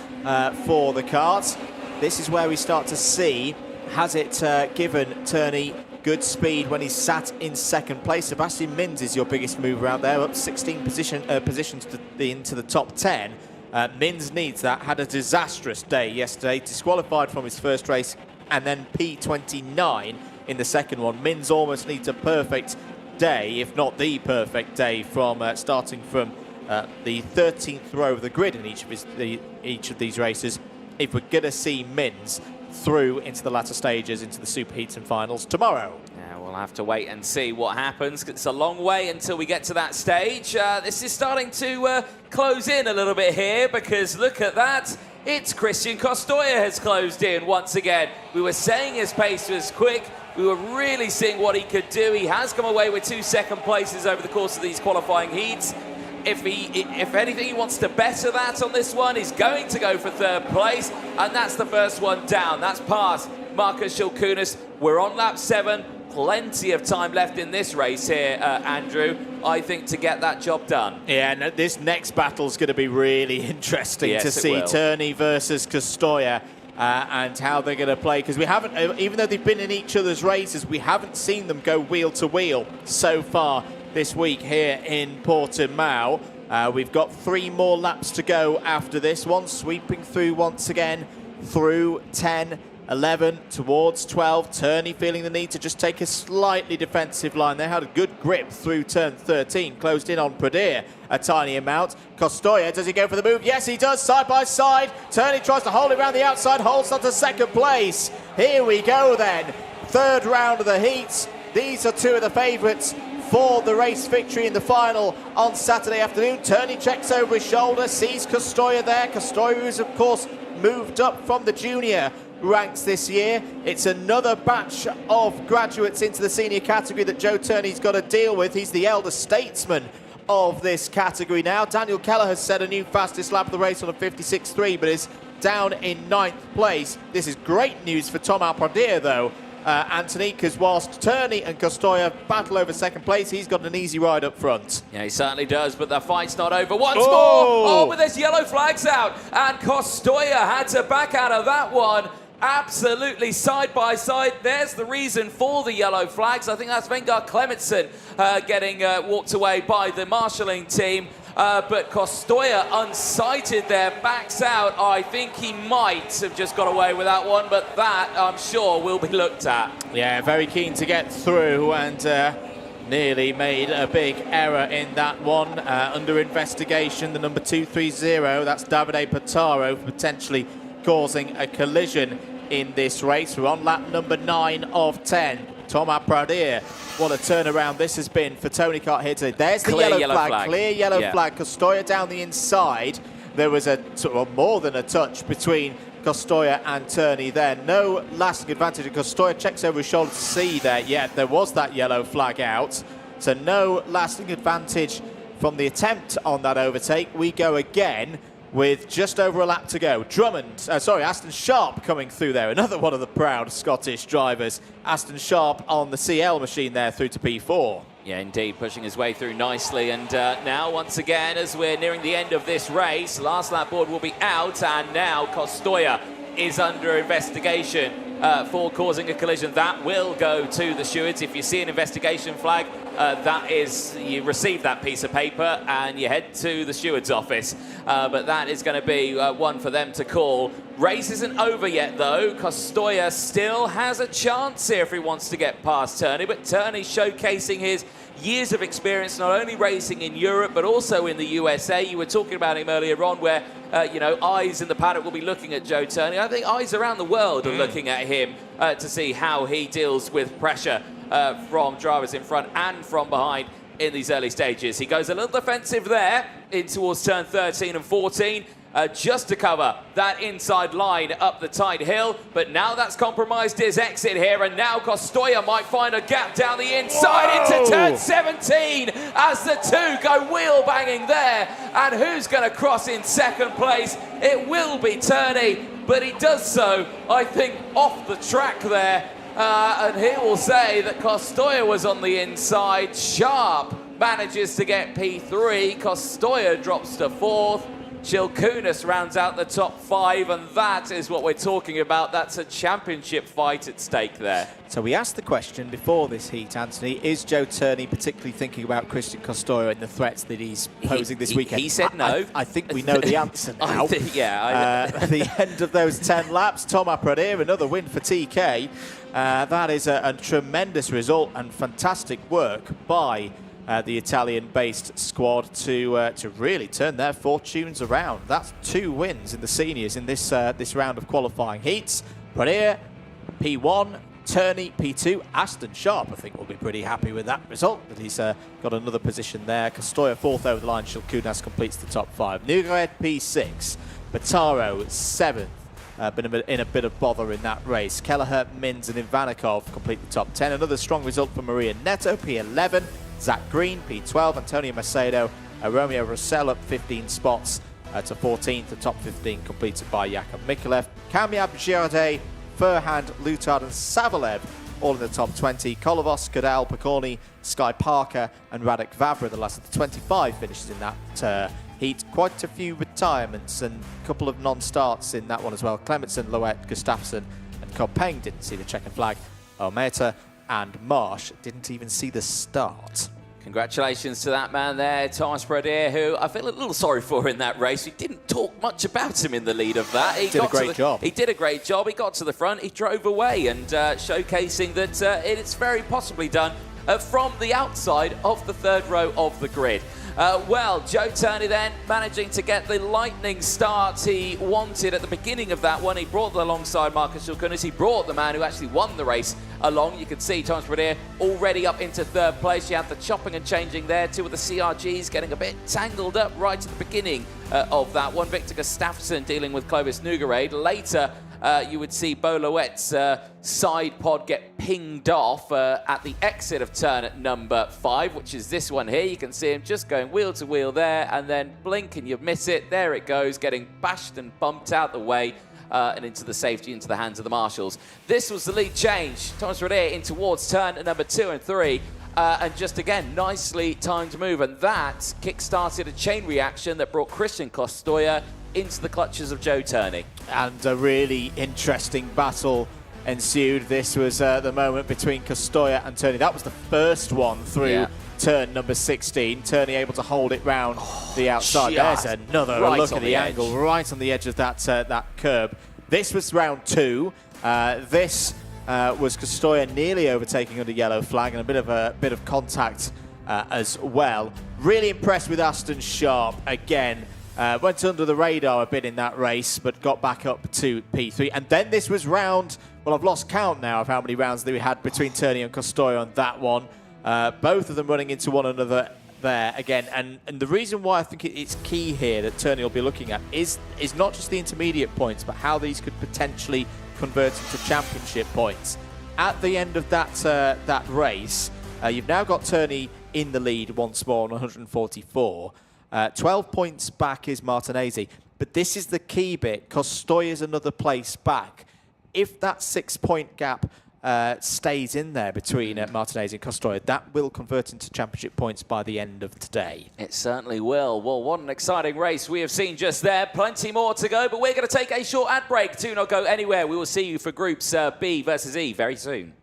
for the kart. This is where we start to see, has it given Turney good speed when he's sat in second place. Sebastian Mins is your biggest mover out there, up 16 positions into the top 10. Mins needs that, had a disastrous day yesterday, disqualified from his first race and then P29 in the second one. Mins almost needs a perfect day, if not the perfect day, from starting from the 13th row of the grid in each of these races, if we're going to see Mins through into the latter stages, into the superheats and finals tomorrow. Yeah, we'll have to wait and see what happens. It's a long way until we get to that stage. This is starting to close in a little bit here, because look at that. It's Christian Costoya has closed in once again. We were saying his pace was quick. We were really seeing what he could do. He has come away with 2 second places over the course of these qualifying heats. If anything, he wants to better that on this one. He's going to go for 3rd place, and that's the first one down. That's past Marcus Shilkunas. We're on lap 7. Plenty of time left in this race here, Andrew, I think, to get that job done. Yeah, and this next battle is going to be really interesting to see. Turney versus Costoya. And how they're going to play, because we haven't, even though they've been in each other's races, we haven't seen them go wheel to wheel so far this week here in Portimao. We've got 3 more laps to go after this one, sweeping through once again through 10, 11 towards 12. Turney feeling the need to just take a slightly defensive line. They had a good grip through turn 13, closed in on Pradir a tiny amount. Costoya, does he go for the move? Yes, he does, side by side. Turney tries to hold it around the outside, holds on to 2nd place. Here we go then, 3rd round of the heats. These are 2 of the favourites for the race victory in the final on Saturday afternoon. Turney checks over his shoulder, sees Costoya there. Costoya, who's of course moved up from the junior ranks this year. It's another batch of graduates into the senior category that Joe Turney's got to deal with. He's the elder statesman of this category now. Daniel Keller has set a new fastest lap of the race on a 56.3, but is down in 9th place. This is great news for Thomas Pradir, though, Anthony, because whilst Turney and Costoya battle over 2nd place, he's got an easy ride up front. Yeah, he certainly does, but the fight's not over. Once more! Oh, but there's yellow flags out, and Costoya had to back out of that one. Absolutely side by side. There's the reason for the yellow flags. I think that's Vengar Clementson getting walked away by the marshalling team. But Costoya unsighted there, backs out. I think he might have just got away with that one, but that, I'm sure, will be looked at. Yeah, very keen to get through, and nearly made a big error in that one. Under investigation, the number 230, that's Davide Pataro, potentially causing a collision in this race. We're on lap number 9 of 10. Thomas Pradir, what a turnaround this has been for Tony Kart here today. There's the yellow flag, clear yellow flag. Costoya down the inside. There was a sort of more than a touch between Costoya and Turney there. No lasting advantage. And Costoya checks over his shoulder to see there. Yeah, there was that yellow flag out. So no lasting advantage from the attempt on that overtake. We go again with just over a lap to go. Aston Sharp coming through there. Another one of the proud Scottish drivers. Aston Sharp on the CL machine there through to P4. Yeah, indeed, pushing his way through nicely. And now, once again, as we're nearing the end of this race, last lap board will be out, and now Costoya is under investigation for causing a collision. That will go to the stewards. If you see an investigation flag, that is, you receive that piece of paper and you head to the steward's office. But that is going to be one for them to call. Race isn't over yet, though. Costoya still has a chance here if he wants to get past Turney, but Turney showcasing his years of experience, not only racing in Europe, but also in the USA. You were talking about him earlier on, where, eyes in the paddock will be looking at Joe Turney. I think eyes around the world are looking at him to see how he deals with pressure from drivers in front and from behind in these early stages. He goes a little defensive there in towards turn 13 and 14. Just to cover that inside line up the tight hill, but now that's compromised his exit here, and now Costoya might find a gap down the inside into turn 17 as the two go wheel banging there. And who's going to cross in second place? It will be Turney, but he does so, I think, off the track there. And he will say that Costoya was on the inside. Sharp manages to get P3. Costoya drops to 4th. Chilkunas rounds out the top 5, and that is what we're talking about. That's a championship fight at stake there. So we asked the question before this heat, Anthony, is Joe Turney particularly thinking about Christian Costoya and the threats that he's posing this weekend? He said no. I think we know the answer now. At the end of those 10 laps, Thomas Pradere, another win for TK. That is a tremendous result and fantastic work by the Italian-based squad to really turn their fortunes around. That's 2 wins in the seniors in this round of qualifying heats. Pradere, P1, Turney, P2. Aston Sharp, I think, will be pretty happy with that result, but he's got another position there. Costoya 4th over the line. Chilkunas completes the top 5. Nugared, P6. Bataro, 7th. Been in a bit of bother in that race. Kelleher, Mins and Ivanikov complete the top 10. Another strong result for Maria Neto, P11. Zach Green, P12. Antonio Macedo, Romeo Rossell up 15 spots to 14th. The top 15 completed by Jakub Mikulev. Kamyab, Girardet, Furhand, Lutard and Savalev all in the top 20. Kolovos, Cadal, Picorni, Sky Parker and Radek Vavra, the last of the 25 finishes in that heat. Quite a few retirements and a couple of non-starts in that one as well. Clementson, Loet, Gustafsson and Kopeng didn't see the checkered flag. Ometa and Marsh didn't even see the start. Congratulations to that man there, Thomas Pradere, who I feel a little sorry for in that race. We didn't talk much about him in the lead of that. He did a great job. He did a great job. He got to the front, he drove away, and showcasing that it's very possibly done from the outside of the 3rd row of the grid. Well, Joe Turney then managing to get the lightning start he wanted at the beginning of that one. He brought alongside Marcus Chilkunas. He brought the man who actually won the race along. You can see Thomas Pradere already up into 3rd place. You have the chopping and changing there. 2 of the CRGs getting a bit tangled up right at the beginning of that one. Victor Gustafsson dealing with Clovis Nugared. Later, you would see Boloet's side pod get pinged off at the exit of turn at number 5, which is this one here. You can see him just going wheel to wheel there, and then blink and you miss it. There it goes, getting bashed and bumped out the way and into the safety, into the hands of the marshals. This was the lead change. Thomas Pradere in towards turn at number 2 and 3. And just again, nicely timed move. And that kick-started a chain reaction that brought Christian Costoya into the clutches of Joe Turney. And a really interesting battle ensued. This was the moment between Costoya and Turney. That was the first one through turn number 16. Turney able to hold it round the outside. There's another look at the angle, right on the edge of that curb. This was round 2. This was Costoya nearly overtaking under yellow flag, and a bit of contact as well. Really impressed with Aston Sharp again. Went under the radar a bit in that race, but got back up to P3. And then this was round, well, I've lost count now of how many rounds that we had between Turney and Costoya on that one. Both of them running into one another there again. And the reason why I think it's key here that Turney will be looking at is not just the intermediate points, but how these could potentially convert into championship points. At the end of that race, you've now got Turney in the lead once more on 144. 12 points back is Martinezzi. But this is the key bit. Costoya's another place back. If that 6-point gap stays in there between Martinezzi and Costoya, that will convert into championship points by the end of today. It certainly will. Well, what an exciting race we have seen just there. Plenty more to go, but we're going to take a short ad break. Do not go anywhere. We will see you for Groups B versus E very soon.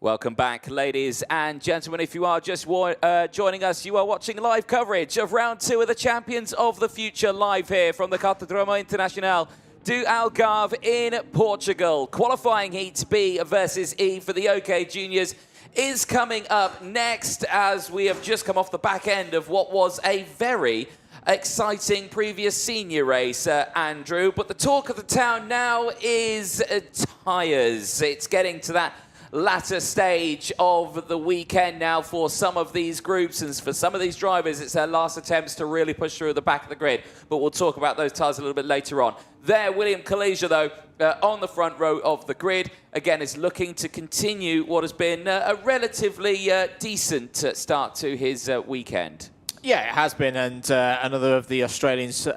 Welcome back, ladies and gentlemen. If you are just joining us, you are watching live coverage of round 2 of the Champions of the Future live here from the Cartódromo Internacional do Algarve in Portugal. Qualifying heat B versus E for the OK Juniors is coming up next, as we have just come off the back end of what was a very exciting previous senior race, Andrew. But the talk of the town now is tyres. It's getting to that latter stage of the weekend now for some of these groups, and for some of these drivers it's their last attempts to really push through the back of the grid. But we'll talk about those tyres a little bit later on. There, William Kalesia, though, on the front row of the grid, again, is looking to continue what has been a relatively decent start to his weekend. Yeah, it has been, and another of the Australians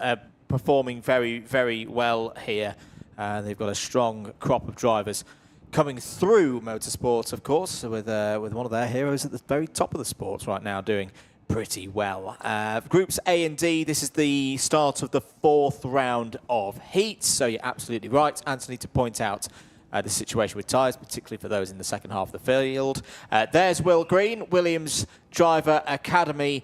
performing very, very well here. They've got a strong crop of drivers coming through motorsports, of course, with one of their heroes at the very top of the sports right now doing pretty well. Groups A and D, this is the start of the 4th round of heats, so you're absolutely right, Anthony, to point out the situation with tyres, particularly for those in the second half of the field. There's Will Green, Williams Driver Academy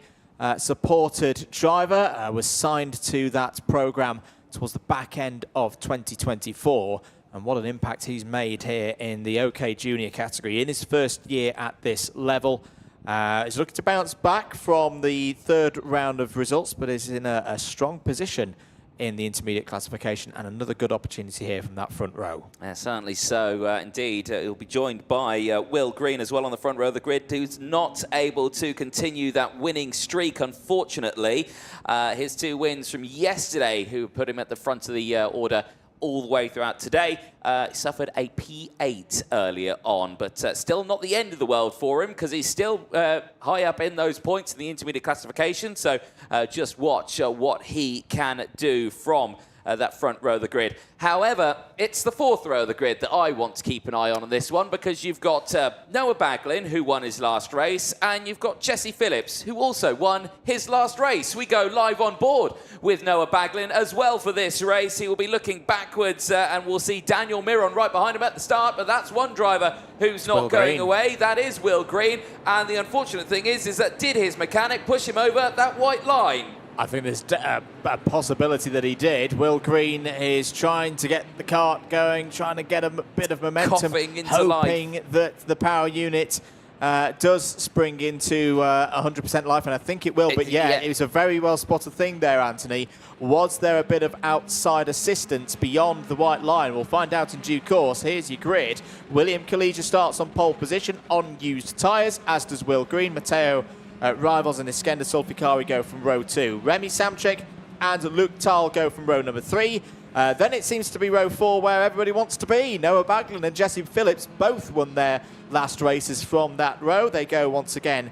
supported driver, was signed to that programme towards the back end of 2024. And what an impact he's made here in the OK Junior category in his first year at this level. He's looking to bounce back from the 3rd round of results, but is in a strong position in the intermediate classification, and another good opportunity here from that front row. Certainly so, indeed. He'll be joined by Will Green as well on the front row of the grid, who's not able to continue that winning streak, unfortunately. His 2 wins from yesterday, who put him at the front of the order all the way throughout today. He suffered a P8 earlier on, but still not the end of the world for him, because he's still high up in those points in the intermediate classification. So just watch what he can do from that front row of the grid. However, it's the 4th row of the grid that I want to keep an eye on this one, because you've got Noah Baglin, who won his last race, and you've got Jesse Phillips, who also won his last race. We go live on board with Noah Baglin as well for this race. He will be looking backwards, and we'll see Daniel Miron right behind him at the start, but that's one driver who's not going away. That is Will Green, and the unfortunate thing is that did his mechanic push him over that white line? I think there's a possibility that he did. Will Green is trying to get the kart going, trying to get a bit of momentum, hoping that the power unit does spring into 100% life, and I think it will. But yeah, it was a very well spotted thing there, Anthony. Was there a bit of outside assistance beyond the white line? We'll find out in due course. Here's your grid. William Kalesia starts on pole position on used tyres, as does Will Green. Matteo Rivals and Iskender Solfikari go from row 2. Remy Samchek and Luke Tal go from row number 3. Then it seems to be row 4 where everybody wants to be. Noah Baglin and Jesse Phillips both won their last races from that row. They go once again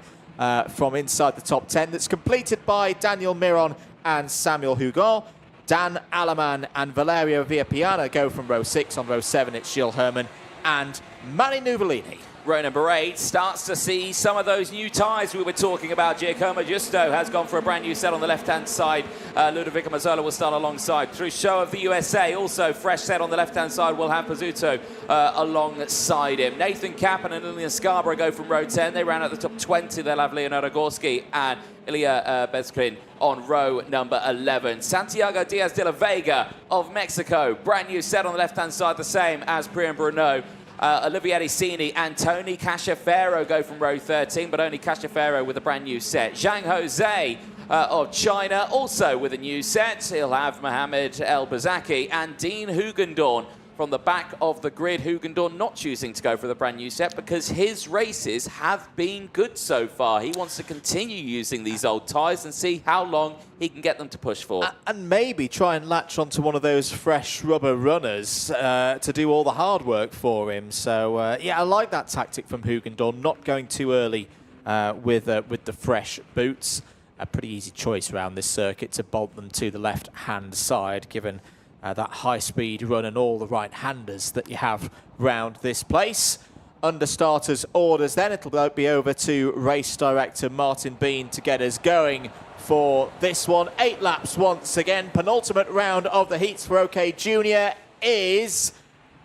from inside the top 10. That's completed by Daniel Miron and Samuel Hugon. Dan Alaman and Valerio Villapiana go from row 6. On row 7 it's Gilles Herman and Manny Nuvolini. Row number 8 starts to see some of those new tyres we were talking about. Giacomo Giusto has gone for a brand new set on the left-hand side. Ludovico Mazzola will start alongside. Truchot of the USA, also fresh set on the left-hand side. We'll have Pizzuto alongside him. Nathan Kaplan and Lilian Scarborough go from row 10. They ran at the top 20. They'll have Leonardo Gorski and Ilya Bezklin on row number 11. Santiago Diaz de la Vega of Mexico. Brand new set on the left-hand side, the same as Priam Bruno. Olivier Adesini and Tony Cachaferro go from row 13, but only Cachaferro with a brand new set. Zhang Jose of China also with a new set. He'll have Mohamed El Bazaki and Dean Hugendorn from the back of the grid. Hugendorn not choosing to go for the brand new set because his races have been good so far. He wants to continue using these old tyres and see how long he can get them to push for. And maybe try and latch onto one of those fresh rubber runners to do all the hard work for him. So, yeah, I like that tactic from Hugendorn, not going too early with the fresh boots. A pretty easy choice around this circuit to bolt them to the left-hand side, given that high-speed run and all the right-handers that you have round this place. Under starters orders then, it'll be over to race director Martin Bean to get us going for this one. 8 laps once again. Penultimate round of the heats for OK Junior is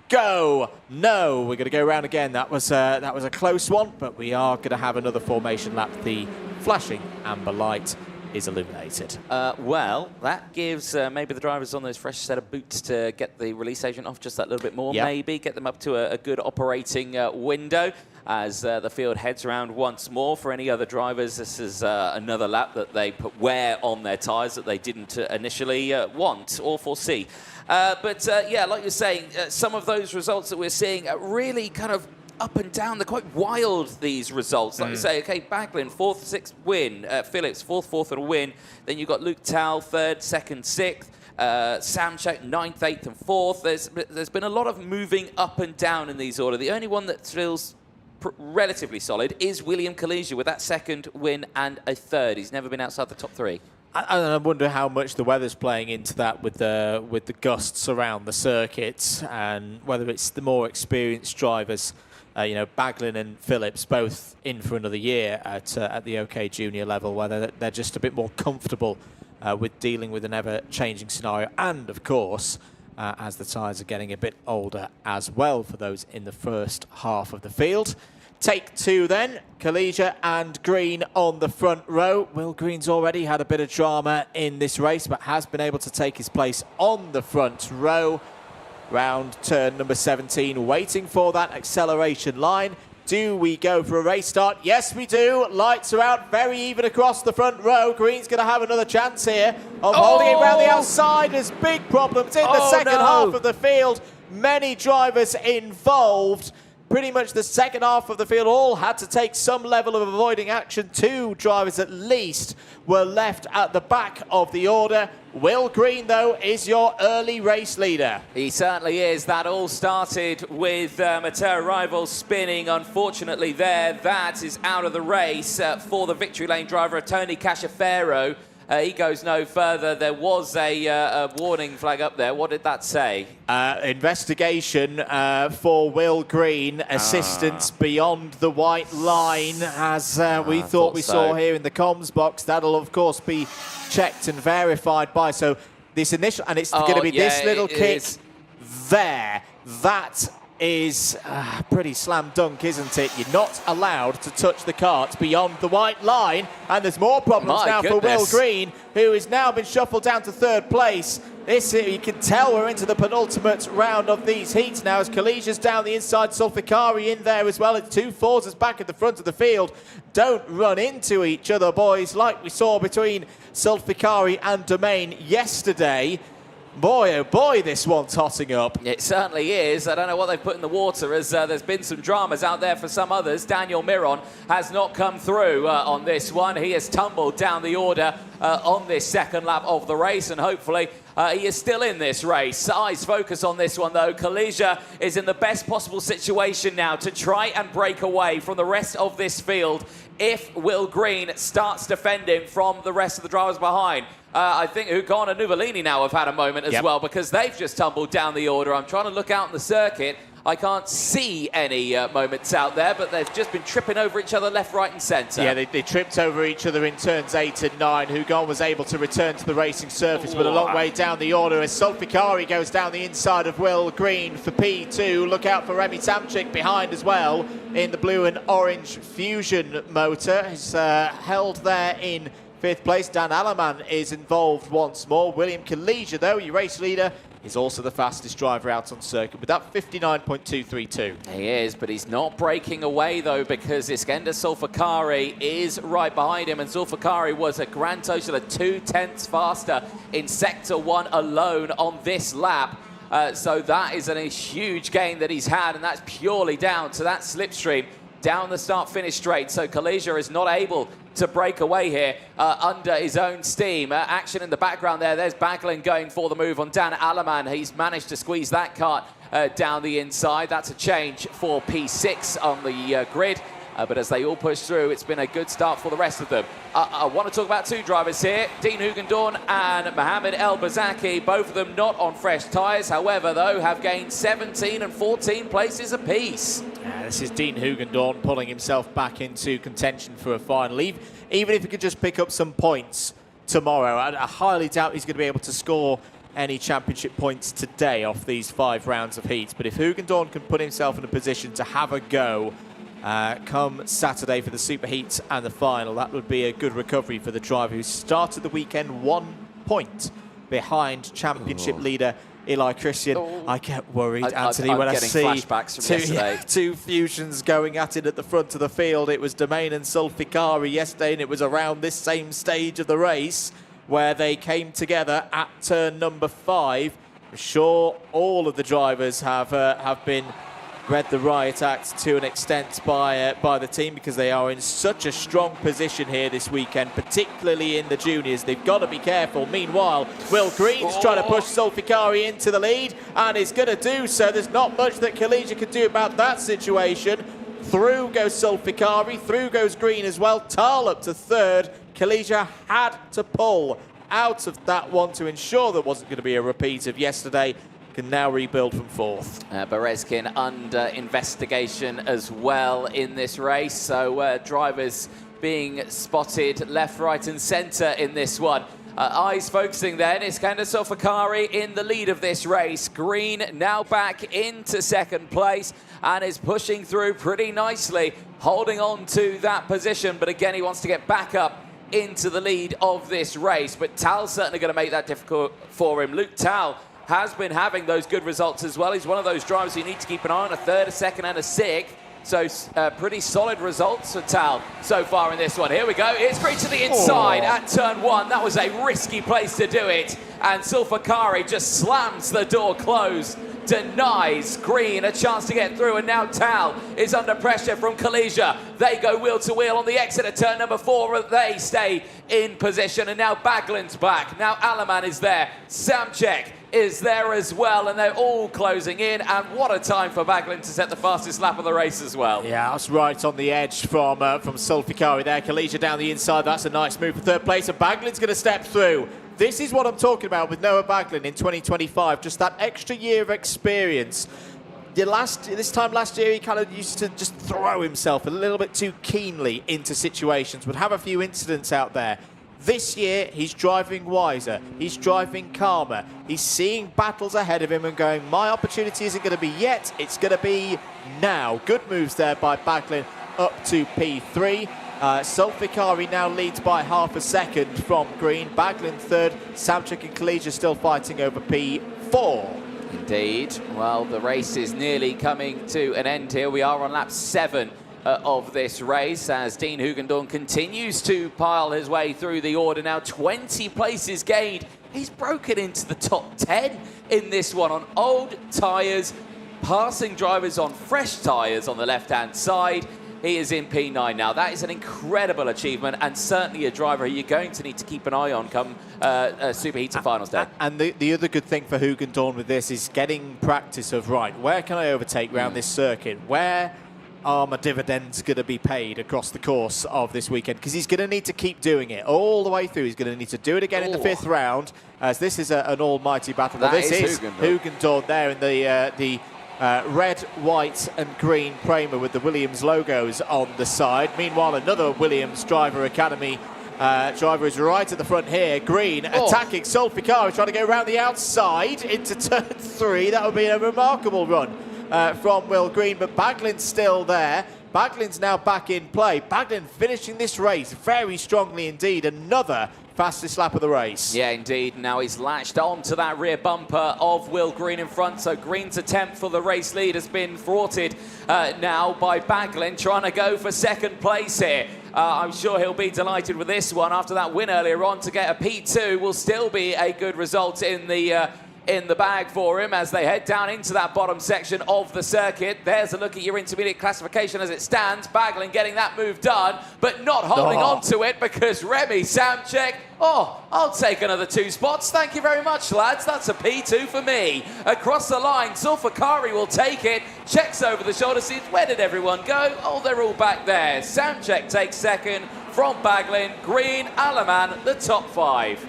go. No, we're going to go around again. That was a close one, but we are going to have another formation lap. The flashing amber light is illuminated. Well, that gives maybe the drivers on those fresh set of boots to get the release agent off just that little bit more, maybe get them up to a good operating window as the field heads around once more. For any other drivers, this is another lap that they put wear on their tyres that they didn't initially want or foresee. Yeah, like you're saying, some of those results that we're seeing are really kind of up and down. They're quite wild, these results. Like you say, okay, Baglin, 4th, 6th win. Phillips, 4th, 4th and a win. Then you've got Luke Tal, 3rd, 2nd, 6th. Samchek, 9th, 8th and 4th. There's been a lot of moving up and down in these order. The only one that feels relatively solid is William Kalesia with that 2nd win and a 3rd. He's never been outside the top 3. I wonder how much the weather's playing into that with the gusts around the circuit, and whether it's the more experienced drivers, Baglin and Phillips, both in for another year at the OK Junior level, whether they're just a bit more comfortable with dealing with an ever-changing scenario, and of course, as the tyres are getting a bit older as well for those in the first half of the field. Take 2 then, Kalesia and Green on the front row. Will Green's already had a bit of drama in this race, but has been able to take his place on the front row. Round turn number 17, waiting for that acceleration line. Do we go for a race start? Yes, we do. Lights are out, very even across the front row. Green's going to have another chance here of holding it around the outside. There's big problems in the second half of the field. Many drivers involved. Pretty much the second half of the field all had to take some level of avoiding action. 2 drivers at least were left at the back of the order. Will Green, though, is your early race leader. He certainly is. That all started with Matera Rivals spinning. Unfortunately there, that is out of the race for the victory lane driver, Tony Cacciaferro. He goes no further. There was a warning flag up there. What did that say? Investigation for Will Green. Assistance beyond the white line, as we thought we saw here in the comms box. That'll, of course, be checked and verified by. So this initial, and it's going to be this little kick there. That is pretty slam dunk, isn't it? You're not allowed to touch the cart beyond the white line, and there's more problems for Will Green, who has now been shuffled down to 3rd place. This, you can tell we're into the penultimate round of these heats now, as Kalesia's down the inside, Sulfikari in there as well. It's 2 Forzas back at the front of the field. Don't run into each other, boys, like we saw between Sulfikari and Domain yesterday. Boy, oh boy, this one's hotting up. It certainly is. I don't know what they've put in the water, as there's been some dramas out there for some others. Daniel Miron has not come through on this one. He has tumbled down the order on this second lap of the race, and hopefully he is still in this race. Eyes focus on this one, though. Kalesia is in the best possible situation now to try and break away from the rest of this field if Will Green starts defending from the rest of the drivers behind. I think Hugon and Nuvolini now have had a moment as well, because they've just tumbled down the order. I'm trying to look out in the circuit. I can't see any moments out there, but they've just been tripping over each other left, right and centre. Yeah, they tripped over each other in turns 8 and 9. Hugon was able to return to the racing surface, but a long way down the order as Sulfikari goes down the inside of Will Green for P2. Look out for Remy Samchik behind as well in the blue and orange Fusion motor. He's held there in 5th place. Dan Alaman is involved once more. William Kalesia, though, your race leader, is also the fastest driver out on circuit with that 59.232. He is, but he's not breaking away, though, because Iskender Sulfikari is right behind him, and Sulfikari was a grand total of 0.2 faster in Sector 1 alone on this lap. So that is a huge gain that he's had, and that's purely down to that slipstream down the start-finish straight. So Kalesia is not able to break away here under his own steam. Action in the background there. There's Baglin going for the move on Dan Alaman. He's managed to squeeze that cart down the inside. That's a change for P6 on the grid. But as they all push through, it's been a good start for the rest of them. I want to talk about 2 drivers here, Dean Hugendorn and Mohamed El Bazaki, both of them not on fresh tyres. However, though, have gained 17 and 14 places apiece. Yeah, this is Dean Hugendorn pulling himself back into contention for a final. Even if he could just pick up some points tomorrow, I highly doubt he's going to be able to score any championship points today off these 5 rounds of heats. But if Hugendorn can put himself in a position to have a go come Saturday for the super heats and the final, that would be a good recovery for the driver who started the weekend 1 point behind championship leader Eli Christian. I get worried, Anthony, when I see two fusions going at it at the front of the field. It was Domain and Sulficari yesterday, and it was around this same stage of the race where they came together at turn number 5. I'm sure all of the drivers have been read the riot act to an extent by the team, because they are in such a strong position here this weekend, particularly in the juniors. They've got to be careful. Meanwhile, Will Green's trying to push Sulficari into the lead, and is going to do so. There's not much that Collegia can do about that situation. Through goes Sulficari, through goes Green as well. Tal up to 3rd. Collegia had to pull out of that one to ensure there wasn't going to be a repeat of yesterday. Can now rebuild from 4th. Berezkin under investigation as well in this race. So drivers being spotted left, right and centre in this one. Eyes focusing then. Iskander Sulficari in the lead of this race. Green now back into 2nd place and is pushing through pretty nicely, holding on to that position. But again, he wants to get back up into the lead of this race. But Tal's certainly going to make that difficult for him. Luke Tal has been having those good results as well. He's one of those drivers you need to keep an eye on, a 3rd, a 2nd and a 6th. So pretty solid results for Tal so far in this one. Here we go. It's Green to the inside at turn 1. That was a risky place to do it. And Sulficari just slams the door closed, denies Green a chance to get through. And now Tal is under pressure from Collegia. They go wheel to wheel on the exit at turn number 4. They stay in position. And now Baglin's back. Now Alaman is there. Samchek is there as well, and they're all closing in. And what a time for Baglin to set the fastest lap of the race as well. Yeah, that's right on the edge from Sulficari there. Collegia down the inside. That's a nice move for 3rd place, and Baglin's going to step through. This is what I'm talking about with Noah Baglin in 2025. Just that extra year of experience. This time last year, he kind of used to just throw himself a little bit too keenly into situations, would have a few incidents out there. This year, he's driving wiser, he's driving calmer, he's seeing battles ahead of him and going, my opportunity isn't going to be yet, it's going to be now. Good moves there by Baglin up to P3. Sulficari now leads by half a second from Green. Baglin 3rd, Samchek and Collegia still fighting over P4. Indeed. Well, the race is nearly coming to an end here. We are on lap 7 of this race as Dean Hugendorn continues to pile his way through the order. Now 20 places gained. He's broken into the top 10 in this one on old tyres, passing drivers on fresh tyres on the left-hand side. He is in P9 now. That is an incredible achievement, and certainly a driver you're going to need to keep an eye on come Super Heats and Finals Day. And the other good thing for Hugendorn with this is getting practice of, right, where can I overtake around this circuit? Where are my dividends going to be paid across the course of this weekend? Because he's going to need to keep doing it all the way through. He's going to need to do it again in the 5th round, as this is an almighty battle. That this is Hugendorn there in the red, white and green Prema with the Williams logos on the side. Meanwhile, another Williams Driver Academy driver is right at the front here. Green attacking Sulficari, trying to go around the outside into turn 3. That would be a remarkable run from Will Green, but Baglin's still there. Baglin's now back in play. Baglin finishing this race very strongly indeed. Another fastest lap of the race. Yeah, indeed. Now he's latched onto that rear bumper of Will Green in front. So Green's attempt for the race lead has been thwarted now by Baglin, trying to go for 2nd place here. I'm sure he'll be delighted with this one after that win earlier on. To get a P2 will still be a good result in the bag for him as they head down into that bottom section of the circuit. There's a look at your intermediate classification as it stands. Baglin getting that move done, but not holding on to it because Remy Samchek, I'll take another 2 spots. Thank you very much, lads. That's a P2 for me. Across the line, Sulficari will take it, checks over the shoulder seats. Where did everyone go? Oh, they're all back there. Samchek takes 2nd from Baglin. Green, Alaman, the top 5.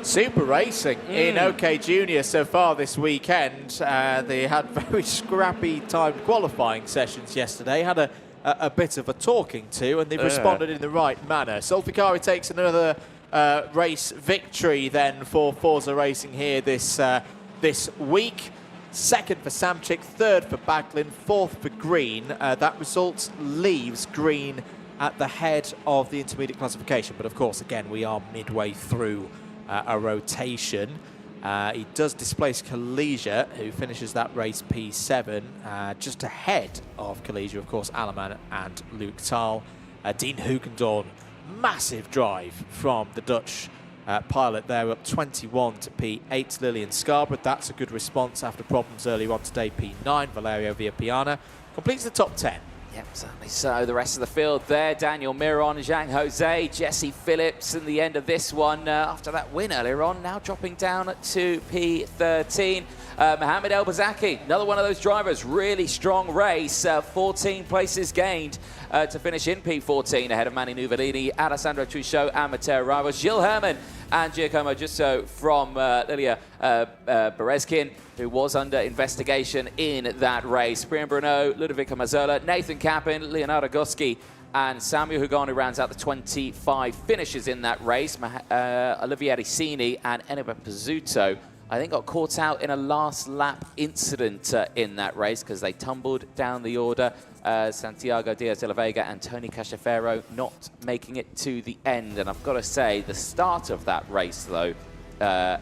Super racing in OK Junior so far this weekend. They had very scrappy timed qualifying sessions yesterday, had a bit of a talking to, and they've responded in the right manner. Sulficari takes another race victory then for Forza Racing here this week. Second for Samczyk, third for Baglin, fourth for Green. That result leaves Green at the head of the intermediate classification. But of course, again, we are midway through a rotation. He does displace Kalesia, who finishes that race P7, just ahead of Kalesia, of course, Alleman and Luke Taal. Dean Hoekendorn, massive drive from the Dutch pilot there, up 21 to P8. Lillian Scarborough, that's a good response after problems earlier on today. P9, Valerio Villapiana completes the top 10. Yep, certainly so. The rest of the field there, Daniel Miron, Zhang Jose, Jesse Phillips in the end of this one after that win earlier on, now dropping down to P13. Mohamed El Bazaki, another one of those drivers, really strong race, 14 places gained to finish in P14 ahead of Manny Nuvolini, Alessandro Truchot and Matteo Rivas. Gilles Herman and Giacomo Giusto from Lilia Berezkin, who was under investigation in that race. Brian Bruno, Ludovico Mazzola, Nathan Cappin, Leonardo Goschi, and Samuel Hugon, who rounds out the 25 finishes in that race. Olivier Ricini and Eniba Pizzuto, I think, got caught out in a last lap incident in that race because they tumbled down the order. Santiago Diaz de la Vega and Tony Cachaferro not making it to the end. And I've got to say, the start of that race, though,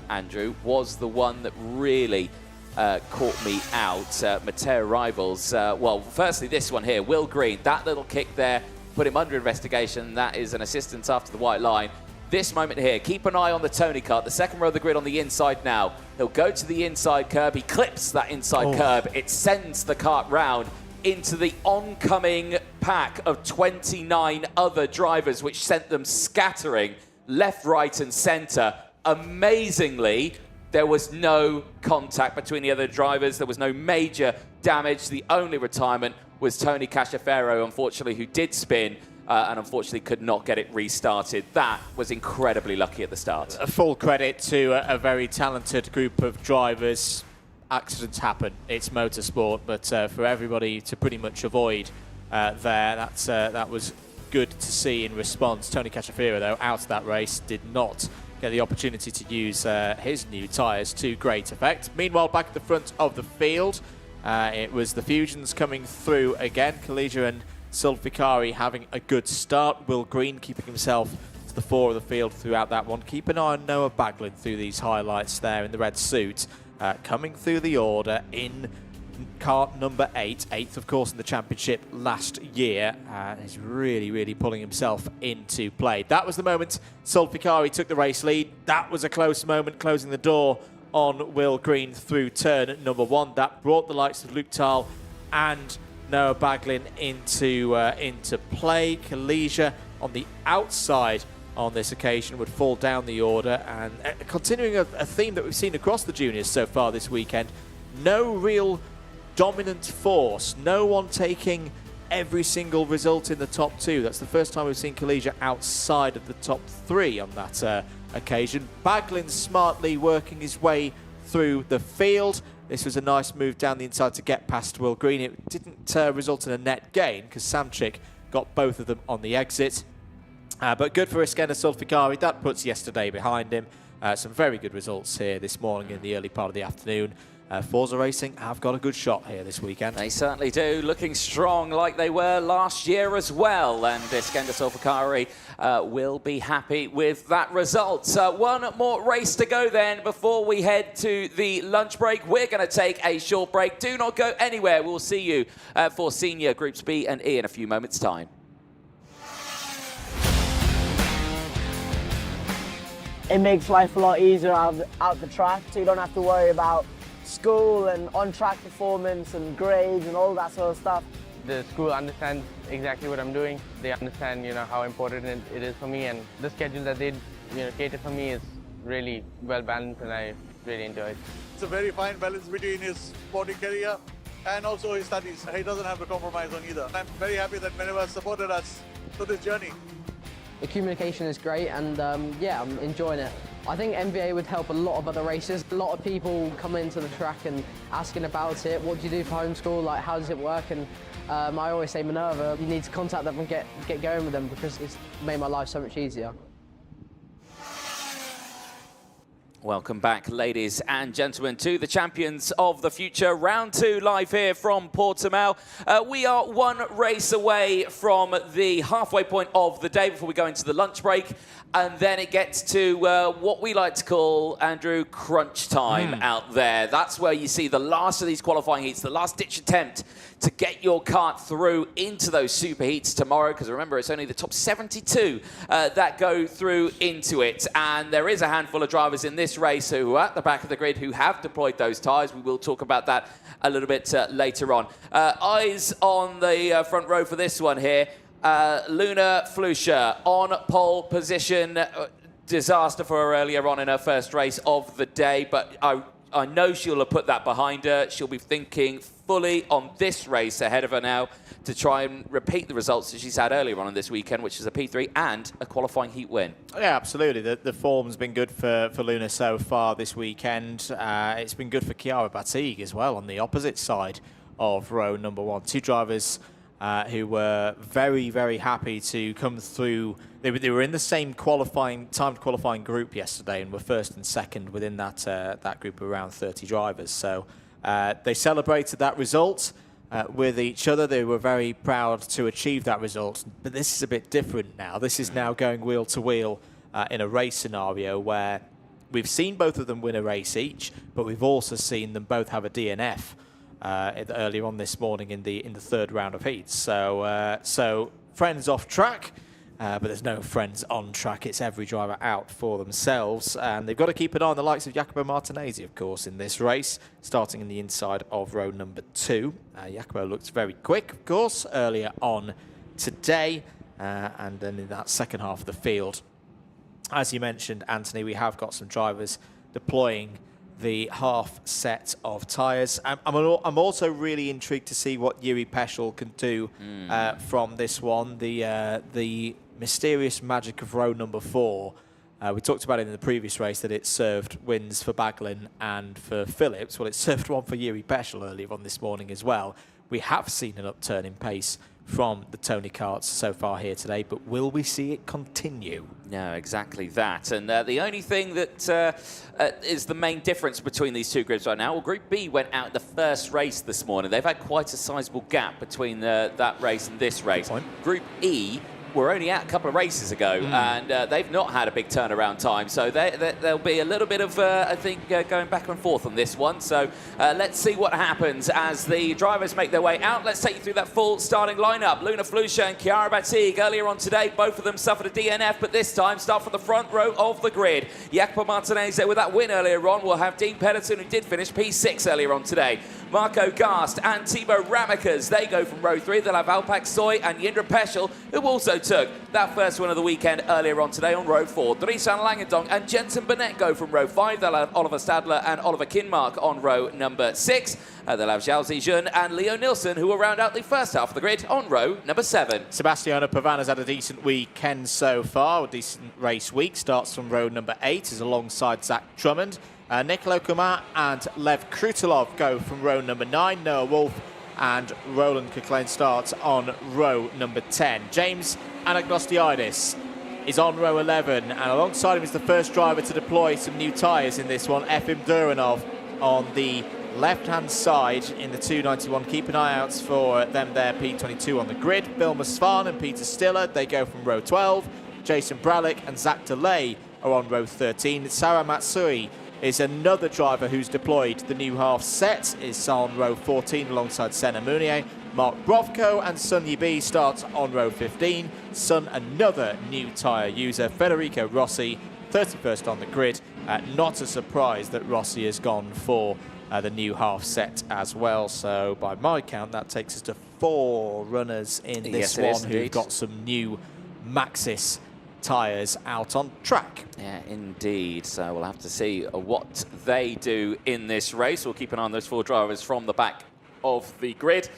Andrew, was the one that really caught me out. Matteo Rivals, well, firstly, this one here, Will Green, that little kick there, put him under investigation. That is an assistance after the white line. This moment here, keep an eye on the Tony kart, the second row of the grid on the inside now. He'll go to the inside curb, he clips that inside curb, it sends the kart round into the oncoming pack of 29 other drivers, which sent them scattering left, right and centre. Amazingly, there was no contact between the other drivers. There was no major damage. The only retirement was Tony Cachaferro, unfortunately, who did spin and unfortunately could not get it restarted. That was incredibly lucky at the start. A full credit to a very talented group of drivers. Accidents happen, it's motorsport, but for everybody to pretty much avoid that was good to see in response. Tony Cachaferro, though, out of that race, did not get the opportunity to use his new tyres to great effect. Meanwhile, back at the front of the field, it was the Fusions coming through again. Kalesia and Sulficari having a good start. Will Green keeping himself to the fore of the field throughout that one. Keep an eye on Noah Baglin through these highlights there in the red suit. Coming through the order in kart number 8, 8th of course in the championship last year. He's really pulling himself into play. That was the moment Sulficari took the race lead. That was a close moment, closing the door on Will Green through turn number 1. That brought the likes of Luke Taal and Noah Baglin into play. Kalesia on the outside on this occasion would fall down the order, and continuing a theme that we've seen across the juniors so far this weekend, no real dominant force, no one taking every single result in the top 2. That's the first time we've seen Kalesia outside of the top 3 on that occasion. Baglin smartly working his way through the field. This was a nice move down the inside to get past Will Green. It didn't result in a net gain because Samczyk got both of them on the exit. But good for Iskender Sulficari. That puts yesterday behind him. Some very good results here this morning in the early part of the afternoon. Forza Racing have got a good shot here this weekend. They certainly do, looking strong like they were last year as well. And Iskender Sulficari will be happy with that result. One more race to go then before we head to the lunch break. We're going to take a short break. Do not go anywhere. We'll see you for Senior Groups B and E in a few moments' time. It makes life a lot easier out the track, so you don't have to worry about school and on-track performance and grades and all that sort of stuff. The school understands exactly what I'm doing. They understand, how important it is for me, and the schedule that they, cater for me is really well balanced, and I really enjoy it. It's a very fine balance between his sporting career and also his studies. He doesn't have to compromise on either. I'm very happy that Meneva has supported us through this journey. The communication is great, and yeah, I'm enjoying it. I think MVA would help a lot of other races. A lot of people come into the track and asking about it. What do you do for homeschool? Like, how does it work? And I always say, Minerva, you need to contact them and get going with them because it's made my life so much easier. Welcome back, ladies and gentlemen, to the Champions of the Future. Round 2 live here from Portimao. We are one race away from the halfway point of the day before we go into the lunch break. And then it gets to what we like to call, Andrew, crunch time out there. That's where you see the last of these qualifying heats, the last-ditch attempt to get your kart through into those super heats tomorrow. Because remember, it's only the top 72 that go through into it. And there is a handful of drivers in this race who are at the back of the grid who have deployed those tyres. We will talk about that a little bit later on. Eyes on the front row for this one here. Luna Flusha on pole position. Disaster for her earlier on in her first race of the day, but I know she'll have put that behind her. She'll be thinking fully on this race ahead of her now to try and repeat the results that she's had earlier on in this weekend, which is a P3 and a qualifying heat win. Yeah, absolutely. The form's been good for Luna so far this weekend. It's been good for Chiara Batig as well on the opposite side of row number 1. Two drivers who were very, very happy to come through. They were in the same timed qualifying group yesterday and were first and second within that group of around 30 drivers. So they celebrated that result with each other. They were very proud to achieve that result. But this is a bit different now. This is now going wheel to wheel in a race scenario where we've seen both of them win a race each, but we've also seen them both have a DNF. Earlier on this morning in the third round of heats. So friends off track, but there's no friends on track. It's every driver out for themselves, and they've got to keep an eye on the likes of Jacopo Martinezzi, of course, in this race, starting in the inside of row number 2. Jacopo looked very quick, of course, earlier on today, and then in that second half of the field, as you mentioned, Anthony, we have got some drivers deploying the half set of tyres. I'm also really intrigued to see what Yuri Peschel can do from this one. The mysterious magic of row number 4. We talked about it in the previous race that it served wins for Baglin and for Phillips. Well, it served one for Yuri Peschel earlier on this morning as well. We have seen an upturn in pace from the Tony karts so far here today, but will we see it continue? No, exactly that. And the only thing that is the main difference between these two groups right now, well, Group B went out the first race this morning. They've had quite a sizable gap between that race and this race. Group E were only out a couple of races ago, and they've not had a big turnaround time. So there'll be a little bit of, I think, going back and forth on this one. So let's see what happens as the drivers make their way out. Let's take you through that full starting lineup. Luna Flusha and Chiara Batig earlier on today. Both of them suffered a DNF, but this time start from the front row of the grid. Jacopo Martinezzi with that win earlier on. We'll have Dean Pedersen, who did finish P6 earlier on today. Marco Gast and Thibaut Ramakas, they go from row 3. They'll have Alpak Soy and Yindra Peschel, who also took that first win of the weekend earlier on today on row 4. Drisan Langendong and Jensen Burnett go from row 5. They'll have Oliver Stadler and Oliver Kinmark on row number 6. They'll have Zhao Zijun and Leo Nilsson, who will round out the first half of the grid on row number 7. Sebastiano Pavana's had a decent weekend so far, a decent race week. Starts from row number 8, is alongside Zach Drummond. Nicolo Kumar and Lev Krutilov go from row number 9. Noah Wolf and Roland Coquelin starts on row number 10. James Anagnostiidis is on row 11, and alongside him is the first driver to deploy some new tyres in this one, Efim Duranov, on the left-hand side in the 291. Keep an eye out for them there, P22 on the grid. Bill Musfan and Peter Stiller, they go from row 12. Jason Bralick and Zach DeLay are on row 13. Sarah Matsui is another driver who's deployed the new half set, is on row 14 alongside Senna Mounier. Mark Brovko and Sun Yibi start on row 15. Sun, another new tyre user. Federico Rossi, 31st on the grid. Not a surprise that Rossi has gone for the new half set as well. So by my count, that takes us to 4 runners in this one who've got some new Maxxis tyres out on track. Yeah, indeed. So we'll have to see what they do in this race. We'll keep an eye on those 4 drivers from the back of the grid.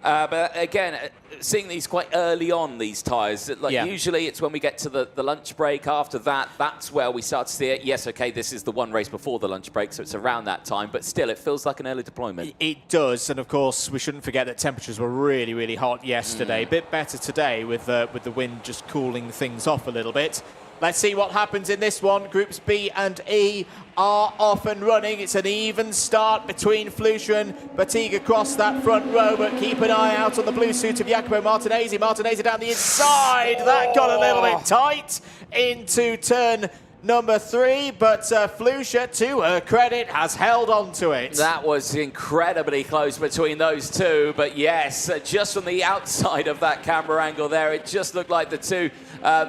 But again, seeing these quite early on, these tyres, usually it's when we get to the lunch break. After that, that's where we start to see it. Yes, okay, this is the one race before the lunch break, so it's around that time. But still, it feels like an early deployment. It does, and of course, we shouldn't forget that temperatures were really, really hot yesterday. A bit better today with the wind just cooling things off a little bit. Let's see what happens in this one. Groups B and E are off and running. It's an even start between Flusha and Batiga across that front row, but keep an eye out on the blue suit of Jacopo Martinez. Martinez down the inside. That got a little bit tight into turn number 3, but Flusha, to her credit, has held on to it. That was incredibly close between those two, but yes, just from the outside of that camera angle there, it just looked like the two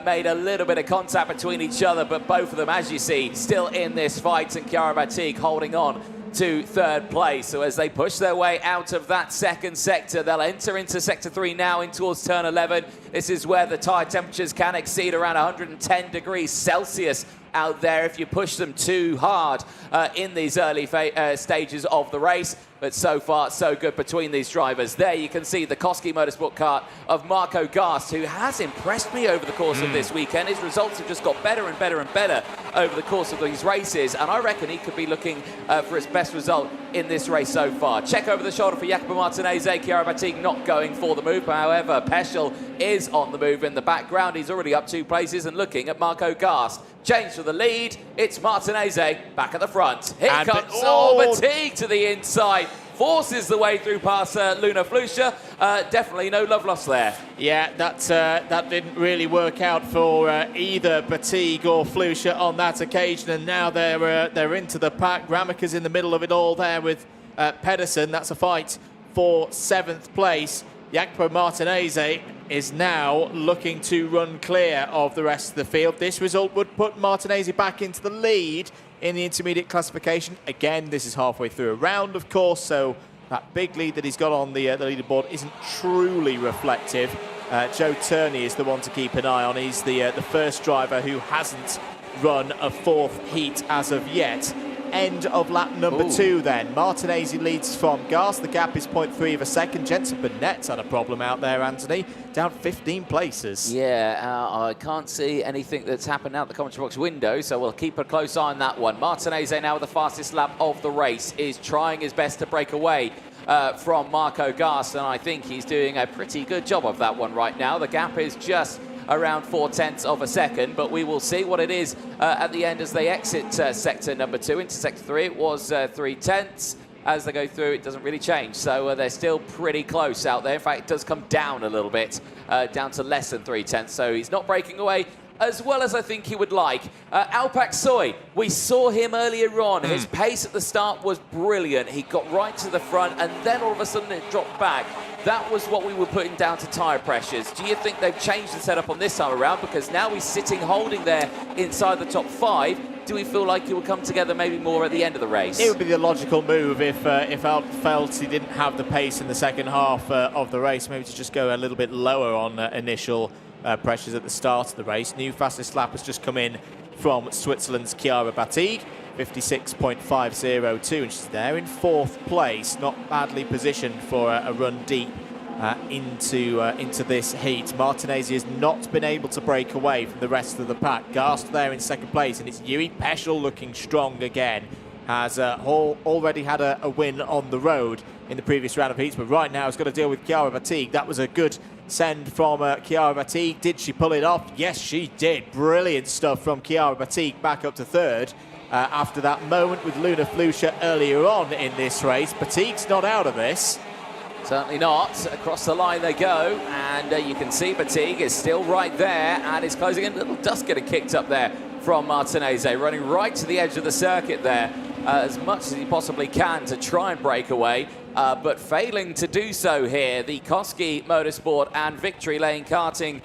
made a little bit of contact between each other, but both of them, as you see, still in this fight, and Chiara Batiga holding on to third place. So as they push their way out of that second sector, they'll enter into sector 3 now in towards turn 11. This is where the tire temperatures can exceed around 110 degrees Celsius out there if you push them too hard in these early stages of the race. But so far, so good between these drivers. There you can see the Koski Motorsport car of Marco Gast, who has impressed me over the course of this weekend. His results have just got better and better and better over the course of these races, and I reckon he could be looking for his best result in this race so far. Check over the shoulder for Jacopo Martinez. Chiara Batiga not going for the move. However, Peschel is on the move in the background. He's already up 2 places and looking at Marco Gast. Change for the lead. It's Martinez back at the front. Here comes Batiga to the inside. Forces the way through past Luna Flusha. Definitely no love lost there. Yeah, that didn't really work out for either Batiga or Flusha on that occasion, and now they're into the pack. Gramica's in the middle of it all there with Pedersen. That's a fight for 7th place. Jacopo Martinez is now looking to run clear of the rest of the field. This result would put Martinez back into the lead in the intermediate classification. Again, this is halfway through a round, of course, so that big lead that he's got on the leaderboard isn't truly reflective. Joe Turney is the one to keep an eye on. He's the first driver who hasn't run a 4th heat as of yet. End of lap number 2 then. Martinez leads from Gast. The gap is 0.3 of a second. Jensen Burnett's had a problem out there, Anthony. Down 15 places. Yeah, I can't see anything that's happened out the commentary box window, so we'll keep a close eye on that one. Martinez now with the fastest lap of the race is trying his best to break away from Marco Gast, and I think he's doing a pretty good job of that one right now. The gap is just around 0.4 of a second, but we will see what it is at the end as they exit sector number 2 into sector 3. It was 0.3. As they go through, it doesn't really change, so they're still pretty close out there. In fact, it does come down a little bit, down to less than 0.3, so he's not breaking away as well as I think he would like. Alpak Soy, we saw him earlier on. His pace at the start was brilliant. He got right to the front, and then all of a sudden it dropped back. That was what we were putting down to tyre pressures. Do you think they've changed the setup on this time around? Because now he's sitting holding there inside the top 5. Do we feel like he will come together maybe more at the end of the race? It would be the logical move if Alp felt he didn't have the pace in the second half of the race, maybe to just go a little bit lower on initial pressures at the start of the race. New fastest lap has just come in from Switzerland's Chiara Batiga, 56.502, and she's there in 4th place. Not badly positioned for a run deep into this heat. Martinez has not been able to break away from the rest of the pack. Gast there in 2nd place, and it's Yuri Peschel looking strong again. Has already had a win on the road in the previous round of heats, but right now has got to deal with Chiara Batiga. That was a good send from Chiara Batiga. Did she pull it off? Yes, she did. Brilliant stuff from Chiara Batiga back up to 3rd. After that moment with Luna Flusha earlier on in this race. Batiga's not out of this. Certainly not. Across the line they go, and you can see Batiga is still right there, and is closing in. A little dust getting kicked up there from Martinez, running right to the edge of the circuit there, as much as he possibly can to try and break away, but failing to do so here. The Koski Motorsport and Victory Lane Karting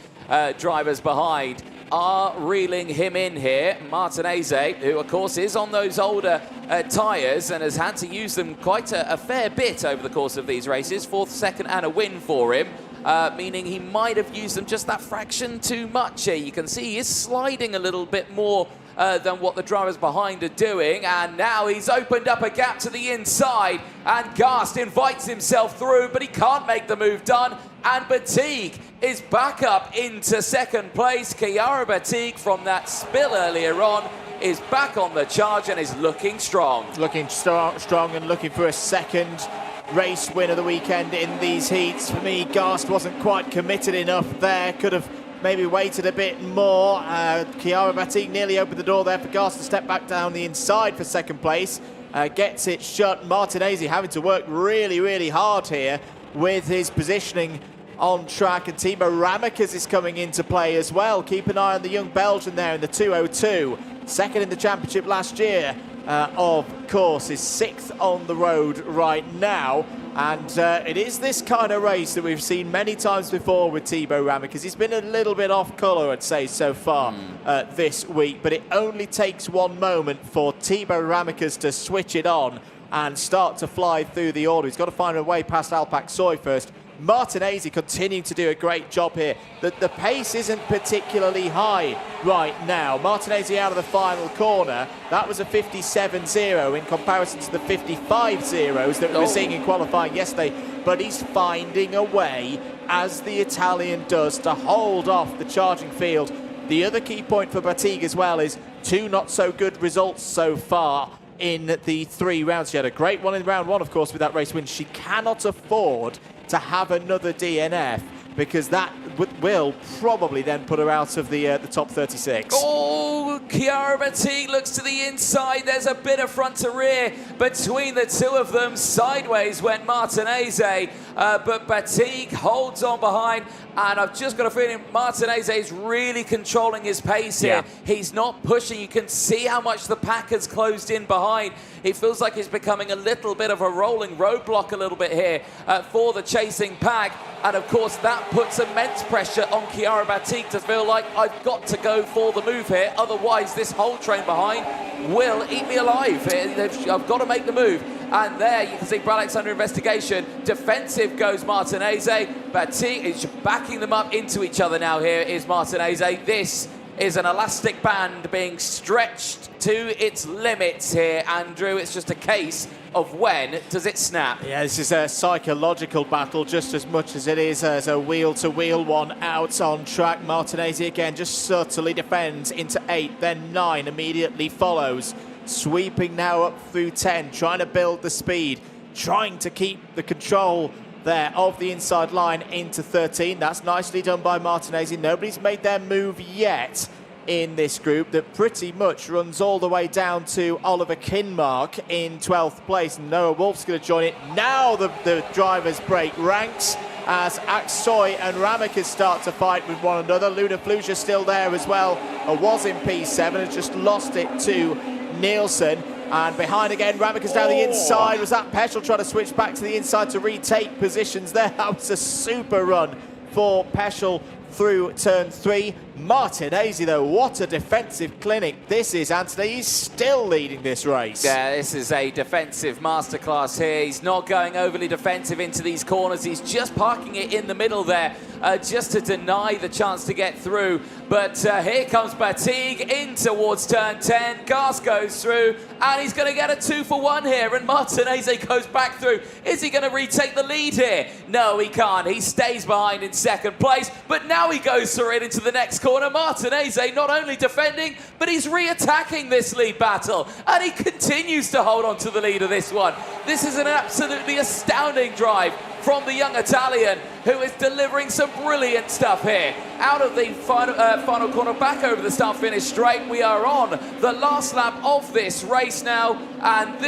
drivers behind are reeling him in here. Martinez, who of course is on those older tyres and has had to use them quite a fair bit over the course of these races. 4th, 2nd and a win for him, meaning he might have used them just that fraction too much here. You can see he is sliding a little bit more than what the drivers behind are doing, and now he's opened up a gap to the inside, and Gast invites himself through, but he can't make the move done, and Batiga is back up into 2nd place. Chiara Batiga, from that spill earlier on, is back on the charge and is looking strong. Looking strong and looking for a 2nd race win of the weekend in these heats. For me, Gast wasn't quite committed enough there. Could have maybe waited a bit more. Chiara Batik nearly opened the door there for Gas to step back down the inside for second place. Gets it shut. Martinez having to work really, really hard here with his positioning on track, and Timo Ramakas is coming into play as well. Keep an eye on the young Belgian there in the 2:02. Second in the championship last year, of course, is 6th on the road right now. And it is this kind of race that we've seen many times before with Timo Ramakas. He's been a little bit off colour, I'd say, so far this week. But it only takes one moment for Timo Ramakas to switch it on and start to fly through the order. He's got to find a way past Alpak Soy first. Martinez continuing to do a great job here. The pace isn't particularly high right now. Martinez out of the final corner. That was a 57.0 in comparison to the 55.0s that we were seeing in qualifying yesterday. But he's finding a way, as the Italian does, to hold off the charging field. The other key point for Batik as well is 2 not so good results so far in the 3 rounds. She had a great one in round 1, of course, with that race win. She cannot afford to have another DNF, because that will probably then put her out of the top 36. Oh, Chiara Batik looks to the inside. There's a bit of front to rear between the two of them. Sideways went Martinez, but Batik holds on behind. And I've just got a feeling Martinez is really controlling his pace here. He's not pushing. You can see how much the pack has closed in behind. It feels like he's becoming a little bit of a rolling roadblock a little bit here for the chasing pack. And of course, that puts immense pressure on Chiara Batik to feel like I've got to go for the move here. Otherwise, this whole train behind will eat me alive. I've got to make the move. And there you can see Bralex under investigation. Defensive goes Martinez. Batik is backing them up into each other now. Here is Martinez. This is an elastic band being stretched to its limits here, Andrew. It's just a case of when does it snap. Yeah, this is a psychological battle just as much as it is as a wheel-to-wheel one out on track. Martinez again just subtly defends into 8, then 9 immediately follows. Sweeping now up through 10, trying to build the speed, trying to keep the control there of the inside line into 13. That's nicely done by Martinez. Nobody's made their move yet in this group that pretty much runs all the way down to Oliver Kinmark in 12th place. Noah Wolf's going to join it. Now the drivers break ranks as Aksoy and Ramakas start to fight with one another. Luna Fluja still there as well. Was in P7, has just lost it to Nielsen. And behind again, Ramakas down the inside. Was that Peschel trying to switch back to the inside to retake positions there? That was a super run for Peschel through turn 3. Martinez, though, what a defensive clinic this is, Anthony. He's still leading this race. Yeah, this is a defensive masterclass here. He's not going overly defensive into these corners. He's just parking it in the middle there just to deny the chance to get through. But here comes Batik in towards turn 10. Gas goes through, and he's going to get a 2-for-1 here. And Martinez goes back through. Is he going to retake the lead here? No, he can't. He stays behind in second place, but now he goes through it into the next corner. Martinez not only defending, but he's re-attacking this lead battle, and he continues to hold on to the lead of this one. This is an absolutely astounding drive from the young Italian, who is delivering some brilliant stuff here. Out of the final corner, back over the start-finish straight. We are on the last lap of this race now, and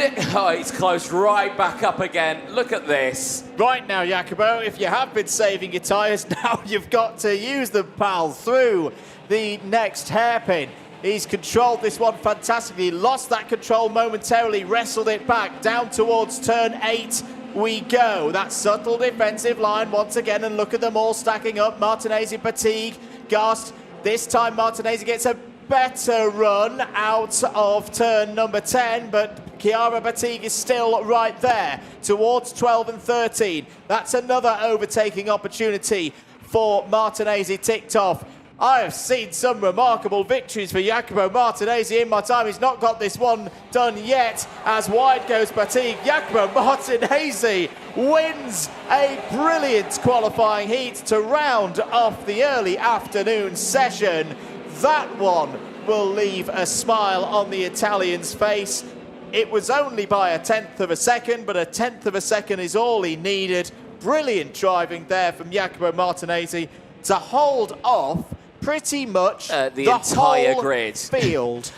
he's close right back up again. Look at this. Right now, Jacopo, if you have been saving your tyres, now you've got to use them, pal, through the next hairpin. He's controlled this one fantastically, lost that control momentarily, wrestled it back down towards turn 8. We go. That subtle defensive line once again, and look at them all stacking up. Martinez, Batik, Gast. This time Martinez gets a better run out of turn number 10, but Chiara Batik is still right there towards 12 and 13. That's another overtaking opportunity for Martinez ticked off. I have seen some remarkable victories for Jacopo Martinez in my time. He's not got this one done yet, as wide goes Batik. Jacopo Martinez wins a brilliant qualifying heat to round off the early afternoon session. That one will leave a smile on the Italian's face. It was only by a 1/10 of a second, but a 1/10 of a second is all he needed. Brilliant driving there from Jacopo Martinez to hold off pretty much the entire whole grid. Field.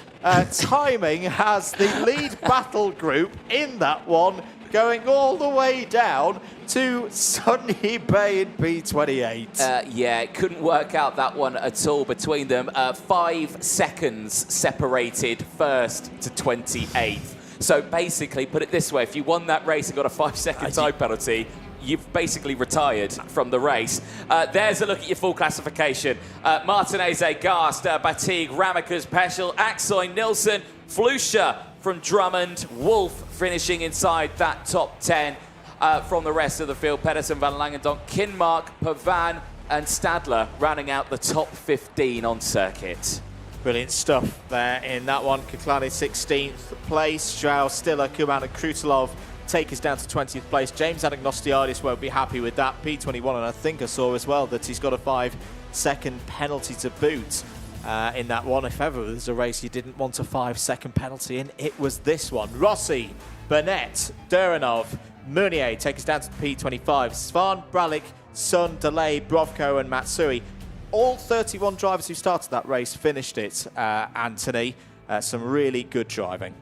Timing has the lead battle group in that one going all the way down to Sunny Bay in P28. Yeah, it couldn't work out that one at all between them. 5 seconds separated first to 28th. So basically, put it this way, if you won that race and got a 5-second time penalty, you've basically retired from the race. There's a look at your full classification. Martinez, Gast, Batig, Ramekers, Peschel, Aksoy, Nilsson, Flusha from Drummond, Wolf finishing inside that top 10 from the rest of the field. Pedersen, Van Langendonk, Kinmark, Pavan and Stadler rounding out the top 15 on circuit. Brilliant stuff there in that one. Kiklani 16th place. Joao Stiller, Kuman and Krutelov take us down to 20th place. James Anagnostiadis won't be happy with that. P21, and I think I saw as well that he's got a 5-second penalty to boot in that one. If ever there's a race you didn't want a 5-second penalty in, it was this one. Rossi, Burnett, Duranov, Meunier take us down to P25. Svan, Bralic, Sun, Delay, Brovko and Matsui. All 31 drivers who started that race finished it, Anthony. Some really good driving.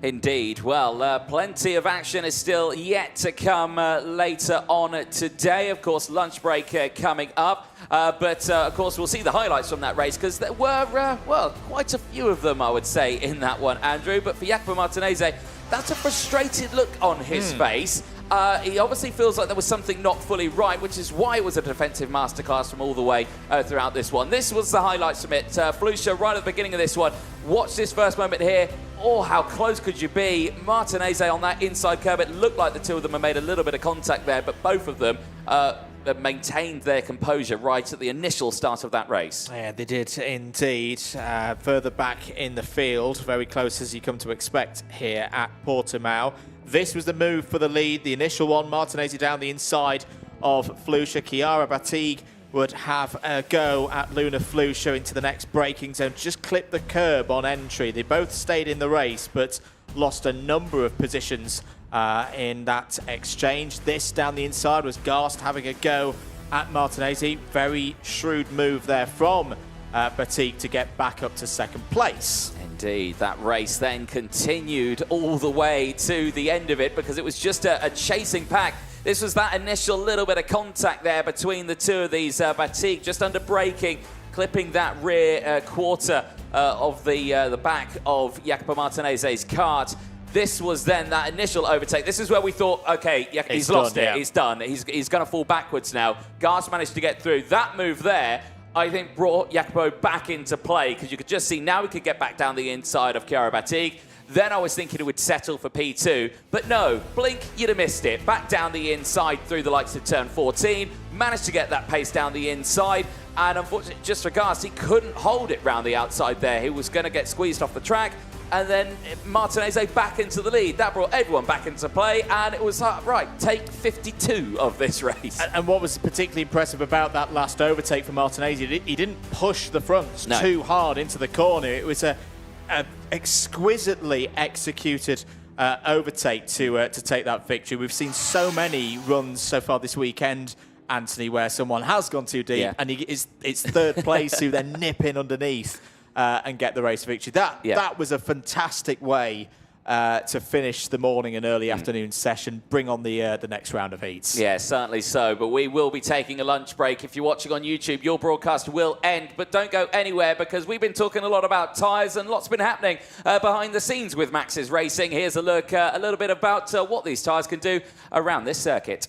Indeed. Well, plenty of action is still yet to come later on today. Of course, lunch break coming up. But, of course, we'll see the highlights from that race because there were, well, quite a few of them, I would say, in that one, Andrew. But for Jacopo Martinez, that's a frustrated look on his face. He obviously feels like there was something not fully right, which is why it was a defensive masterclass from all the way throughout this one. This was the highlights from it. Flusha, right at the beginning of this one. Watch this first moment here. Oh, how close could you be? Martinez on that inside curve. It looked like the two of them had made a little bit of contact there, but both of them maintained their composure right at the initial start of that race. Yeah, they did indeed. Further back in the field, very close as you come to expect here at Portimao. This was the move for the lead, the initial one. Martinez down the inside of Flusha. Chiara Batig would have a go at Luna Flusha into the next braking zone. Just clipped the curb on entry. They both stayed in the race, but lost a number of positions in that exchange. This down the inside was Gast having a go at Martinez. Very shrewd move there from Batig to get back up to second place. Indeed, that race then continued all the way to the end of it because it was just a chasing pack. This was that initial little bit of contact there between the two of these. Batig just under braking, clipping that rear quarter of the back of Jacopo Martinez's kart. This was then that initial overtake. This is where we thought, okay, he's lost it. Yeah. He's done. He's going to fall backwards now. Gast managed to get through. That move there, I think, brought Jacopo back into play because you could just see now he could get back down the inside of Chiara Batig. Then I was thinking it would settle for P2, but no, blink, you'd have missed it. Back down the inside through the likes of turn 14, managed to get that pace down the inside, and unfortunately, just for Gast, he couldn't hold it round the outside there. He was going to get squeezed off the track, and then Martinez back into the lead. That brought everyone back into play, and it was right, take 52 of this race. And what was particularly impressive about that last overtake for Martinez, he didn't push the fronts too hard into the corner. It was a exquisitely executed overtake to take that victory. We've seen so many runs so far this weekend, Anthony, where someone has gone too deep and it's third place to then nip in underneath and get the race victory. That was a fantastic way to finish the morning and early afternoon session, bring on the next round of heats. Yeah, certainly so. But we will be taking a lunch break. If you're watching on YouTube, your broadcast will end. But don't go anywhere because we've been talking a lot about tyres and lots been happening behind the scenes with Max's Racing. Here's a look, a little bit about what these tyres can do around this circuit.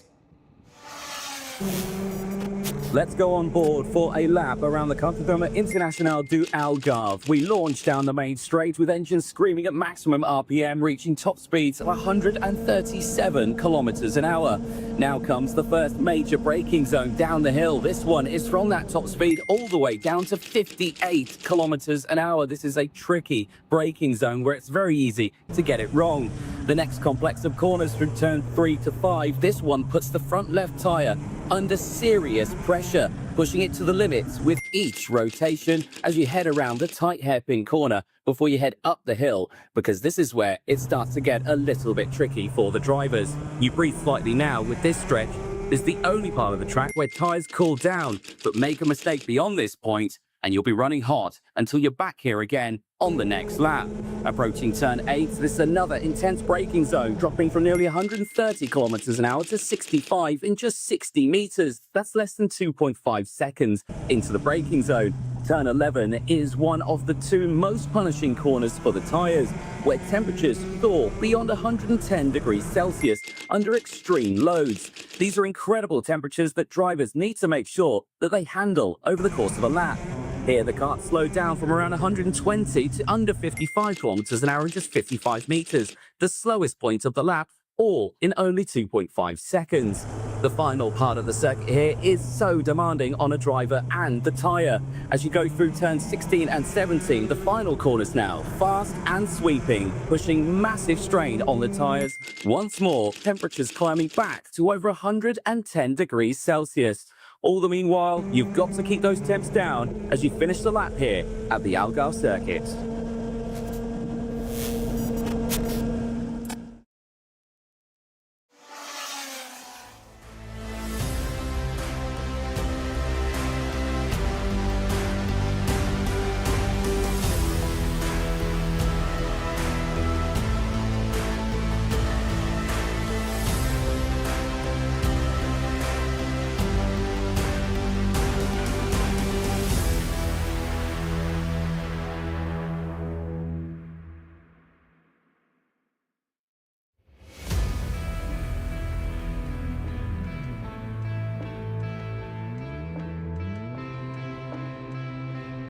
Let's go on board for a lap around the Cartodrome International du Algarve. We launch down the main straight with engines screaming at maximum RPM, reaching top speeds of 137 kilometers an hour. Now comes the first major braking zone down the hill. This one is from that top speed all the way down to 58 kilometers an hour. This is a tricky braking zone where it's very easy to get it wrong. The next complex of corners through turn 3 to 5. This one puts the front left tyre under serious pressure, pushing it to the limits with each rotation as you head around the tight hairpin corner before you head up the hill, because this is where it starts to get a little bit tricky for the drivers. You breathe slightly now with this stretch. This is the only part of the track where tyres cool down, but make a mistake beyond this point and you'll be running hot until you're back here again on the next lap. Approaching turn 8, this is another intense braking zone, dropping from nearly 130 kilometers an hour to 65 in just 60 meters. That's less than 2.5 seconds into the braking zone. Turn 11 is one of the 2 most punishing corners for the tyres, where temperatures soar beyond 110 degrees Celsius under extreme loads. These are incredible temperatures that drivers need to make sure that they handle over the course of a lap. Here, the kart slowed down from around 120 to under 55 kilometers an hour in just 55 meters, the slowest point of the lap, all in only 2.5 seconds. The final part of the circuit here is so demanding on a driver and the tyre. As you go through turns 16 and 17, the final corners now, fast and sweeping, pushing massive strain on the tyres. Once more, temperatures climbing back to over 110 degrees Celsius. All the meanwhile, you've got to keep those temps down as you finish the lap here at the Algarve circuit.